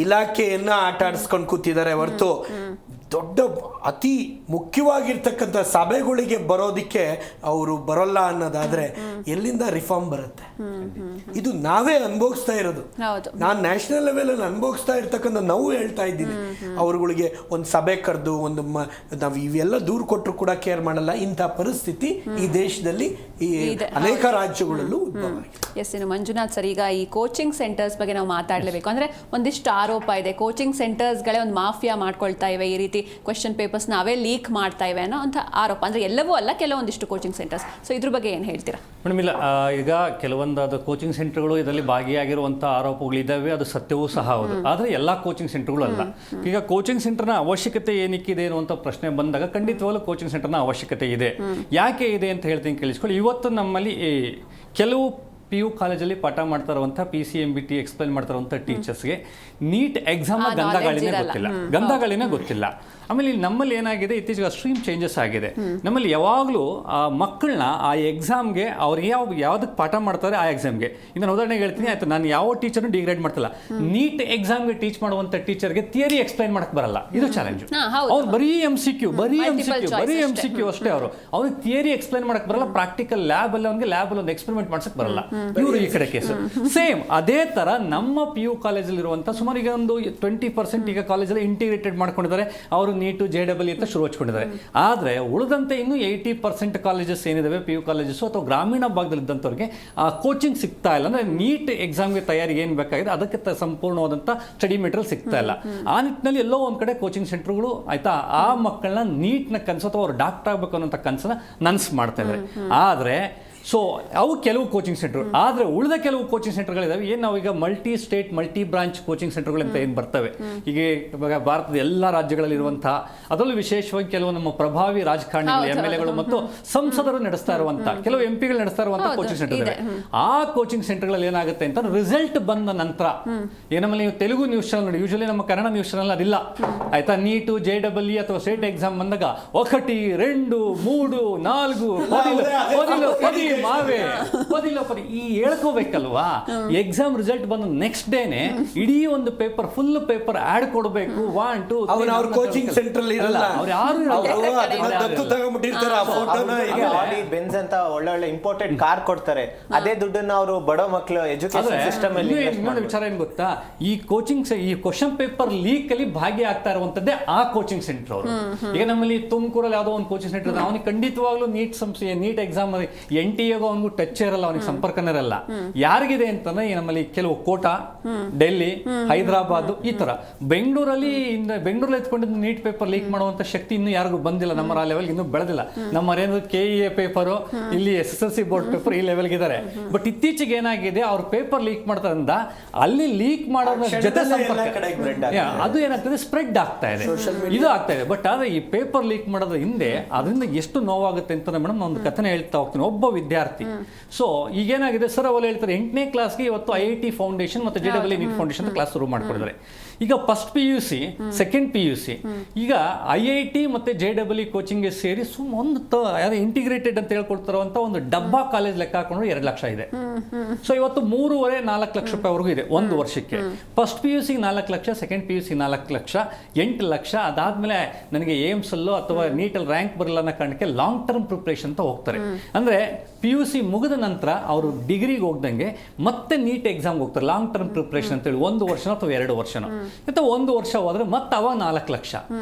ಇಲಾಖೆಯನ್ನು ಆಟ ಆಡಿಸ್ಕೊಂಡು ಕೂತಿದ್ದಾರೆ ಹೊರತು ದೊಡ್ಡ ಅತಿ ಮುಖ್ಯವಾಗಿರ್ತಕ್ಕಂಥ ಸಭೆಗಳಿಗೆ ಬರೋದಕ್ಕೆ ಅವರು ಬರೋಲ್ಲ ಅನ್ನೋದಾದ್ರೆ ಎಲ್ಲಿಂದ ರಿಫಾರ್ಮ್ ಬರುತ್ತೆ? ಇದು ನಾವೇ ಅನುಭವಿಸ್ತಾ ಇರೋದು. ನಾನು ನ್ಯಾಷನಲ್ ಲೆವೆಲಲ್ಲಿ ಅನುಭವಿಸ್ತಾ ಇರ್ತಕ್ಕಂಥ ನೋವು ಹೇಳ್ತಾ ಇದ್ದೀನಿ. ಅವ್ರುಗಳಿಗೆ ಒಂದು ಸಭೆ ಕರೆದು ಒಂದು ನಾವು ಇವೆಲ್ಲ ದೂರ ಕೊಟ್ಟರು ಕೂಡ ಕೇರ್ ಮಾಡಲ್ಲ. ಇಂಥ ಪರಿಸ್ಥಿತಿ ಈ ದೇಶದಲ್ಲಿ ಈ ಅನೇಕ ರಾಜ್ಯಗಳಲ್ಲೂ ಉದ್ಭವ ಆಗಿದೆ. ಎಸ್, ಇನ್ನು ಮಂಜುನಾಥ್ ಸರ್, ಈಗ ಈ ಕೋಚಿಂಗ್ ಸೆಂಟರ್ಸ್ ಬಗ್ಗೆ ನಾವು ಮಾತಾಡಲೇಬೇಕು. ಅಂದರೆ ಒಂದಿಷ್ಟು ಆರೋಪ ಇದೆ, ಕೋಚಿಂಗ್ ಸೆಂಟರ್ಸ್ಗಳೇ ಒಂದು ಮಾಫಿಯಾ ಮಾಡ್ಕೊಳ್ತಾ ಇವೆ, ಈ ರೀತಿ ಕ್ವೆಶ್ಚನ್ ಪೇಪರ್ಸ್ ನಾವೇ ಲೀಕ್ ಮಾಡ್ತಾ ಇವೆ ಅನ್ನೋ ಅಂತ ಆರೋಪ. ಅಂದರೆ ಎಲ್ಲವೂ ಅಲ್ಲ, ಕೆಲವೊಂದಿಷ್ಟು ಕೋಚಿಂಗ್ ಸೆಂಟರ್ಸ್. ಸೊ ಇದ್ರ ಬಗ್ಗೆ ಏನು ಹೇಳ್ತೀರಾ? ಮೇಡಮ್, ಇಲ್ಲ, ಈಗ ಕೆಲವೊಂದಾದ ಕೋಚಿಂಗ್ ಸೆಂಟರ್ಗಳು ಇದರಲ್ಲಿ ಭಾಗಿಯಾಗಿರುವಂಥ ಆರೋಪಗಳಿದ್ದಾವೆ, ಅದು ಸತ್ಯವೂ ಸಹ ಹೌದು. ಆದರೆ ಎಲ್ಲ ಕೋಚಿಂಗ್ ಸೆಂಟರ್ಗಳು ಅಲ್ಲ. ಈಗ ಕೋಚಿಂಗ್ ಸೆಂಟರ್ನ ಅವಶ್ಯಕತೆ ಏನಕ್ಕಿದೆ ಅನ್ನುವಂಥ ಪ್ರಶ್ನೆ ಬಂದಾಗ ಖಂಡಿತವಾಗ್ಲೂ ಕೋಚಿಂಗ್ ಸೆಂಟರ್ನ ಅವಶ್ಯಕತೆ ಇದೆ. ಯಾಕೆ ಇದೆ ಅಂತ ಹೇಳ್ತೀನಿ, ಕೇಳಿಸ್ಕೊಳ್ಳಿ. ಇವತ್ತು ನಮ್ಮಲ್ಲಿ ಕೆಲವು PU ಕಾಲೇಜಲ್ಲಿ ಪಾಠ ಮಾಡ್ತಾ ಇರುವಂಥ PCMBT ಎಕ್ಸ್ಪ್ಲೈನ್ ಮಾಡ್ತಾ ಇರುವಂಥ ಟೀಚರ್ಸ್ಗೆ ನೀಟ್ ಎಕ್ಸಾಮ್ ಗಂಧಗಳಿನೇ ಗೊತ್ತಿಲ್ಲ. ಆಮೇಲೆ ನಮ್ಮಲ್ಲಿ ಏನಾಗಿದೆ, ಇತ್ತೀಚೆಗೆ ಸ್ಟ್ರೀಮ್ ಚೇಂಜಸ್ ಆಗಿದೆ. ನಮ್ಮಲ್ಲಿ ಯಾವಾಗಲೂ ಮಕ್ಕಳನ್ನ ಆ ಎಕ್ಸಾಮ್ಗೆ ಅವ್ರು ಯಾವುದಕ್ಕೆ ಪಾಠ ಮಾಡ್ತಾರೆ ಆ ಎಕ್ಸಾಮ್ಗೆ. ಈಗ ನಾನು ಉದಾಹರಣೆಗೆ ಹೇಳ್ತೀನಿ, ಆಯ್ತು, ನಾನು ಯಾವ ಟೀಚರ್ನು ಡಿಗ್ರೇಡ್ ಮಾಡ್ತಿಲ್ಲ. ನೀಟ್ ಎಕ್ಸಾಮ್ಗೆ ಟೀಚ್ ಮಾಡುವಂಥ ಟೀಚರ್ಗೆ ಥಿಯರಿ ಎಕ್ಸ್ಪ್ಲೈನ್ ಮಾಡಕ್ಕೆ ಬರಲ್ಲ, ಇದು ಚಾಲೆಂಜು. ಅವ್ರು ಬರೀ MCQ ಅಷ್ಟೇ. ಅವ್ರಿಗೆ ಥಿಯರಿ ಎಕ್ಸ್ಪ್ಲೈನ್ ಮಾಡಕ್ಕೆ ಬರಲ್ಲ. ಪ್ರಾಕ್ಟಿಕಲ್ ಲ್ಯಾಬಲ್ಲಿ ಒಂದು ಎಕ್ಸ್ಪೆರಿಮೆಂಟ್ ಮಾಡ್ಸಕ್ಕೆ ಬರಲ್ಲ. ಇವರು ಈ ಕಡೆ ಕೇಸು ಸೇಮ್. ಅದೇ ತರ ನಮ್ಮ PU ಕಾಲೇಜಲ್ಲಿ ಇರುವಂಥ ಸುಮಾರು ಈಗ ಒಂದು 20% ಈಗ ಕಾಲೇಜಲ್ಲಿ ಇಂಟಿಗ್ರೇಟೆಡ್ ಮಾಡ್ಕೊಂಡಿದ್ದಾರೆ. ಅವರು ನೀಟು JEE ಅಂತ ಶುರು ಹಚ್ಕೊಂಡಿದ್ದಾರೆ. ಆದರೆ ಉಳಿದಂತೆ ಇನ್ನು 80% ಕಾಲೇಜಸ್ ಏನಿದಾವೆ PU ಕಾಲೇಜಸ್ ಅಥವಾ ಗ್ರಾಮೀಣ ಭಾಗದಲ್ಲಿ ಇದ್ದಂಥವ್ರಿಗೆ ಕೋಚಿಂಗ್ ಸಿಗ್ತಾ ಇಲ್ಲ. ಅಂದರೆ ನೀಟ್ ಎಕ್ಸಾಮ್ಗೆ ತಯಾರಿಗೆ ಏನು ಬೇಕಾಗಿದೆ ಅದಕ್ಕೆ ಸಂಪೂರ್ಣವಾದಂಥ ಸ್ಟಡಿ ಮೆಟೀರಿಯಲ್ ಸಿಗ್ತಾ ಇಲ್ಲ. ಆ ನಿಟ್ಟಿನಲ್ಲಿ ಎಲ್ಲೋ ಒಂದು ಕಡೆ ಕೋಚಿಂಗ್ ಸೆಂಟರ್ಗಳು ಆಯ್ತಾ ಆ ಮಕ್ಕಳನ್ನ ನೀಟ್ನ ಕನಸು ಅಥವಾ ಅವ್ರು ಡಾಕ್ಟರ್ ಆಗಬೇಕು ಅನ್ನೋಂಥ ಕನಸನ್ನ ನನ್ಸು ಮಾಡ್ತಾ ಇದ್ದಾರೆ. ಆದರೆ ಸೊ ಅವು ಕೆಲವು ಕೋಚಿಂಗ್ ಸೆಂಟರ್. ಆದರೆ ಉಳಿದ ಕೆಲವು ಕೋಚಿಂಗ್ ಸೆಂಟರ್ಗಳಿದಾವೆ. ಏನು ನಾವೀಗ multi state multi branch coaching ಸೆಂಟರ್ಗಳಂತ ಏನು ಬರ್ತವೆ, ಈಗ ಭಾರತದ ಎಲ್ಲ ರಾಜ್ಯಗಳಲ್ಲಿರುವಂತಹ, ಅದರಲ್ಲೂ ವಿಶೇಷವಾಗಿ ಕೆಲವು ನಮ್ಮ ಪ್ರಭಾವಿ ರಾಜಕಾರಣಿಗಳು, MLAಗಳು ಮತ್ತು ಸಂಸದರು ನಡೆಸ್ತಾ ಇರುವಂಥ, ಕೆಲವು MP ಗಳು ನಡೆಸ್ತಾ ಇರುವಂಥ ಕೋಚಿಂಗ್ ಸೆಂಟರ್ ಇದೆ. ಆ ಕೋಚಿಂಗ್ ಸೆಂಟರ್ಗಳಲ್ಲಿ ಏನಾಗುತ್ತೆ ಅಂತ ರಿಸಲ್ಟ್ ಬಂದ ನಂತರ, ನಮ್ಮಲ್ಲಿ ನೀವು ತೆಲುಗು ನ್ಯೂಸ್ ಚಾನಲ್ ನೋಡಿ, ಯೂಶಲಿ ನಮ್ಮ ಕನ್ನಡ ನ್ಯೂಸ್ ಚಾನಲ್ ಅದಿಲ್ಲ ಆಯ್ತಾ. ನೀಟು JEE ಅಥವಾ ಸ್ಟೇಟ್ ಎಕ್ಸಾಮ್ ಬಂದಾಗ 1 2 3 4 ಮಾವೇ ಈ ಹೇಳ್ಕೋಬೇಕಲ್ವಾ. ಎಕ್ಸಾಮ್ ರಿಸಲ್ಟ್ ಬಂದ ನೆಕ್ಸ್ಟ್ ಡೇನೆ ಇಡೀ ಒಂದು ಪೇಪರ್ ಫುಲ್ ಪೇಪರ್ ಆಡ್ ಕೊಡಬೇಕು. 1 2 ಅವ್ರ ಕೋಚಿಂಗ್ ಸೆಂಟರ್ ಇರಲ್ಲ, ಅವ್ರು ಯಾರು ಬೆನ್ಸ್ ಅಂತ ಒಳ್ಳೆ ಇಂಪೋರ್ಟೆಡ್ ಕಾರ್ ಕೊಡ್ತಾರೆ. ಅದೇ ದುಡ್ಡನ್ನ ಅವರು ಬಡ ಮಕ್ಕಳು ಎಜುಕೇಶನ್ ಸಿಸ್ಟಮ್ ಅಲ್ಲಿ ವಿಚಾರ ಏನ್ ಗೊತ್ತಾ, ಈ ಕ್ವಶನ್ ಪೇಪರ್ ಲೀಕ್ ಅಲ್ಲಿ ಭಾಗಿಯಾಗ್ತಾ ಇರುವಂತದ್ದೇ ಆ ಕೋಚಿಂಗ್ ಸೆಂಟರ್ ಅವರು. ಈಗ ನಮ್ಮಲ್ಲಿ ತುಮಕೂರಲ್ಲಿ ಯಾವುದೋ ಒಂದು ಕೋಚಿಂಗ್ ಸೆಂಟರ್ ಇದೆ, ಅವನಿಗೆ ಖಂಡಿತವಾಗ್ಲೂ ನೀಟ್ ಎಕ್ಸಾಮ್ NTA ಅವನಿಗೂ ಟಚ್ ಇರಲ್ಲ, ಅವನಿಗೆ ಸಂಪರ್ಕನೇ ಇರಲ್ಲ. ಯಾರಿಗಿದೆ ಅಂತಂದ್ರೆ ನಮ್ಮಲ್ಲಿ ಕೆಲವು ಕೋಟಾ, ಡೆಲ್ಲಿ, ಹೈದರಾಬಾದ್, ಈ ತರ ಬೆಂಗಳೂರಲ್ಲಿ ಎತ್ಕೊಂಡಿದ್ದು ನೀಟ್ ಪೇಪರ್ ಲೀಕ್ ಮಾಡುವಂತ ಶಕ್ತಿ ಇನ್ನೂ ಯಾರಿಗೂ ಬಂದಿಲ್ಲ. ನಮ್ಮ ಲೆವೆಲ್ ಇನ್ನೂ ಬೆಳೆದಿಲ್ಲ. ನಮ್ಮ KEA ಪೇಪರು, ಇಲ್ಲಿ SSLC ಬೋರ್ಡ್ ಪೇಪರ್ ಈ ಲೆವೆಲ್ಗೆ ಇದ್ದಾರೆ. ಬಟ್ ಇತ್ತೀಚೆಗೆ ಏನಾಗಿದೆ, ಅವ್ರ ಪೇಪರ್ ಲೀಕ್ ಮಾಡೋದ್ರಿಂದ ಅಲ್ಲಿ ಲೀಕ್ ಮಾಡೋದ್ರ ಜೊತೆ ಸಂಪರ್ಕ ಅದು ಏನಾಗ್ತದೆ, ಸ್ಪ್ರೆಡ್ ಆಗ್ತಾ ಇದೆ, ಇದು ಆಗ್ತಾ ಇದೆ. ಬಟ್ ಆದ್ರೆ ಈ ಪೇಪರ್ ಲೀಕ್ ಮಾಡೋದ್ರ ಹಿಂದೆ ಅದರಿಂದ ಎಷ್ಟು ನೋವಾಗುತ್ತೆ ಅಂತ ಮೇಡಮ್ ಒಂದು ಕಥನೆ ಹೇಳ್ತಾ ಹೋಗ್ತೀನಿ. ಒಬ್ಬ ವಿದ್ಯಾರ್ಥಿ, ಸೊ ಈಗೇನಾಗಿದೆ ಸರ್, ಅವರು ಹೇಳ್ತಾರೆ 8ನೇ ಕ್ಲಾಸ್ಗೆ ಇವತ್ತು IIT ಫೌಂಡೇಶನ್ ಮತ್ತು JEE ನೀಟ್ ಫೌಂಡೇಶನ್ ಕ್ಲಾಸ್ ಶುರು ಮಾಡ್ಕೊಂಡಿದ್ದಾರೆ. ಈಗ ಫಸ್ಟ್ PUC ಸೆಕೆಂಡ್ PUC ಈಗ IIT ಮತ್ತೆ JEE ಕೋಚಿಂಗ್ಗೆ ಸೇರಿ ಒಂದು ಇಂಟಿಗ್ರೇಟೆಡ್ ಅಂತ ಹೇಳ್ಕೊಡ್ತಾರಂತ ಒಂದು ಡಬ್ಬಾ ಕಾಲೇಜ್ ಲೆಕ್ಕ ಹಾಕೊಂಡ್ರೆ 2 ಲಕ್ಷ ಇದೆ. ಸೊ ಇವತ್ತು 3.5-4 ಲಕ್ಷ ರೂಪಾಯಿವರೆಗೂ ಇದೆ ಒಂದು ವರ್ಷಕ್ಕೆ. First PUC 4 lakh, second PUC 4 lakh, 8 lakh. ಅದಾದ್ಮೇಲೆ ನನಗೆ ಏಮ್ಸ್ ಅಲ್ಲೋ ಅಥವಾ ನೀಟಲ್ಲಿ ರ್ಯಾಂಕ್ ಬರಲ್ಲ ಅನ್ನೋ ಕಾರಣಕ್ಕೆ ಲಾಂಗ್ ಟರ್ಮ್ ಪ್ರಿಪ್ರೇಷನ್ ಅಂತ ಹೋಗ್ತಾರೆ. ಅಂದ್ರೆ PUC ಮುಗಿದ ನಂತರ ಅವರು ಡಿಗ್ರಿಗೆ ಹೋಗ್ದಂಗೆ ಮತ್ತೆ ನೀಟ್ ಎಕ್ಸಾಮ್ ಹೋಗ್ತಾರೆ. ಲಾಂಗ್ ಟರ್ಮ್ ಪ್ರಿಪ್ರೇಷನ್ ಅಂತೇಳಿ 1 ವರ್ಷ ಅಥವಾ 2 ವರ್ಷನೋ ಅಥವಾ 1 ವರ್ಷ ಹೋದ್ರೆ ಮತ್ತೆ ಅವಾಗ 4 ಲಕ್ಷ.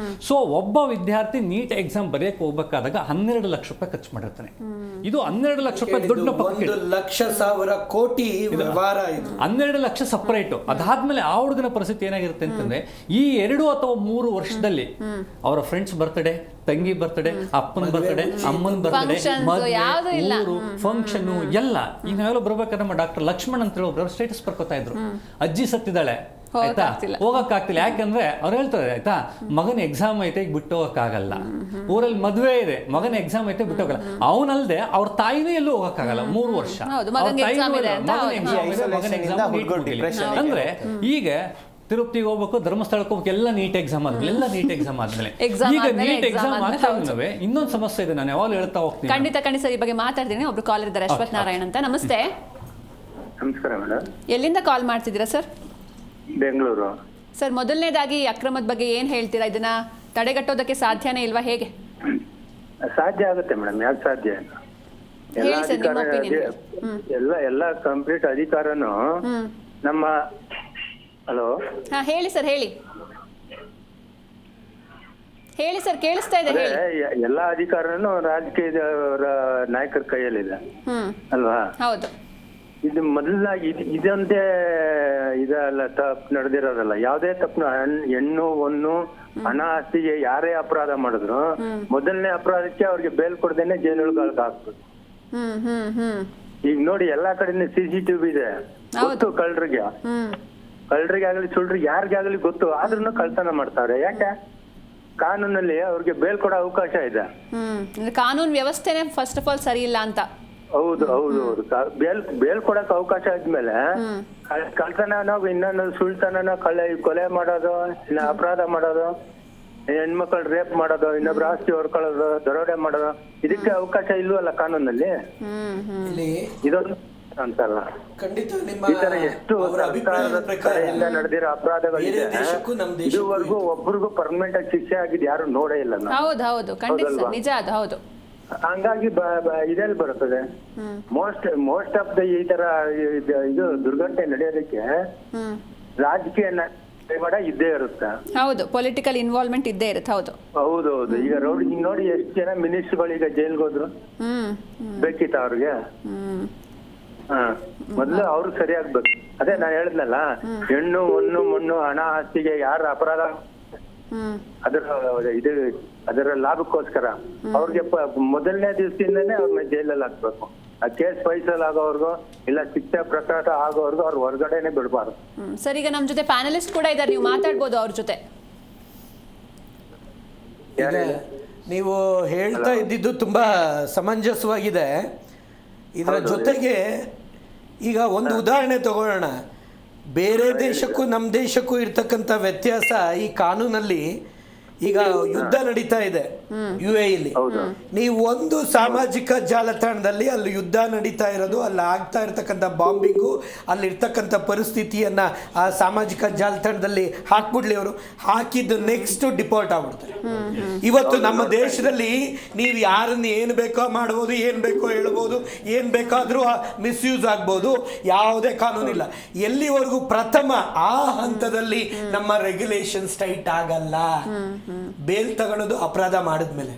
ಸೊ ಒಬ್ಬ ವಿದ್ಯಾರ್ಥಿ ನೀಟ್ ಎಕ್ಸಾಮ್ ಬರೆಯಕ್ಕೆ ಹೋಗ್ಬೇಕಾದಾಗ 12 ಲಕ್ಷ ರೂಪಾಯಿ ಖರ್ಚು ಮಾಡಿರ್ತಾನೆ. ಇದು 12 ಲಕ್ಷ ರೂಪಾಯಿ ದುಡ್ಡು 1,00,000 ಕೋಟಿ ವ್ಯವಹಾರ ಇದು. 12 ಲಕ್ಷ ಸಪರೇಟ್. ಅದಾದ್ಮೇಲೆ ಆ ಹುಡುಗನ ಪರಿಸ್ಥಿತಿ ಏನಾಗಿರುತ್ತೆ ಅಂತಂದ್ರೆ ಈ 2 ಅಥವಾ 3 ವರ್ಷದಲ್ಲಿ ಅವರ ಫ್ರೆಂಡ್ಸ್ ಬರ್ತಡೆ, ತಂಗಿ ಬರ್ತಡೆ, ಅಪ್ಪನ ಬರ್ತಡೆ, ಅಮ್ಮನ ಬರ್ತಡೆ, ಮದುವೆ, ಫಂಕ್ಷನ್ ಎಲ್ಲ. ಈಗ ನಾವೆಲ್ಲ ಬರ್ಬೇಕಾದ್ರೆ ನಮ್ಮ ಡಾಕ್ಟರ್ ಲಕ್ಷ್ಮಣ್ ಅಂತ ಹೇಳಿ ಒಬ್ರು ಸ್ಟೇಟಸ್ ಬರ್ಕೋತಾ ಇದ್ರು, ಅಜ್ಜಿ ಸತ್ತಿದ್ದಾಳೆ ಆಯ್ತಾ, ಹೋಗಕ್ಕಾಗ್ತಿಲ್ಲ. ಯಾಕಂದ್ರೆ ಅವ್ರು ಹೇಳ್ತಾರೆ ಆಯ್ತಾ, ಮಗನ ಎಕ್ಸಾಮ್ ಐತೆ ಈಗ ಬಿಟ್ಟು ಹೋಗಕ್ಕಾಗಲ್ಲ, ಊರಲ್ಲಿ ಮದುವೆ ಇದೆ, ಮಗನ ಎಕ್ಸಾಮ್ ಐತೆ ಬಿಟ್ಟು ಹೋಗಲ್ಲ. ಅವನಲ್ದೆ ಅವ್ರ ತಾಯಿನೂ ಎಲ್ಲೂ ಹೋಗಕ್ಕಾಗಲ್ಲ 3 ವರ್ಷ. ಅಂದ್ರೆ ಈಗ ತಿರುಪತಿಗೆ ಹೋಗ್ಬೇಕು, ಧರ್ಮಸ್ಥಳಕ್ಕೆ ಹೋಗ್ಬೇಕು, ಎಲ್ಲ ನೀಟ್ ಎಕ್ಸಾಮ್ ಆದ್ಮೇಲೆ ಈಗ ನೀಟ್ ಎಕ್ಸಾಮ್ ಆಗ್ತಾವೆ. ಇನ್ನೊಂದು ಸಮಸ್ಯೆ ಇದೆ, ನಾನು ಯಾವಾಗ ಹೇಳ್ತಾ ಹೋಗ್ತೀನಿ. ಖಂಡಿತ ಸರ್, ಈ ಬಗ್ಗೆ ಮಾತಾಡ್ತೀನಿ. ಒಬ್ರು ಕಾಲ್ ಇದ್ದಾರೆ, ಅಶ್ವಥ್ ನಾರಾಯಣ್ ಅಂತ. ನಮಸ್ತೆ. ನಮಸ್ಕಾರ ಮೇಡಮ್. ಎಲ್ಲಿಂದ ಕಾಲ್ ಮಾಡ್ತಿದ್ದೀರಾ ಸರ್? ಬೆಂಗಳೂರು. ಸರ್, ಮೊದಲನೇದಾಗಿ ಅಕ್ರಮದ ಬಗ್ಗೆ ಏನ್ ಹೇಳ್ತೀರಾ? ಇದನ್ನ ತಡೆಗಟ್ಟೋದಕ್ಕೆ ಸಾಧ್ಯನೇ ಇಲ್ವಾ, ಹೇಗೆ? ಸಾಧ್ಯ ಆಗುತ್ತೆ ಮೇಡಮ್, ಯಾಕೆ ಸಾಧ್ಯ? ಎಲ್ಲ ಕಂಪ್ಲೀಟ್ ಅಧಿಕಾರನು ನಮ್ಮ ಹಲೋ ಹೇಳಿ ಸರ್, ಹೇಳಿ ಸರ್, ಕೇಳಿಸ್ತಾ ಇದೆ. ಎಲ್ಲ ಅಧಿಕಾರನು ರಾಜಕೀಯ ನಾಯಕರ ಕೈಯಲ್ಲಿದೆ ಅಲ್ವಾ? ಹೌದು. ಇದು ಮೊದಲಾಗಿ ಇದಂತೆ ಇದಲ್ಲ, ತಪ್ಪು ನಡೆದಿರೋದಲ್ಲ. ಯಾವುದೇ ತಪ್ಪು, ಹೆಣ್ಣು ಹೊನ್ನು ಹಣ ಆಸ್ತಿಗೆ ಯಾರೇ ಅಪರಾಧ ಮಾಡಿದ್ರು ಮೊದಲನೇ ಅಪರಾಧಕ್ಕೆ ಅವ್ರಿಗೆ ಬೇಲ್ ಕೊಡ್ದೇನೆ ಜೈಲೊಳಗೆ ಹಾಕ್ಬೇಕು. ಈಗ ನೋಡಿ, ಎಲ್ಲಾ ಕಡೆ CCTV ಇದೆ, ಗೊತ್ತು ಕಳ್ಳರಿಗೆ ಆಗಲಿ ಸುಳ್ರಿಗೆ ಯಾರಿಗಾಗಲಿ ಗೊತ್ತು, ಆದ್ರೂ ಕಳ್ತನ ಮಾಡ್ತಾರೆ. ಯಾಕೆ? ಕಾನೂನಲ್ಲಿ ಅವ್ರಿಗೆ ಬೇಲ್ ಕೊಡೋ ಅವಕಾಶ ಇದೆ. ಕಾನೂನು ವ್ಯವಸ್ಥೆನೆ ಫಸ್ಟ್ ಆಫ್ ಆಲ್ ಸರಿ ಇಲ್ಲ ಅಂತ. ಹೌದು. ಬೇಲ್ ಕೊಡಕ್ ಅವಕಾಶ ಆದ್ಮೇಲೆ ಕಳ್ತನ, ಇನ್ನೊಂದು ಸುಳ್ತನ, ಕೊಲೆ ಮಾಡೋದು, ಇನ್ನ ಅಪರಾಧ ಮಾಡೋದು, ಹೆಣ್ಮಕ್ಳು ರೇಪ್ ಮಾಡೋದು, ಇನ್ನೊಬ್ರು ಆಸ್ತಿ ಹೊರ್ಕೊಳ್ಳೋದು, ದರೋಡೆ ಮಾಡೋದು, ಇದಕ್ಕೆ ಅವಕಾಶ ಇಲ್ವಲ್ಲ ಕಾನೂನಲ್ಲಿ. ಇದೊಂದು ಅಂತಲ್ಲ. ಖಂಡಿತ ಈ ತರ ಎಷ್ಟು ಸರ್ಕಾರದಿಂದ ನಡೆದಿರೋ ಅಪರಾಧಗಳಿದೆ, ಇದುವರೆಗೂ ಒಬ್ರಿಗೂ ಪರ್ಮನೆಂಟ್ ಆಗಿ ಶಿಕ್ಷೆ ಆಗಿದ್ದು ಯಾರು ನೋಡೇ ಇಲ್ಲ. ಹೌದು, ಖಂಡಿತ ನಿಜ ಅದು. ಹೌದು. ಹಂಗಾಗಿ ಇದೆಲ್ಲಿ ಬರುತ್ತದೆ? ಮೋಸ್ಟ್ ಆಫ್ ದ ಈ ತರ ಇದು ದುರ್ಘಟನೆ ನಡೆಯೋದಕ್ಕೆ ರಾಜಕೀಯ ಇದ್ದೇ ಇರುತ್ತೆ. ಹೌದು, ಪೊಲಿಟಿಕಲ್ ಇನ್ವಾಲ್ವ್ಮೆಂಟ್ ಇದ್ದೇ ಇರುತ್ತೆ. ಹೌದು. ಈಗ ನೋಡಿ ಎಷ್ಟು ಜನ ಮಿನಿಸ್ಟರ್ಗಳು ಈಗ ಜೈಲ್ಗೆ ಹೋದ್ರು, ಬೇಕಿತ್ತ ಅವ್ರಿಗೆ? ಮೊದ್ಲು ಅವ್ರು ಸರಿಯಾಗ್ಬೇಕು. ಅದೇ ನಾ ಹೇಳಿದ್ನಲ್ಲ, ಹೆಣ್ಣು ಹೊನ್ನು ಮಣ್ಣು ಹಣ ಆಸ್ತಿಗೆ ಯಾರ ಅಪರಾಧ ಅದರ ಲಾಭಕ್ಕೋಸ್ಕರ ಅವ್ರಿಗೆ ಮೊದಲನೇ ದಿವಸದಿಂದನೇ ಅವ್ರನ್ನ ಜೈಲಲ್ಲಿ ಹಾಕ್ಬೇಕು. ಆ ಕೇಸ್ ಫೈಸಲ್ ಆಗೋವರ್ಗು ಇಲ್ಲ ಶಿಕ್ಷೆ ಪ್ರಕರಣ ಆಗೋವರ್ಗು ಅವ್ರ ಹೊರಗಡೆನೆ ಬಿಡಬಾರ್ದು. ಸರ್, ಈಗ ನಮ್ ಜೊತೆ ಪ್ಯಾನಲಿಸ್ಟ್ ಕೂಡ ಇದ್ದಾರೆ, ನೀವು ಮಾತಾಡ್ಬೋದು ಅವ್ರ ಜೊತೆ. ನೀವು ಹೇಳ್ತಾ ಇದ್ದಿದ್ದು ತುಂಬಾ ಸಮಂಜಸವಾಗಿದೆ. ಇದರ ಜೊತೆಗೆ ಈಗ ಒಂದು ಉದಾಹರಣೆ ತಗೊಳ್ಳೋಣ. ಬೇರೆ ದೇಶಕ್ಕೂ ನಮ್ಮ ದೇಶಕ್ಕೂ ಇರ್ತಕ್ಕಂಥ ವ್ಯತ್ಯಾಸ, ಈ ಕಾನೂನಲ್ಲಿ ಈಗ ಯುದ್ಧ ನಡೀತಾ ಇದೆ UAE. ನೀವು ಒಂದು ಸಾಮಾಜಿಕ ಜಾಲತಾಣದಲ್ಲಿ ಅಲ್ಲಿ ಯುದ್ಧ ನಡೀತಾ ಇರೋದು, ಅಲ್ಲಿ ಆಗ್ತಾ ಇರ್ತಕ್ಕಂಥ ಬಾಂಬಿಂಗು, ಅಲ್ಲಿ ಇರ್ತಕ್ಕಂಥ ಪರಿಸ್ಥಿತಿಯನ್ನ ಆ ಸಾಮಾಜಿಕ ಜಾಲತಾಣದಲ್ಲಿ ಹಾಕ್ಬಿಡ್ಲಿ, ಅವರು ಹಾಕಿದ್ದು ನೆಕ್ಸ್ಟ್ ಡಿಪೋರ್ಟ್ ಆಗ್ಬಿಡ್ತಾರೆ. ಇವತ್ತು ನಮ್ಮ ದೇಶದಲ್ಲಿ ನೀವು ಯಾರನ್ನ ಏನು ಬೇಕೋ ಮಾಡ್ಬೋದು, ಏನು ಬೇಕೋ ಹೇಳ್ಬೋದು, ಏನು ಬೇಕಾದರೂ ಮಿಸ್ಯೂಸ್ ಆಗ್ಬೋದು, ಯಾವುದೇ ಕಾನೂನಿಲ್ಲ. ಎಲ್ಲಿವರೆಗೂ ಪ್ರಥಮ ಆ ಹಂತದಲ್ಲಿ ನಮ್ಮ ರೆಗ್ಯುಲೇಷನ್ಸ್ ಟೈಟ್ ಆಗಲ್ಲ. ಬೇಲ್ ತಗೊಳ್ಳೋದು ಅಪರಾಧ ಮಾಡಿದ್ಮೇಲೆ,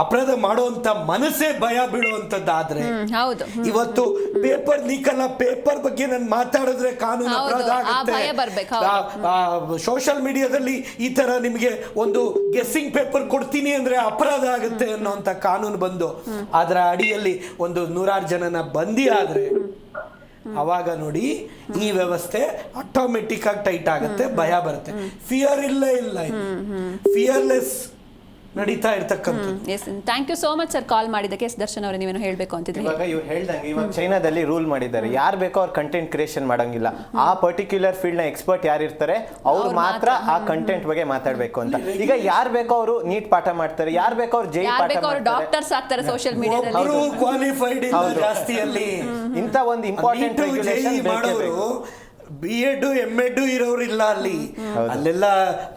ಅಪರಾಧ ಮಾಡುವಂತ ಮನಸ್ಸೇ ಭಯ ಬೀಳುವಂತದ್ದಾದ್ರೆ, ಇವತ್ತು ಪೇಪರ್ ಲೀಕ್ ಅಲ್ಲ, ಪೇಪರ್ ಬಗ್ಗೆ ನಾನು ಮಾತಾಡಿದ್ರೆ ಕಾನೂನು ಅಪರಾಧ ಆಗುತ್ತೆ. ಸೋಷಿಯಲ್ ಮೀಡಿಯಾದಲ್ಲಿ ಈ ತರ ನಿಮಗೆ ಒಂದು ಗೆಸ್ಸಿಂಗ್ ಪೇಪರ್ ಕೊಡ್ತೀನಿ ಅಂದ್ರೆ ಅಪರಾಧ ಆಗುತ್ತೆ ಅನ್ನೋಂತ ಕಾನೂನು ಬಂದು ಅದರ ಅಡಿಯಲ್ಲಿ ಒಂದು 100 ಜನನ ಬಂದಿ ಆದ್ರೆ, ಅವಾಗ ನೋಡಿ ಈ ವ್ಯವಸ್ಥೆ ಆಟೋಮೆಟಿಕ್ ಆಗಿ ಟೈಟ್ ಆಗುತ್ತೆ, ಭಯ ಬರುತ್ತೆ. ಫಿಯರ್ ಇಲ್ಲ, ಫಿಯರ್ಲೆಸ್ ನಡೀತಾ ಇರ್ತಕ್ಕಂಥದ್ದು. Yes, thank you so much sir call ಮಾಡಿದ್ದಕ್ಕೆ. ಎಸ್ ದರ್ಶನ್ ಅವರೇ, ನೀವೇನು ಹೇಳಬೇಕು ಅಂತಿದ್ರಿ? ಇವಾಗ ಇವ್ರು ಹೇಳ್ದಂಗೆ ಇವಾಗ ಚೈನಾದಲ್ಲಿ ರೂಲ್ ಮಾಡಿದ್ದಾರೆ, ಯಾರು ಬೇಕೋ ಅವ್ರು ಕಂಟೆಂಟ್ ಕ್ರಿಯೇಷನ್ ಮಾಡಂಗಿಲ್ಲ. ಆ ಪರ್ಟಿಕ್ಯುಲರ್ ಫೀಲ್ಡ್ ನ ಎಕ್ಸ್ಪರ್ಟ್ ಯಾರು ಇರ್ತಾರೆ ಅವ್ರು ಮಾತ್ರ ಆ ಕಂಟೆಂಟ್ ಬಗ್ಗೆ ಮಾತಾಡ್ಬೇಕು ಅಂತ. ಈಗ ಯಾರು ಬೇಕೋ ಅವರು ನೀಟ್ ಪಾಠ ಮಾಡ್ತಾರೆ, ಯಾರು ಬೇಕೋ ಅವ್ರು ಜೈ ಪಾಠ ಮಾಡ್ತಾರೆ, ಡಾಕ್ಟರ್ಸ್ ಆಗ್ತಾರೆ ಸೋಷಿಯಲ್ ಮೀಡಿಯಾದಲ್ಲಿ. ಕ್ವಾಲಿಫೈಡ್ ಇಲ್ಲ ಜಾಸ್ತಿಯಲ್ಲಿ. ಇಂಥ ಒಂದು ಇಂಪಾರ್ಟೆಂಟ್ ರೆಗ್ಯುಲೇಷನ್ ಮಾಡೋರು B.Ed M.Ed ಇರೋರಿಲ್ಲ ಅಲ್ಲಿ, ಅಲ್ಲೆಲ್ಲ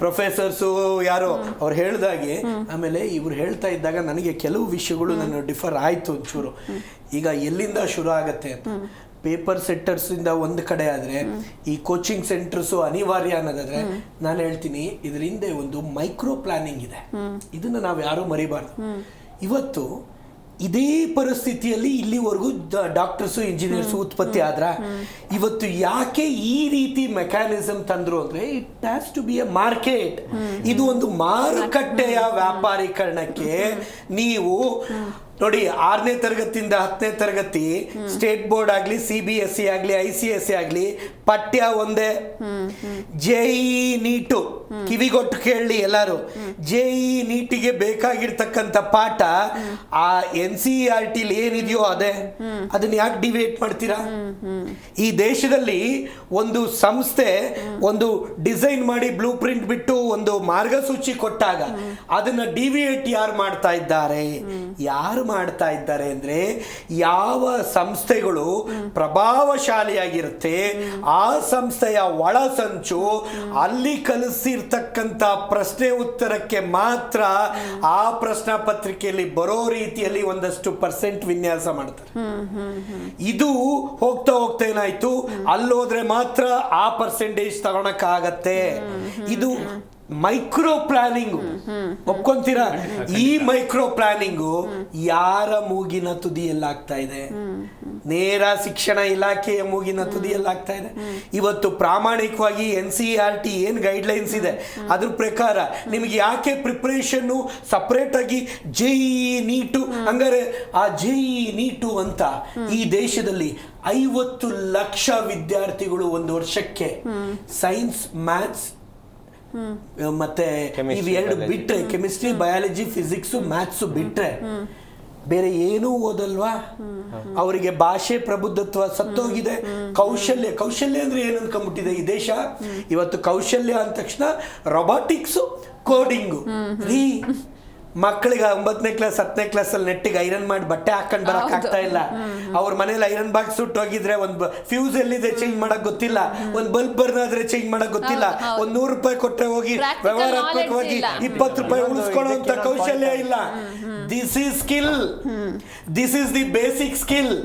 ಪ್ರೊಫೆಸರ್ಸು ಯಾರೋ ಅವ್ರು ಹೇಳ್ದಾಗೆ. ಆಮೇಲೆ ಇವ್ರು ಹೇಳ್ತಾ ಇದ್ದಾಗ ನನಗೆ ಕೆಲವು ವಿಷಯಗಳು ನನ್ನ ಡಿಫರ್ ಆಯ್ತು ಒಂಚೂರು. ಈಗ ಎಲ್ಲಿಂದ ಶುರು ಆಗತ್ತೆ ಅಂತ, ಪೇಪರ್ ಸೆಟ್ಟರ್ಸ್ ಇಂದ ಒಂದು ಕಡೆ ಆದ್ರೆ ಈ ಕೋಚಿಂಗ್ ಸೆಂಟರ್ಸು ಅನಿವಾರ್ಯ ಅನ್ನೋದಾದ್ರೆ ನಾನು ಹೇಳ್ತೀನಿ ಇದ್ರ ಹಿಂದೆ ಒಂದು ಮೈಕ್ರೋ ಪ್ಲಾನಿಂಗ್ ಇದೆ. ಇದನ್ನ ನಾವು ಯಾರು ಮರಿಬಾರ್ದು. ಇವತ್ತು ಇದೇ ಪರಿಸ್ಥಿತಿಯಲ್ಲಿ ಇಲ್ಲಿವರೆಗೂ ಡಾಕ್ಟರ್ಸು ಇಂಜಿನಿಯರ್ಸು ಉತ್ಪತ್ತಿ ಆದ್ರ, ಇವತ್ತು ಯಾಕೆ ಈ ರೀತಿ ಮೆಕ್ಯಾನಿಸಮ್ ತಂದ್ರು ಅಂದ್ರೆ it has to be a market. ಇದು ಒಂದು ಮಾರುಕಟ್ಟೆಯ ವ್ಯಾಪಾರೀಕರಣಕ್ಕೆ ನೀವು ನೋಡಿ, 6ನೇ ತರಗತಿಯಿಂದ 10ನೇ ತರಗತಿ ಸ್ಟೇಟ್ ಬೋರ್ಡ್ ಆಗ್ಲಿ, CBSE ಆಗ್ಲಿ, ICSE ಆಗ್ಲಿ, ಪಠ್ಯ ಒಂದೇ. JEE ನೀಟು ಕಿವಿಗೊಟ್ಟು ಕೇಳಲಿ ಎಲ್ಲರೂ. JEE ನೀಟಿಗೆ ಬೇಕಾಗಿರ್ತಕ್ಕಂಥ ಪಾಠ ಆ NCERT ಏನಿದೆಯೋ ಅದೇ. ಅದನ್ನ ಯಾಕೆ ಡಿವೇಟ್ ಮಾಡ್ತೀರಾ? ಈ ದೇಶದಲ್ಲಿ ಒಂದು ಸಂಸ್ಥೆ ಒಂದು ಡಿಸೈನ್ ಮಾಡಿ ಬ್ಲೂ ಪ್ರಿಂಟ್ ಬಿಟ್ಟು ಒಂದು ಮಾರ್ಗಸೂಚಿ ಕೊಟ್ಟಾಗ ಅದನ್ನ ಡಿವಿಯೇಟ್ ಯಾರು ಮಾಡ್ತಾ ಇದ್ದಾರೆ? ಯಾರು ಮಾಡ್ತಾ ಇದ್ದಾರೆ ಅಂದ್ರೆ, ಯಾವ ಸಂಸ್ಥೆಗಳು ಪ್ರಭಾವಶಾಲಿಯಾಗಿರುತ್ತೆ ಆ ಸಂಸ್ಥೆಯ ಒಳ ಸಂಚು ಅಲ್ಲಿ ಕಲಿಸಿರ್ತಕ್ಕಂಥ ಪ್ರಶ್ನೆ ಉತ್ತರಕ್ಕೆ ಮಾತ್ರ ಆ ಪ್ರಶ್ನಾ ಪತ್ರಿಕೆಯಲ್ಲಿ ಬರೋ ರೀತಿಯಲ್ಲಿ ಒಂದಷ್ಟು ಪರ್ಸೆಂಟ್ ವಿನ್ಯಾಸ ಮಾಡ್ತಾರೆ. ಇದು ಹೋಗ್ತಾ ಹೋಗ್ತಾ ಏನಾಯ್ತು, ಅಲ್ಲೋದ್ರೆ ಮಾತ್ರ ಆ ಪರ್ಸೆಂಟೇಜ್ ತಗೊಳಕ್ಕಾಗತ್ತೆ. ಇದು ಮೈಕ್ರೋ ಪ್ಲಾನಿಂಗು, ಒಪ್ಕೊಂತೀರಾ? ಈ ಮೈಕ್ರೋ ಪ್ಲಾನಿಂಗು ಯಾರ ಮೂಗಿನ ತುದಿಯಲ್ಲಾಗ್ತಾ ಇದೆ? ನೇರ ಶಿಕ್ಷಣ ಇಲಾಖೆಯ ಮೂಗಿನ ತುದಿಯಲ್ಲಾಗ್ತಾ ಇದೆ. ಇವತ್ತು ಪ್ರಾಮಾಣಿಕವಾಗಿ NCERT ಏನ್ ಗೈಡ್ಲೈನ್ಸ್ ಇದೆ ಅದ್ರ ಪ್ರಕಾರ ನಿಮಗೆ ಯಾಕೆ ಪ್ರಿಪರೇಷನ್ ಸಪರೇಟ್ ಆಗಿ JEE ನೀಟು, ಹಂಗಾರೆ ಆ JEE ನೀಟು ಅಂತ ಈ ದೇಶದಲ್ಲಿ 50 ಲಕ್ಷ ವಿದ್ಯಾರ್ಥಿಗಳು ಒಂದು ವರ್ಷಕ್ಕೆ ಸೈನ್ಸ್, ಮ್ಯಾಥ್ಸ್ ಮತ್ತೆ ಇವೆರಡು ಬಿಟ್ರೆ, ಕೆಮಿಸ್ಟ್ರಿ, ಬಯಾಲಜಿ, ಫಿಸಿಕ್ಸ್, ಮ್ಯಾಥ್ಸ್ ಬಿಟ್ರೆ ಬೇರೆ ಏನೂ ಓದಲ್ವಾ? ಅವರಿಗೆ ಭಾಷೆ ಪ್ರಬುದ್ಧತ್ವ ಸತ್ತೋಗಿದೆ. ಕೌಶಲ್ಯ ಅಂದ್ರೆ ಏನು ಅನ್ಕೊಂಡ್ಬಿಟ್ಟಿದೆ ಈ ದೇಶ ಇವತ್ತು. ಕೌಶಲ್ಯ ಅಂದ ತಕ್ಷಣ ರೊಬಾಟಿಕ್ಸು, ಕೋಡಿಂಗು. ರೀ, ಮಕ್ಕಳಿಗೆ 9ನೇ ಕ್ಲಾಸ್ 10ನೇ ಕ್ಲಾಸ್ ಅಲ್ಲಿ ನೆಟ್ಟಿಗೆ ಐರನ್ ಮಾಡಿ ಬಟ್ಟೆ ಹಾಕೊಂಡ್ ಬರಕ್ ಆಗ್ತಾ ಇಲ್ಲ. ಅವ್ರ ಮನೇಲಿ ಐರನ್ ಬಾಕ್ಸ್ ಸುಟ್ಟು ಹೋಗಿದ್ರೆ ಒಂದು ಫ್ಯೂಸ್ ಎಲ್ಲಿದೆ ಚೇಂಜ್ ಮಾಡಕ್ ಗೊತ್ತಿಲ್ಲ, ಒಂದ್ ಬಲ್ಬ್ ಬರ್ನ್ ಆದ್ರೆ ಚೇಂಜ್ ಮಾಡಕ್ ಗೊತ್ತಿಲ್ಲ, ಒಂದ್ 100 ರೂಪಾಯಿ ಕೊಟ್ಟರೆ ಹೋಗಿ ವ್ಯವಹಾರಾತ್ಮಕವಾಗಿ 20 ರೂಪಾಯಿ ಉಳಿಸ್ಕೊಳ್ಳೋ ಅಂತ ಕೌಶಲ್ಯ ಇಲ್ಲ. This is skill, this is the basic skill.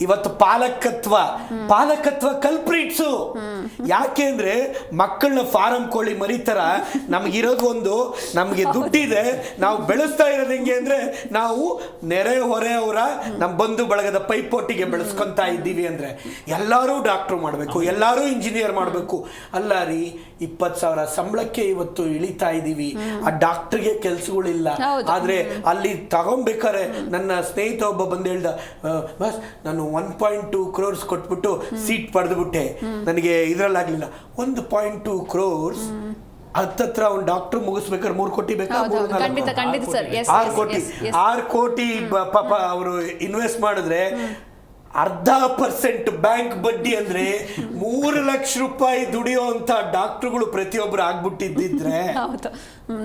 ಇವತ್ತು ಪಾಲಕತ್ವ ಕಲ್ಪ್ರಿಟ್ಸು. ಯಾಕೆ ಅಂದ್ರೆ ಮಕ್ಕಳನ್ನ ಫಾರಂ ಕೋಳಿ ಮರಿತರ ನಮಗಿರೋದು ಒಂದು, ನಮ್ಗೆ ದುಡ್ಡಿದೆ, ನಾವು ಬೆಳೆಸ್ತಾ ಇರೋದು ಹೆಂಗೆ ಅಂದ್ರೆ ನಾವು ನೆರೆ ಹೊರೆಯವರ ನಮ್ಮ ಬಂಧು ಬಳಗದ ಪೈಪೋಟಿಗೆ ಬೆಳೆಸ್ಕೊಂತಾ ಇದ್ದೀವಿ. ಅಂದ್ರೆ ಎಲ್ಲರೂ ಡಾಕ್ಟರ್ ಮಾಡಬೇಕು, ಎಲ್ಲರೂ ಇಂಜಿನಿಯರ್ ಮಾಡಬೇಕು. ಅಲ್ಲ ರೀ, 20,000 ಸಂಬಳಕ್ಕೆ ಇವತ್ತು ಇಳಿತಾ ಇದ್ದೀವಿ. ಆ ಡಾಕ್ಟರ್ಗೆ ಕೆಲ್ಸಗಳಿಲ್ಲ. ಆದ್ರೆ ಅಲ್ಲಿ ತಗೊಂಬೇಕಾರೆ ನನ್ನ ಸ್ನೇಹಿತ ಒಬ್ಬ ಬಂದು ಹೇಳ್ದ, ಬಸ್ ನಾನು 1.2 crores ಕೊಟ್ಬಿಟ್ಟು ಸೀಟ್ ಪಡೆದ್ಬಿಟ್ಟೆ, ನನಗೆ ಇದ್ರಲ್ಲಾಗ್ಲಿಲ್ಲ. 1.2 crores ಹತ್ತತ್ರ ಒಂದು ಡಾಕ್ಟರ್ ಮುಗಿಸ್ಬೇಕಾದ್ರೆ 3 ಕೋಟಿ ಬೇಕಾ? 6 ಕೋಟಿ ಪಾಪ ಅವರು ಇನ್ವೆಸ್ಟ್ ಮಾಡಿದ್ರೆ 0.5% ಬ್ಯಾಂಕ್ ಬಡ್ಡಿ ಅಂದ್ರೆ 3 ಲಕ್ಷ ರೂಪಾಯಿ ದುಡಿಯೋ ಅಂತ ಡಾಕ್ಟರ್ಗಳು ಪ್ರತಿಯೊಬ್ರು ಆಗ್ಬಿಟ್ಟಿದ್ರೆ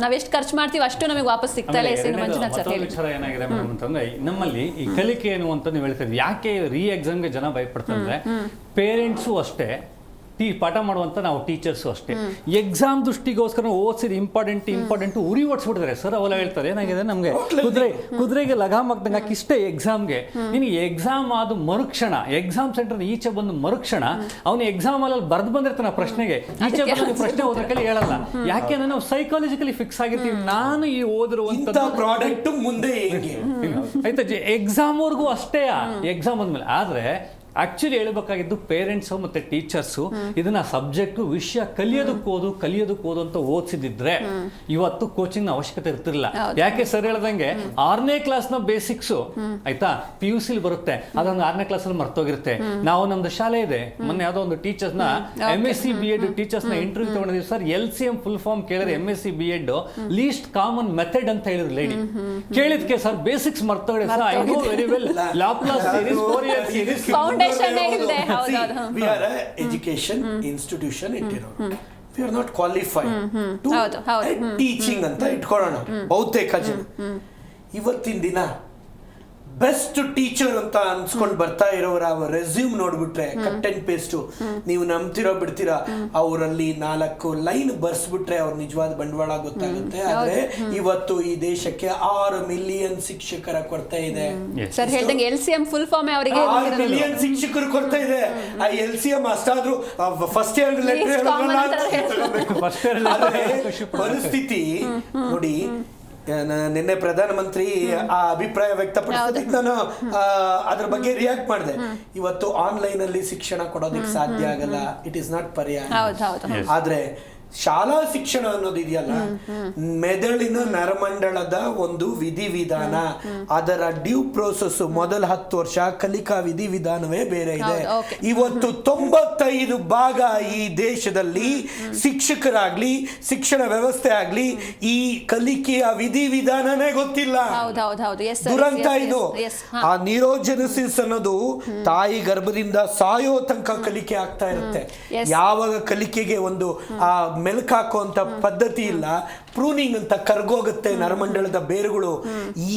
ನಾವೆಷ್ಟು ಖರ್ಚು ಮಾಡ್ತೀವಿ ಅಷ್ಟು ನಮಗೆ ವಾಪಸ್ ಸಿಗ್ತಾ ಇಲ್ಲ. ವಿಚಾರ ಏನಾಗಿದೆ ಮೇಡಮ್ ಅಂತಂದ್ರೆ, ನಮ್ಮಲ್ಲಿ ಈ ಕಲಿಕೆ ಏನು ಅಂತ ನೀವು ಹೇಳ್ತೀವಿ. ಯಾಕೆ ಎಕ್ಸಾಮ್ಗೆ ಜನ ಭಯಪಡ್ತಂದ್ರೆ, ಪೇರೆಂಟ್ಸು ಅಷ್ಟೇ, ಪಾಠ ಮಾಡುವಂತ ನಾವು ಟೀಚರ್ಸು ಅಷ್ಟೇ, ಎಕ್ಸಾಮ್ ದೃಷ್ಟಿಗೋಸ್ಕರ ಓದಿಸಿದ ಇಂಪಾರ್ಟೆಂಟ್ ಉರಿ ಓಡಿಸ್ಬಿಡ್ತಾರೆ. ಸರ್ ಅವೆಲ್ಲ ಹೇಳ್ತಾರೆ, ಏನಾಗಿದೆ ನಮಗೆ ಕುದುರೆಗೆ ಲಗಾಮ್ ಹಾಕ್ದಂಗೆ ಹಾಕಿಷ್ಟೇ ಎಕ್ಸಾಮ್ಗೆ. ನಿನಗೆ ಎಕ್ಸಾಮ್ ಆದ ಮರುಕ್ಷಣ, ಎಕ್ಸಾಮ್ ಸೆಂಟರ್ ಈಚೆ ಬಂದು ಮರುಕ್ಷಣ ಅವನು ಎಕ್ಸಾಮ್ ಅಲ್ಲಿ ಬರ್ದು ಬಂದಿರ್ತಾನೆ ಪ್ರಶ್ನೆಗೆ, ಈಚೆ ಬಂದ ಪ್ರಶ್ನೆ ಓದ್ರ ಕೈಲಿ ಹೇಳಲ್ಲ. ಯಾಕೆಂದ್ರೆ ನಾವು ಸೈಕಾಲಜಿಕಲಿ ಫಿಕ್ಸ್ ಆಗಿರ್ತೀವಿ. ನಾನು ಈ ಓದಿರುವಂತ ಪ್ರಾಡಕ್ಟ್ ಮುಂದೆ ಆಯ್ತಾ ಎಕ್ಸಾಮ್ ವರ್ಗೂ ಅಷ್ಟೇ, ಎಕ್ಸಾಮ್ ಅಂದ್ಮೇಲೆ. ಆದ್ರೆ ಆಕ್ಚುಲಿ ಹೇಳ್ಬೇಕಾಗಿದ್ದು ಪೇರೆಂಟ್ಸು ಮತ್ತು ಟೀಚರ್ಸು ಇದನ್ನ ಸಬ್ಜೆಕ್ಟು ವಿಷಯ ಕಲಿಯೋದಕ್ಕೋದು ಅಂತ ಓದಿಸಿದ್ರೆ ಇವತ್ತು ಕೋಚಿಂಗ್ ಅವಶ್ಯಕತೆ ಇರ್ತಿರ್ಲಿಲ್ಲ. ಯಾಕೆ ಸರ್ ಹೇಳ್ದಂಗೆ 6ನೇ ಕ್ಲಾಸ್ನ ಬೇಸಿಕ್ಸು ಆಯ್ತಾ PUC ಬರುತ್ತೆ, ಅದೊಂದು 6ನೇ ಕ್ಲಾಸಲ್ಲಿ ಮರ್ತೋಗಿರುತ್ತೆ. ನಾವು ನಮ್ದು ಶಾಲೆ ಇದೆ, ಮೊನ್ನೆ ಯಾವುದೋ ಒಂದು ಟೀಚರ್ಸ್ನ MSc B.Ed ಟೀಚರ್ಸ್ನ ಇಂಟರ್ವ್ಯೂ ತಗೊಂಡಿದ್ದೀವಿ ಸರ್. LCM ಫುಲ್ ಫಾರ್ಮ್ ಕೇಳಿದ್ರೆ MSc B.Ed least common method ಅಂತ ಹೇಳಿದ್ರು ಲೇಡಿ. ಕೇಳಿದ್ಕೆ ಸರ್ ಬೇಸಿಕ್ಸ್ ಮರ್ತೋಗಿದೆ sir. I know very well Laplace series, Fourier series, foundation ಇಲ್ಲದೆ. We are a education institution ಇಟ್ಟಿರೋರು. We are not qualified to teaching ಅಂತ ಇಟ್ಕೊಳ್ಳೋಣ ಬಹುತೇಕ ಜನ. ಇವತ್ತಿನ ದಿನ ಬೆಸ್ಟ್ ಟೀಚರ್ ಅಂತ ಅನ್ಸ್ಕೊಂಡು ಬರ್ತಾ ಇರೋರ ರೆಸ್ಯೂಮ್ ನೋಡ್ಬಿಟ್ರೆ ಕಟ್ ಅಂಡ್ ಪೇಸ್ಟು, ನೀವು ನಂಬ್ತಿರೋ ಬಿಡ್ತೀರಾ, ಅವರಲ್ಲಿ 4 ಲೈನ್ ಬರ್ಸ್ಬಿಟ್ರೆ ಅವ್ರ ನಿಜವಾದ ಬಂಡವಾಳ ಗೊತ್ತಾಗುತ್ತೆ. ಆದ್ರೆ ಇವತ್ತು ಈ ದೇಶಕ್ಕೆ 6 ಮಿಲಿಯನ್ ಶಿಕ್ಷಕರ ಕೊರತೆ ಇದೆ. ಸರ್ ಹೇಳ್ದಂಗೆ LCM ಫುಲ್ ಫಾರ್ಮ್ ಅವರಿಗೆ 6 ಮಿಲಿಯನ್ ಶಿಕ್ಷಕರು ಕೊರತೆ ಇದೆ. ಆ LCM ಅಷ್ಟಾದ್ರೂ ಫಸ್ಟ್ ಇಯರ್ ಪರಿಸ್ಥಿತಿ ನೋಡಿ. ನಿನ್ನೆ ಪ್ರಧಾನಮಂತ್ರಿ ಆ ಅಭಿಪ್ರಾಯ ವ್ಯಕ್ತಪಡಿಸಿದ್ದಕ್ಕೆ ನಾನು ಅದ್ರ ಬಗ್ಗೆ ರಿಯಾಕ್ಟ್ ಮಾಡಿದೆ. ಇವತ್ತು ಆನ್ಲೈನ್ ಅಲ್ಲಿ ಶಿಕ್ಷಣ ಕೊಡೋದಕ್ಕೆ ಸಾಧ್ಯ ಆಗಲ್ಲ, ಇಟ್ ಇಸ್ ನಾಟ್ ಪರ್ಯಾಯ. ಆದ್ರೆ ಶಾಲಾ ಶಿಕ್ಷಣ ಅನ್ನೋದಿದೆಯಲ್ಲ, ಮೆದುಳಿನ ನರಮಂಡಲದ ಒಂದು ವಿಧಿವಿಧಾನ, ಅದರ ಡ್ಯೂ ಪ್ರೋಸೆಸ್ ಮೊದಲ 10 ವರ್ಷ ಕಲಿಕಾ ವಿಧಿವಿಧಾನವೇ ಬೇರೆ ಇದೆ. ಇವತ್ತು 95 ಭಾಗ ಈ ದೇಶದಲ್ಲಿ ಶಿಕ್ಷಕರಾಗ್ಲಿ ಶಿಕ್ಷಣ ವ್ಯವಸ್ಥೆ ಆಗ್ಲಿ ಈ ಕಲಿಕೆಯ ವಿಧಿವಿಧಾನನೇ ಗೊತ್ತಿಲ್ಲ. ದುರಂತ ಇದು. ಆ ನ್ಯೂರೋಜೆನಿಸಿಸ್ ಅನ್ನೋದು ತಾಯಿ ಗರ್ಭದಿಂದ ಸಾಯೋ ತನಕ ಕಲಿಕೆ ಆಗ್ತಾ ಇರುತ್ತೆ. ಯಾವಾಗ ಕಲಿಕೆಗೆ ಒಂದು ಆ ಮೆಲ್ಕಾಕುವಂತ ಪದ್ಧತಿ ಇಲ್ಲ, ಪ್ರೂನಿಂಗ್ ಅಂತ ಕರ್ಗೋಗುತ್ತೆ ನರಮಂಡಲದ ಬೇರುಗಳು.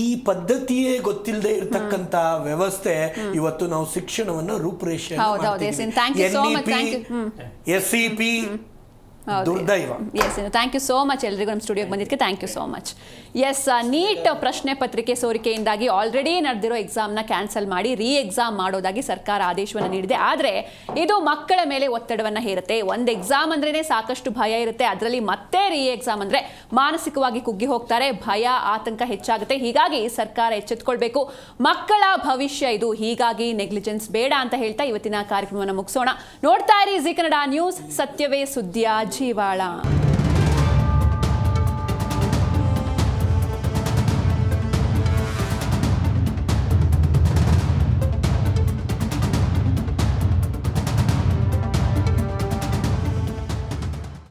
ಈ ಪದ್ಧತಿಯೇ ಗೊತ್ತಿಲ್ಲದೆ ಇರತಕ್ಕಂತ ವ್ಯವಸ್ಥೆ ಇವತ್ತು ನಾವು ಶಿಕ್ಷಣವನ್ನು ರೂಪುರೇಷೆ SEP ದುರ್ದೈವ. ಥ್ಯಾಂಕ್ ಯು ಸೋ ಮಚ್ ಎಲ್ರಿಗೂ ನಮ್ಮ ಸ್ಟುಡಿಯೋಗೆ ಬಂದಿದ್ದಕ್ಕೆ thank you so much. Yes, NEET ಪ್ರಶ್ನೆ ಪತ್ರಿಕೆ ಸೋರಿಕೆಯಿಂದಾಗಿ ಆಲ್ರೆಡಿ ನಡೆದಿರೋ ಎಕ್ಸಾಮ್ನ ಕ್ಯಾನ್ಸಲ್ ಮಾಡಿ ಎಕ್ಸಾಮ್ ಮಾಡೋದಾಗಿ ಸರ್ಕಾರ ಆದೇಶವನ್ನು ನೀಡಿದೆ. ಆದರೆ ಇದು ಮಕ್ಕಳ ಮೇಲೆ ಒತ್ತಡವನ್ನು ಹೇರುತ್ತೆ. ಒಂದು ಎಕ್ಸಾಮ್ ಅಂದ್ರೇ ಸಾಕಷ್ಟು ಭಯ ಇರುತ್ತೆ, ಅದರಲ್ಲಿ ಮತ್ತೆ ಎಕ್ಸಾಮ್ ಅಂದರೆ ಮಾನಸಿಕವಾಗಿ ಕುಗ್ಗಿ ಹೋಗ್ತಾರೆ, ಭಯ ಆತಂಕ ಹೆಚ್ಚಾಗುತ್ತೆ. ಹೀಗಾಗಿ ಸರ್ಕಾರ ಎಚ್ಚೆತ್ತುಕೊಳ್ಬೇಕು, ಮಕ್ಕಳ ಭವಿಷ್ಯ ಇದು, ಹೀಗಾಗಿ ನೆಗ್ಲಿಜೆನ್ಸ್ ಬೇಡ ಅಂತ ಹೇಳ್ತಾ ಇವತ್ತಿನ ಕಾರ್ಯಕ್ರಮವನ್ನು ಮುಗಿಸೋಣ. ನೋಡ್ತಾ ಇರಿ ಜಿ ಕನ್ನಡ ನ್ಯೂಸ್, ಸತ್ಯವೇ ಸುದ್ದಿಯ ಜೀವಾಳ.